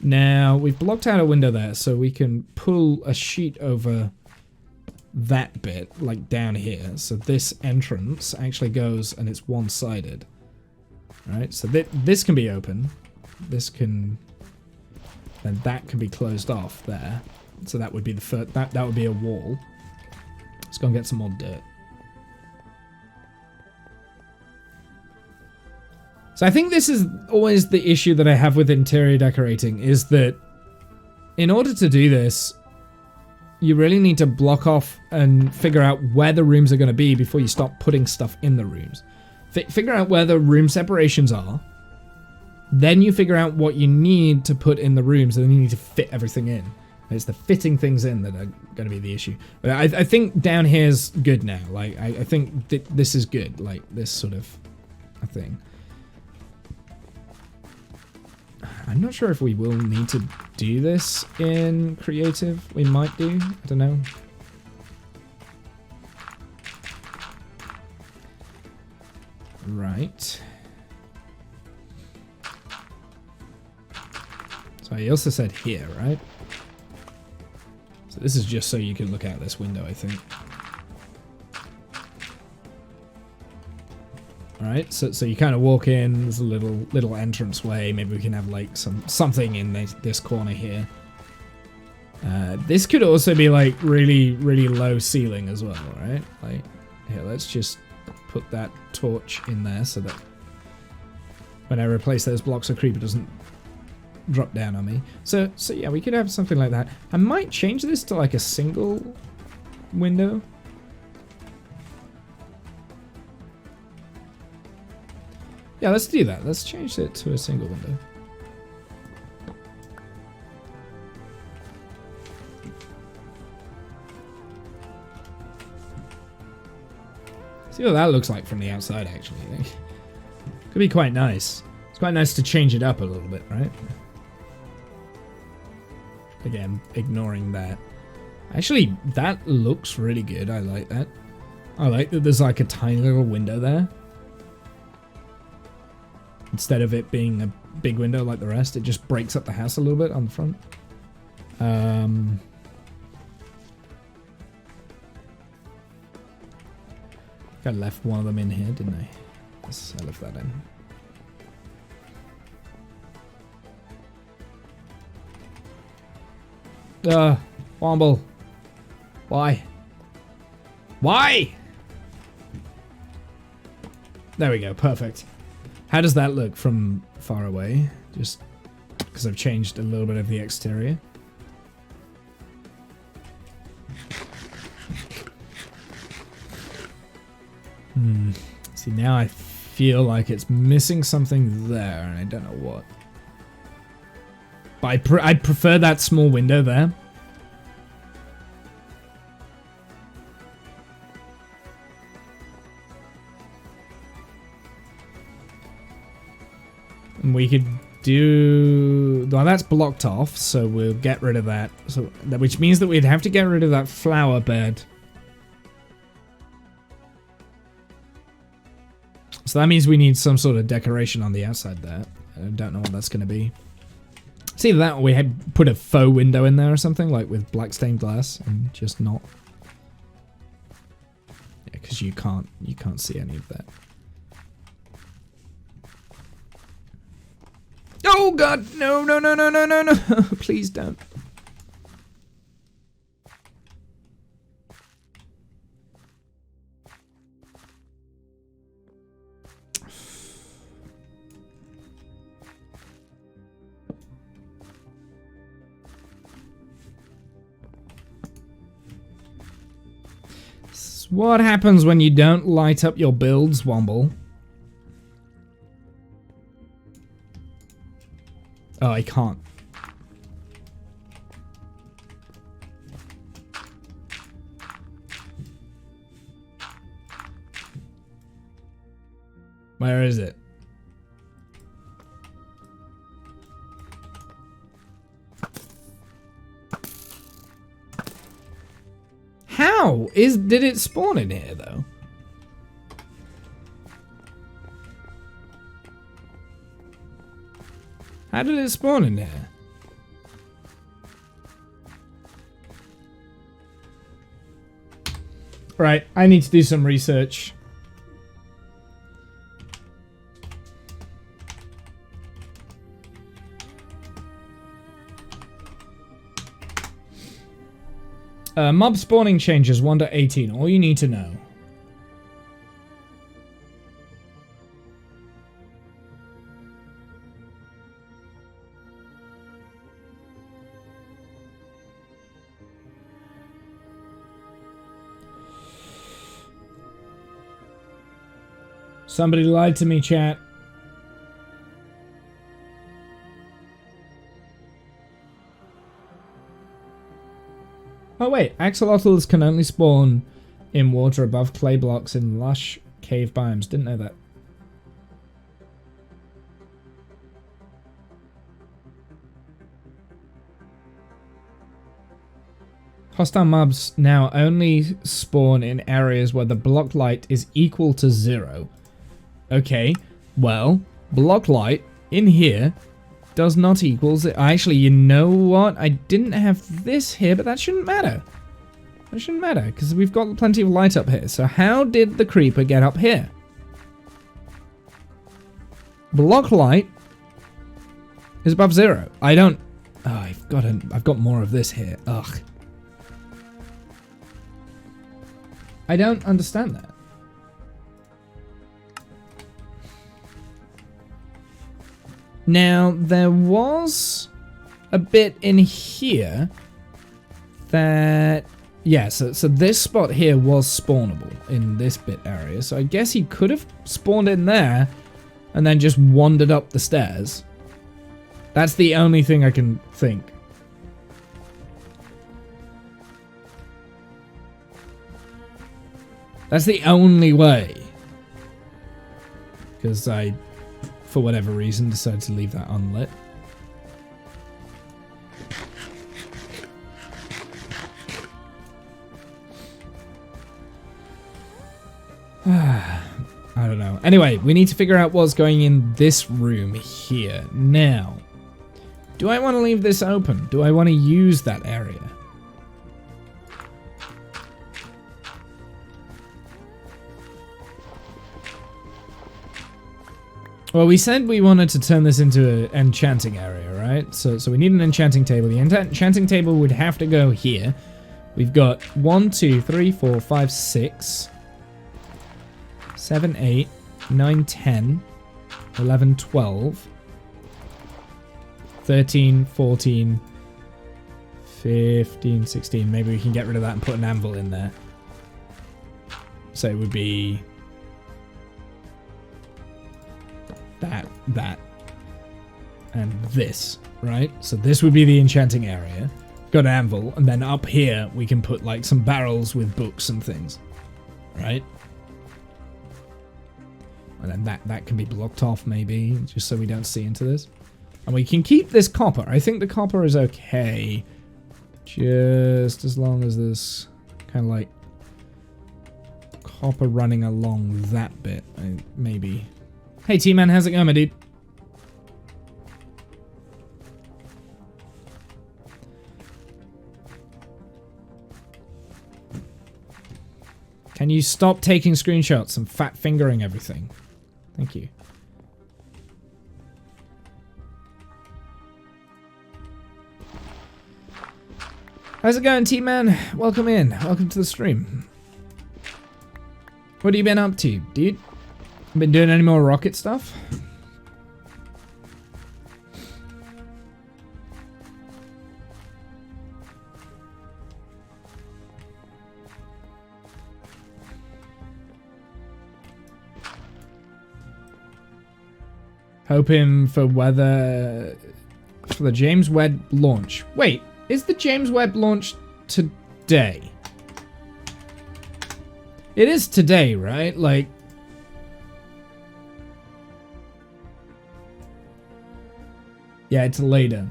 Now, we've blocked out a window there, so we can pull a sheet over that bit, like down here. So this entrance actually goes, and it's one-sided. Right, so this can be open. This can... and that can be closed off there. So that would be the first... that would be a wall. Let's go and get some more dirt. So I think this is always the issue that I have with interior decorating, is that in order to do this, you really need to block off and figure out where the rooms are going to be before you start putting stuff in the rooms. Figure out where the room separations are, then you figure out what you need to put in the rooms, and then you need to fit everything in. It's the fitting things in that are going to be the issue. But I think down here's good now. Like, I think this is good, like this sort of a thing. I'm not sure if we will need to do this in creative. We might do. I don't know. Right. So he also said here, right? So this is just so you can look out this window, I think. Alright, so you kind of walk in, there's a little entrance way. Maybe we can have like something in this corner here. This could also be like really low ceiling as well, right? Like, here, let's just put that torch in there so that when I replace those blocks, a creeper doesn't drop down on me. So yeah, we could have something like that. I might change this to like a single window. Yeah, let's do that. Let's change it to a single window. See what that looks like from the outside, actually, I think. Could be quite nice. It's quite nice to change it up a little bit, right? Again, ignoring that. Actually, that looks really good. I like that. I like that there's like a tiny little window there. Instead of it being a big window like the rest, it just breaks up the house a little bit on the front. I left one of them in here, didn't I? Yes, I left that in. Womble. Why? Why? There we go, perfect. How does that look from far away? Just because I've changed a little bit of the exterior. See, now I feel like it's missing something there, and I don't know what. But I'd prefer that small window there. And we could do... Well, that's blocked off, so we'll get rid of that. So, which means that we'd have to get rid of that flower bed. So that means we need some sort of decoration on the outside there. I don't know what that's going to be. It's either that or we had put a faux window in there or something, like with black stained glass, and just not. Yeah, because you can't see any of that. Oh god, no, no, no, no, no, no, no. Please don't. What happens when you don't light up your builds, Womble? Oh, I can't. Where is it? How? Did it spawn in here, though? How did it spawn in here? Right, I need to do some research. Mob spawning changes 1.18. All you need to know. Somebody lied to me, chat. Oh wait, axolotls can only spawn in water above clay blocks in lush cave biomes. Didn't know that. Hostile mobs now only spawn in areas where the block light is equal to 0. Okay, well, block light in here does not equals it. Actually, you know what? I didn't have this here, but that shouldn't matter. That shouldn't matter, because we've got plenty of light up here. So how did the creeper get up here? Block light is above 0. I don't... Oh, I've got more of this here. Ugh. I don't understand that. Now, there was a bit in here that... Yeah, so this spot here was spawnable in this bit area. So I guess he could have spawned in there and then just wandered up the stairs. That's the only thing I can think. That's the only way. Because I, for whatever reason, decided to leave that unlit. I don't know. Anyway, we need to figure out what's going in this room here. Now, do I want to leave this open? Do I want to use that area? Well, we said we wanted to turn this into an enchanting area, right? So we need an enchanting table. The enchanting table would have to go here. We've got 1, 2, 3, 4, 5, 6, 7, 8, 9, 10, 11, 12, 13, 14, 15, 16. Maybe we can get rid of that and put an anvil in there. So it would be that, and this, right? So this would be the enchanting area. Got an anvil, and then up here we can put like some barrels with books and things, right? And then that can be blocked off maybe, just so we don't see into this. And we can keep this copper. I think the copper is okay, just as long as there's kind of like copper running along that bit, maybe. Hey T-Man, how's it going, my dude? Can you stop taking screenshots and fat fingering everything? Thank you. How's it going, T-Man? Welcome in. Welcome to the stream. What have you been up to, dude? Been doing any more rocket stuff? Hoping for weather for the James Webb launch. Wait, is the James Webb launch today? It is today, right? Like, yeah, it's later.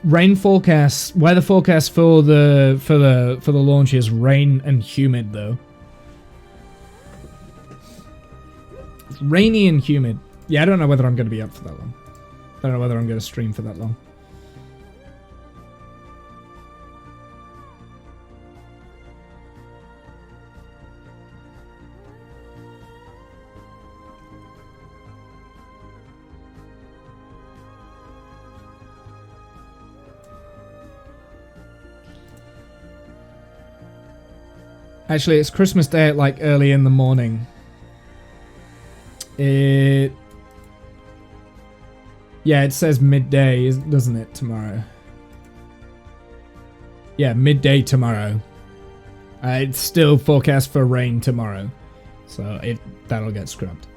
Rain forecast, weather forecast for the launch is rain and humid though. It's rainy and humid. Yeah, I don't know whether I'm going to be up for that long. I don't know whether I'm going to stream for that long. Actually, it's Christmas Day at like early in the morning. Yeah, it says midday, doesn't it, tomorrow? Yeah, midday tomorrow. It's still forecast for rain tomorrow, so that'll get scrubbed.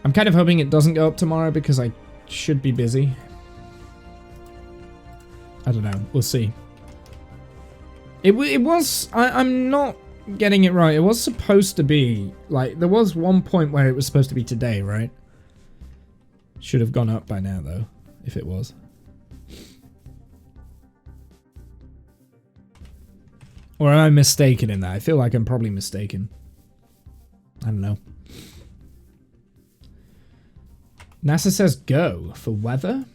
I'm kind of hoping it doesn't go up tomorrow because I should be busy. I don't know. We'll see. It was... I'm not getting it right. It was supposed to be... Like, there was one point where it was supposed to be today, right? Should have gone up by now, though, if it was. Or am I mistaken in that? I feel like I'm probably mistaken. I don't know. NASA says go for weather.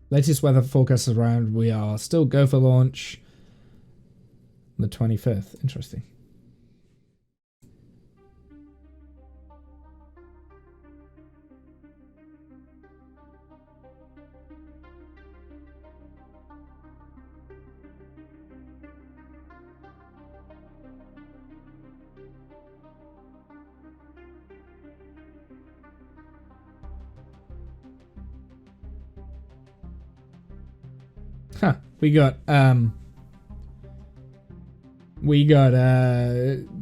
Latest weather forecast is around. We are still go for launch on the 25th. Interesting. Huh, we got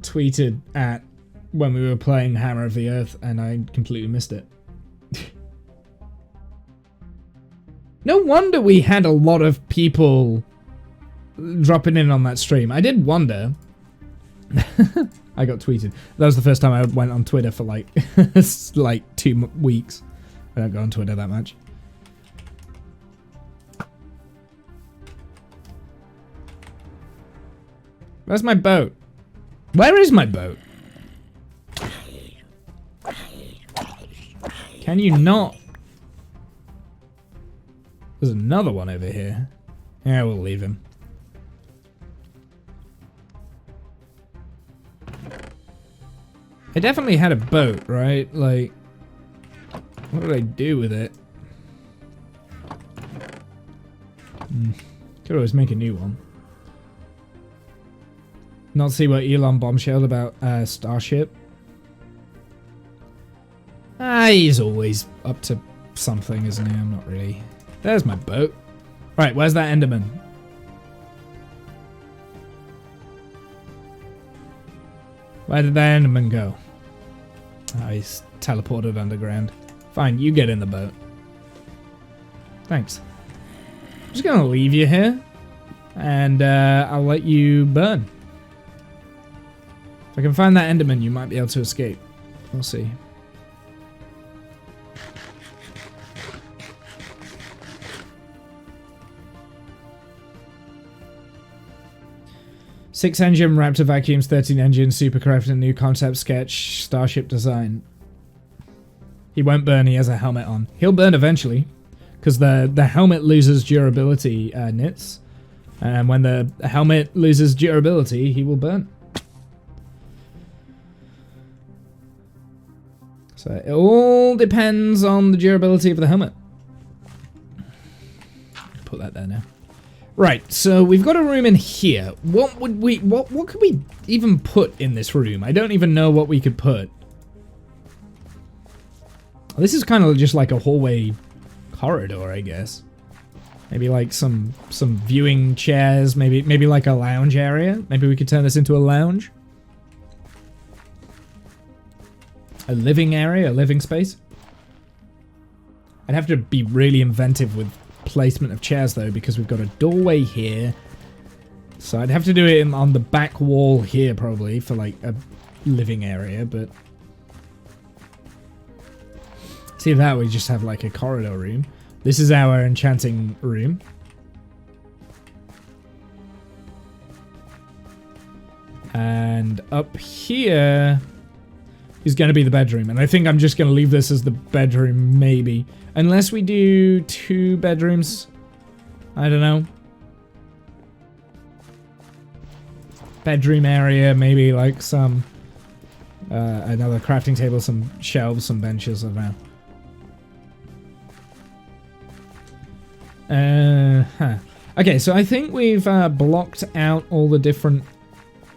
tweeted at when we were playing Hammer of the Earth and I completely missed it. No wonder we had a lot of people dropping in on that stream. I did wonder. I got tweeted. That was the first time I went on Twitter for like like 2 weeks. I don't go on Twitter that much. Where's my boat? Where is my boat? Can you not? There's another one over here. Yeah, we'll leave him. I definitely had a boat, right? Like, what did I do with it? Could always make a new one. Not see what Elon bombshelled about Starship. He's always up to something, isn't he? I'm not really. There's my boat. Right, where's that Enderman? Where did that Enderman go? Oh, he's teleported underground. Fine, you get in the boat. Thanks. I'm just gonna leave you here, and I'll let you burn. If I can find that Enderman, you might be able to escape. We'll see. Six engine, Raptor vacuums, 13 engine, supercraft, and new concept sketch, Starship design. He won't burn, he has a helmet on. He'll burn eventually, because the helmet loses durability, nits. And when the helmet loses durability, he will burn. So it all depends on the durability of the helmet. Put that there now. Right, so we've got a room in here. What could we even put in this room? I don't even know what we could put. This is kind of just like a hallway corridor, I guess. Maybe like some viewing chairs, maybe like a lounge area. Maybe we could turn this into a lounge. A living area, a living space. I'd have to be really inventive with placement of chairs though, because we've got a doorway here. So I'd have to do it on the back wall here probably for like a living area, but see that we just have like a corridor room. This is our enchanting room. And up here is going to be the bedroom. And I think I'm just going to leave this as the bedroom, maybe. Unless we do 2 bedrooms. I don't know. Bedroom area, maybe like some... another crafting table, some shelves, some benches, I don't know. Okay, so I think we've blocked out all the different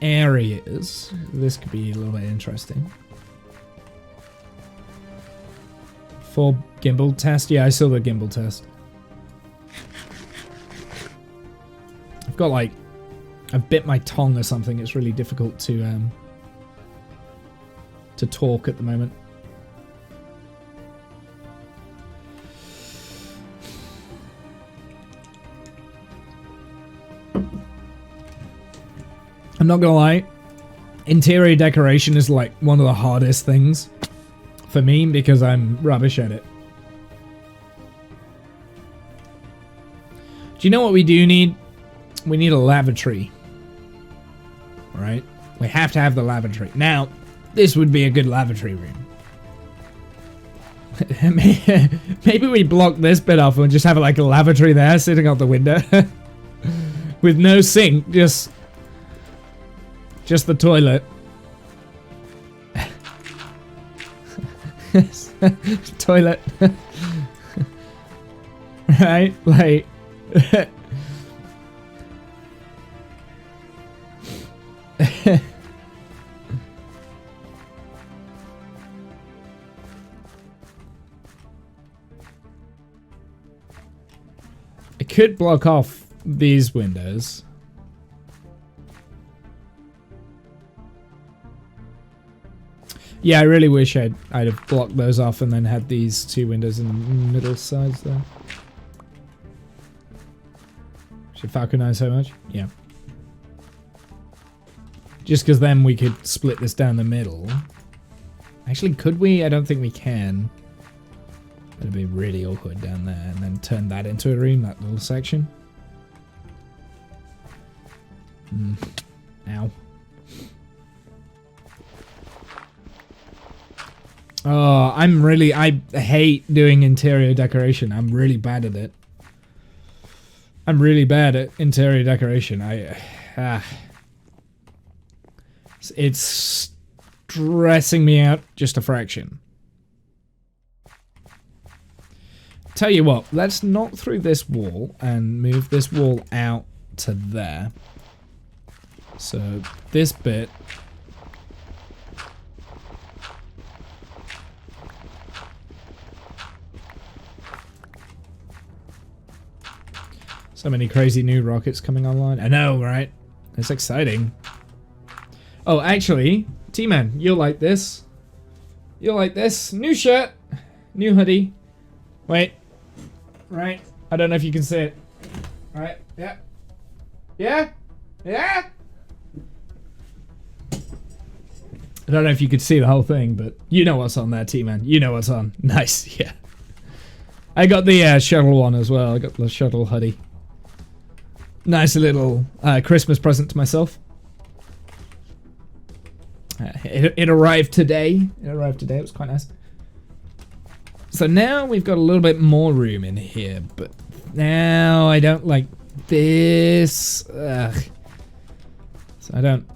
areas. This could be a little bit interesting. For gimbal test? Yeah, I saw the gimbal test. I've got like... I've bit my tongue or something. It's really difficult to talk at the moment. I'm not gonna lie. Interior decoration is like one of the hardest things for me because I'm rubbish at it. Do you know what we do need? We need a lavatory. Right? We have to have the lavatory. Now, this would be a good lavatory room. Maybe we block this bit off and just have like a lavatory there sitting out the window. With no sink, just the toilet. Toilet. Right? Like... I could block off these windows. Yeah, I really wish I'd have blocked those off and then had these two windows in the middle sides there. Should falconize so much? Yeah. Just because then we could split this down the middle. Actually, could we? I don't think we can. It'd be really awkward down there, and then turn that into a room, that little section. Ow. Oh, I hate doing interior decoration. I'm really bad at it. I'm really bad at interior decoration. It's stressing me out just a fraction. Tell you what, let's knock through this wall and move this wall out to there. So this bit. So many crazy new rockets coming online. I know, right? It's exciting. Oh, actually, T-Man, you'll like this. You'll like this. New shirt. New hoodie. Wait. Right. I don't know if you can see it. Right. Yeah. Yeah. Yeah. I don't know if you could see the whole thing, but you know what's on there, T-Man. You know what's on. Nice. Yeah. I got the shuttle one as well. I got the shuttle hoodie. Nice little Christmas present to myself. It arrived today. It arrived today. It was quite nice. So now we've got a little bit more room in here, but now I don't like this. Ugh. So I don't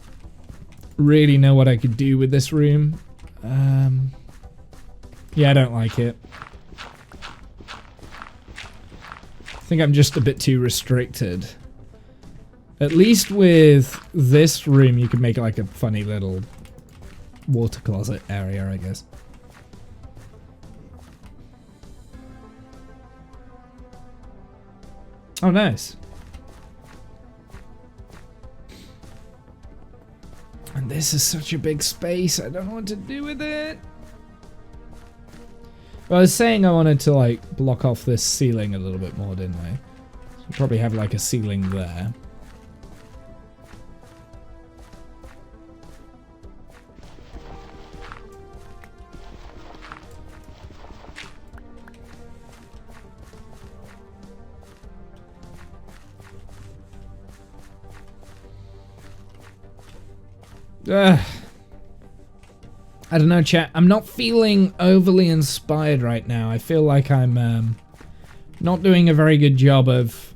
really know what I could do with this room. Yeah, I don't like it. I think I'm just a bit too restricted. At least with this room, you could make it like a funny little water closet area, I guess. Oh, nice. And this is such a big space. I don't know what to do with it. Well, I was saying I wanted to, like, block off this ceiling a little bit more, didn't I? So we'll probably have, like, a ceiling there. I don't know, chat. I'm not feeling overly inspired right now. I feel like I'm not doing a very good job of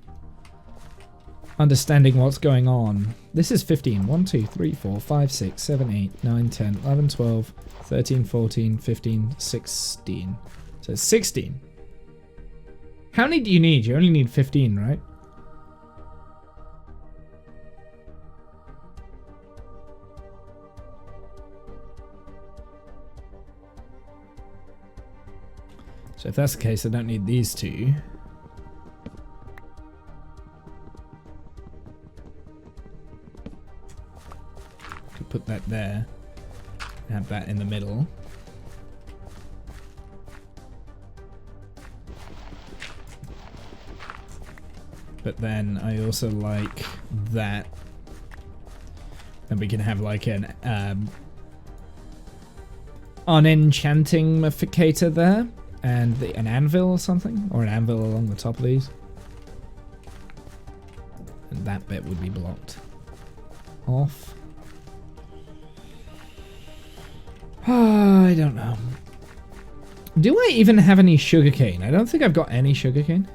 understanding what's going on. This is 15. 1, 2, 3, 4, 5, 6, 7, 8, 9, 10, 11, 12, 13, 14, 15, 16. So it's 16. How many do you need? You only need 15, right? So if that's the case, I don't need these two. Could put that there. Have that in the middle. But then I also like that. And we can have like an enchanting Mk2 there. And an anvil or something? Or an anvil along the top of these. And that bit would be blocked off. I don't know. Do I even have any sugarcane? I don't think I've got any sugarcane.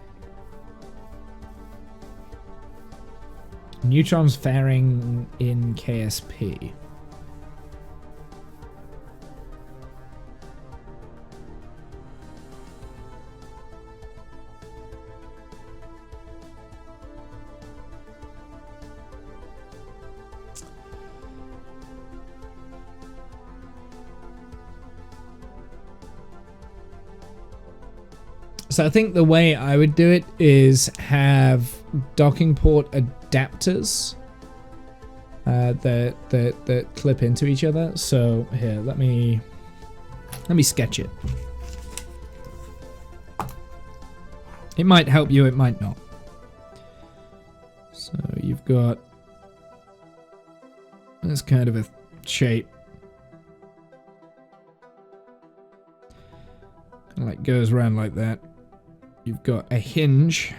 Neutrons fairing in KSP. So I think the way I would do it is have docking port adapters that clip into each other. So here, let me sketch it. It might help you, it might not. So you've got this kind of a shape. Kind of like goes around like that. You've got a hinge.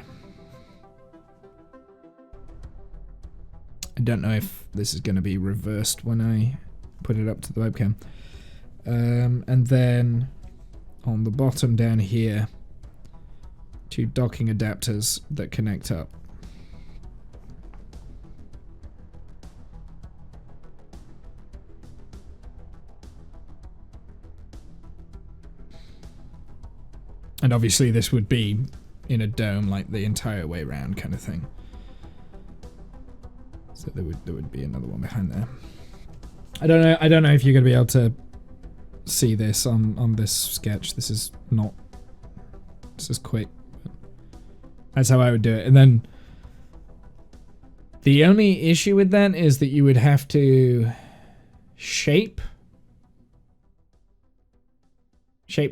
I don't know if this is going to be reversed when I put it up to the webcam. And then on the bottom down here, 2 docking adapters that connect up. And obviously this would be in a dome, like the entire way around kind of thing. So there would be another one behind there. I don't know if you're gonna be able to see this on this sketch. This is quick. That's how I would do it. And then the only issue with that is that you would have to shape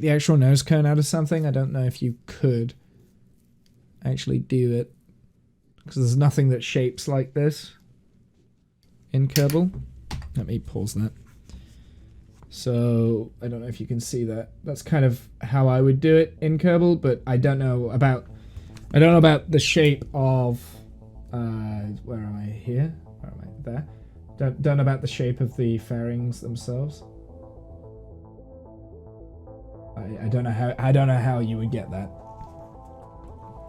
the actual nose cone out of something. I don't know if you could actually do it, because there's nothing that shapes like this in Kerbal. Let me pause that. So I don't know if you can see that. That's kind of how I would do it in Kerbal, but I don't know about the shape of where am I here? Where am I? There. Don't know about the shape of the fairings themselves. I don't know how you would get that,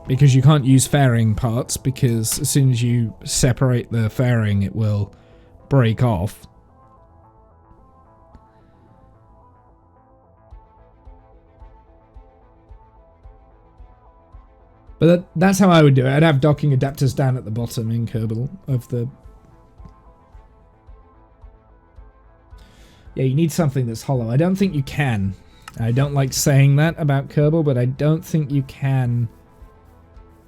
because you can't use fairing parts, because as soon as you separate the fairing it will break off. But that's how I would do it. I'd have docking adapters down at the bottom in Kerbal of the... Yeah, you need something that's hollow. I don't think you can. I don't like saying that about Kerbal, but I don't think you can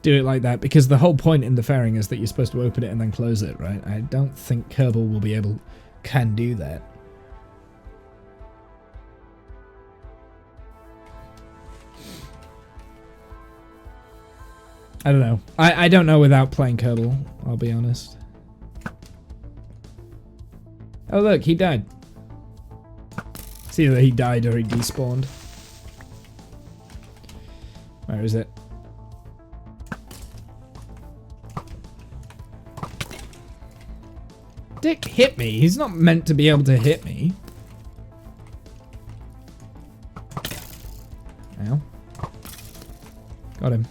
do it like that, because the whole point in the fairing is that you're supposed to open it and then close it, right? I don't think Kerbal will can do that. I don't know. I don't know without playing Kerbal, I'll be honest. Oh look, he died. It's either he died or he despawned. Where is it? Dick hit me. He's not meant to be able to hit me. Ow. Got him.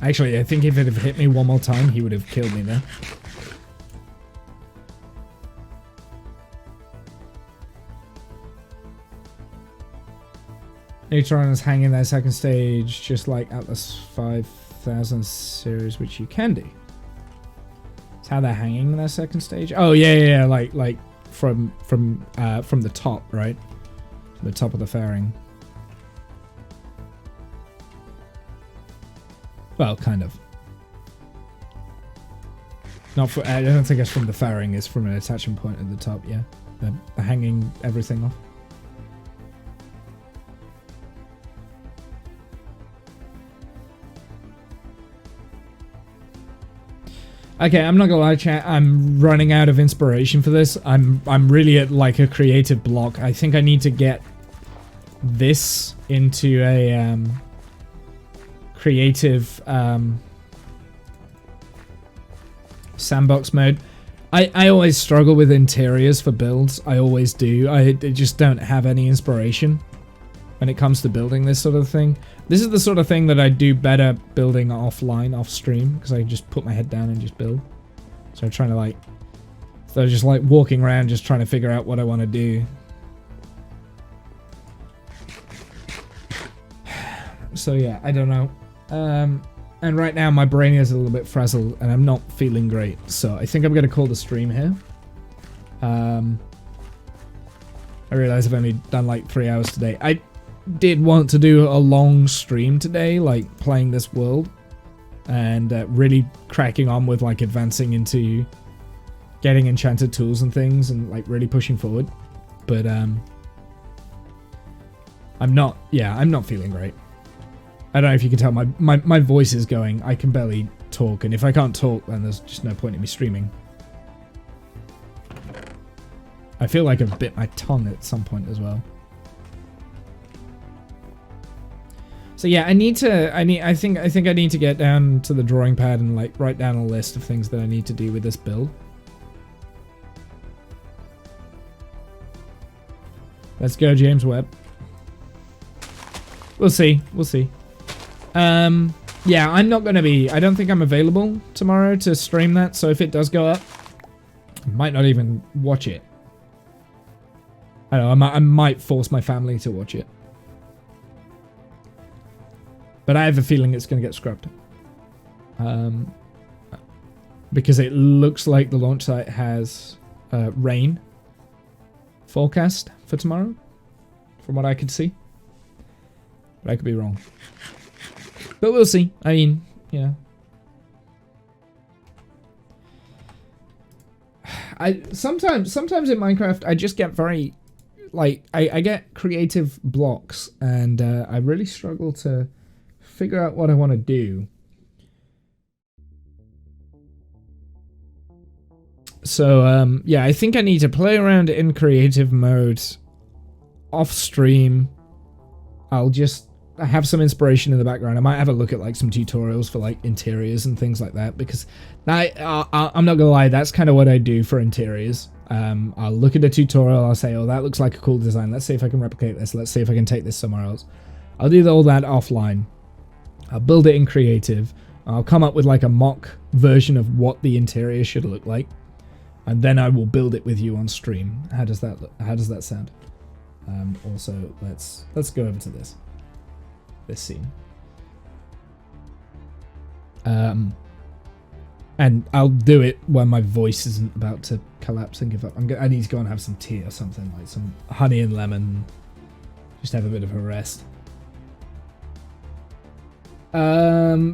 Actually, I think if it had hit me one more time, he would have killed me there. Neutrons hang in their second stage, just like Atlas 5000 series, which you can do. It's how they're hanging in their second stage. Oh yeah, like from the top, right? From the top of the fairing. Well, kind of. Not for. I don't think it's from the fairing. It's from an attachment point at the top. Yeah, they're hanging everything off. Okay, I'm not gonna lie, chat. I'm running out of inspiration for this. I'm really at like a creative block. I think I need to get this into a creative Sandbox mode. I always struggle with interiors for builds. I always do. I just don't have any inspiration when it comes to building this sort of thing. This is the sort of thing that I do better building offline, off stream, because I just put my head down and just build. So I'm trying to like... So just like walking around just trying to figure out what I want to do. So yeah, I don't know. And right now my brain is a little bit frazzled and I'm not feeling great. So I think I'm going to call the stream here. I realize I've only done like 3 hours today. I did want to do a long stream today, like playing this world. And really cracking on with like advancing into getting enchanted tools and things and like really pushing forward. But I'm not feeling great. I don't know if you can tell, my voice is going. I can barely talk, and if I can't talk, then there's just no point in me streaming. I feel like I've bit my tongue at some point as well. So yeah, I think I need to get down to the drawing pad and like write down a list of things that I need to do with this build. Let's go, James Webb. We'll see. We'll see. Yeah, I'm not going to be... I don't think I'm available tomorrow to stream that, so if it does go up, I might not even watch it. I don't know, I might force my family to watch it. But I have a feeling it's going to get scrubbed. Because it looks like the launch site has rain forecast for tomorrow, from what I could see. But I could be wrong. But we'll see. I mean, yeah. Sometimes in Minecraft I just get very like I get creative blocks and I really struggle to figure out what I want to do. So yeah, I think I need to play around in creative mode off stream. I have some inspiration in the background. I might have a look at like some tutorials for like interiors and things like that, because I'm not gonna lie, that's kind of what I do for interiors. I'll look at a tutorial, I'll say, oh, that looks like a cool design. Let's see if I can replicate this. Let's see if I can take this somewhere else. I'll do all that offline. I'll build it in creative. I'll come up with like a mock version of what the interior should look like, and then I will build it with you on stream. How does that look? How does that sound? Also, let's go over to this scene. And I'll do it when my voice isn't about to collapse and give up. I need to go and have some tea or something, like some honey and lemon. Just have a bit of a rest.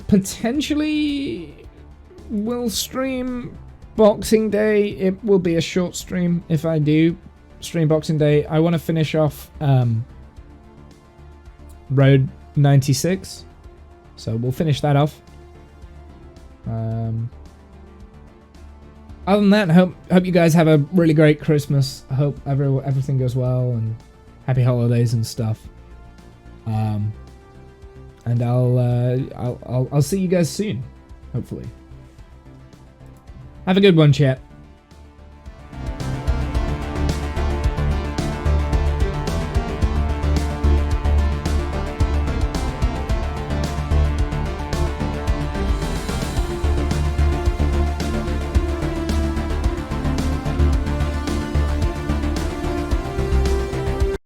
Potentially we'll stream Boxing Day. It will be a short stream if I do stream Boxing Day. I want to finish off Road 96, so we'll finish that off. Other than that, hope you guys have a really great Christmas. I hope everything goes well and happy holidays and stuff. And I'll see you guys soon, hopefully. Have a good one, chat.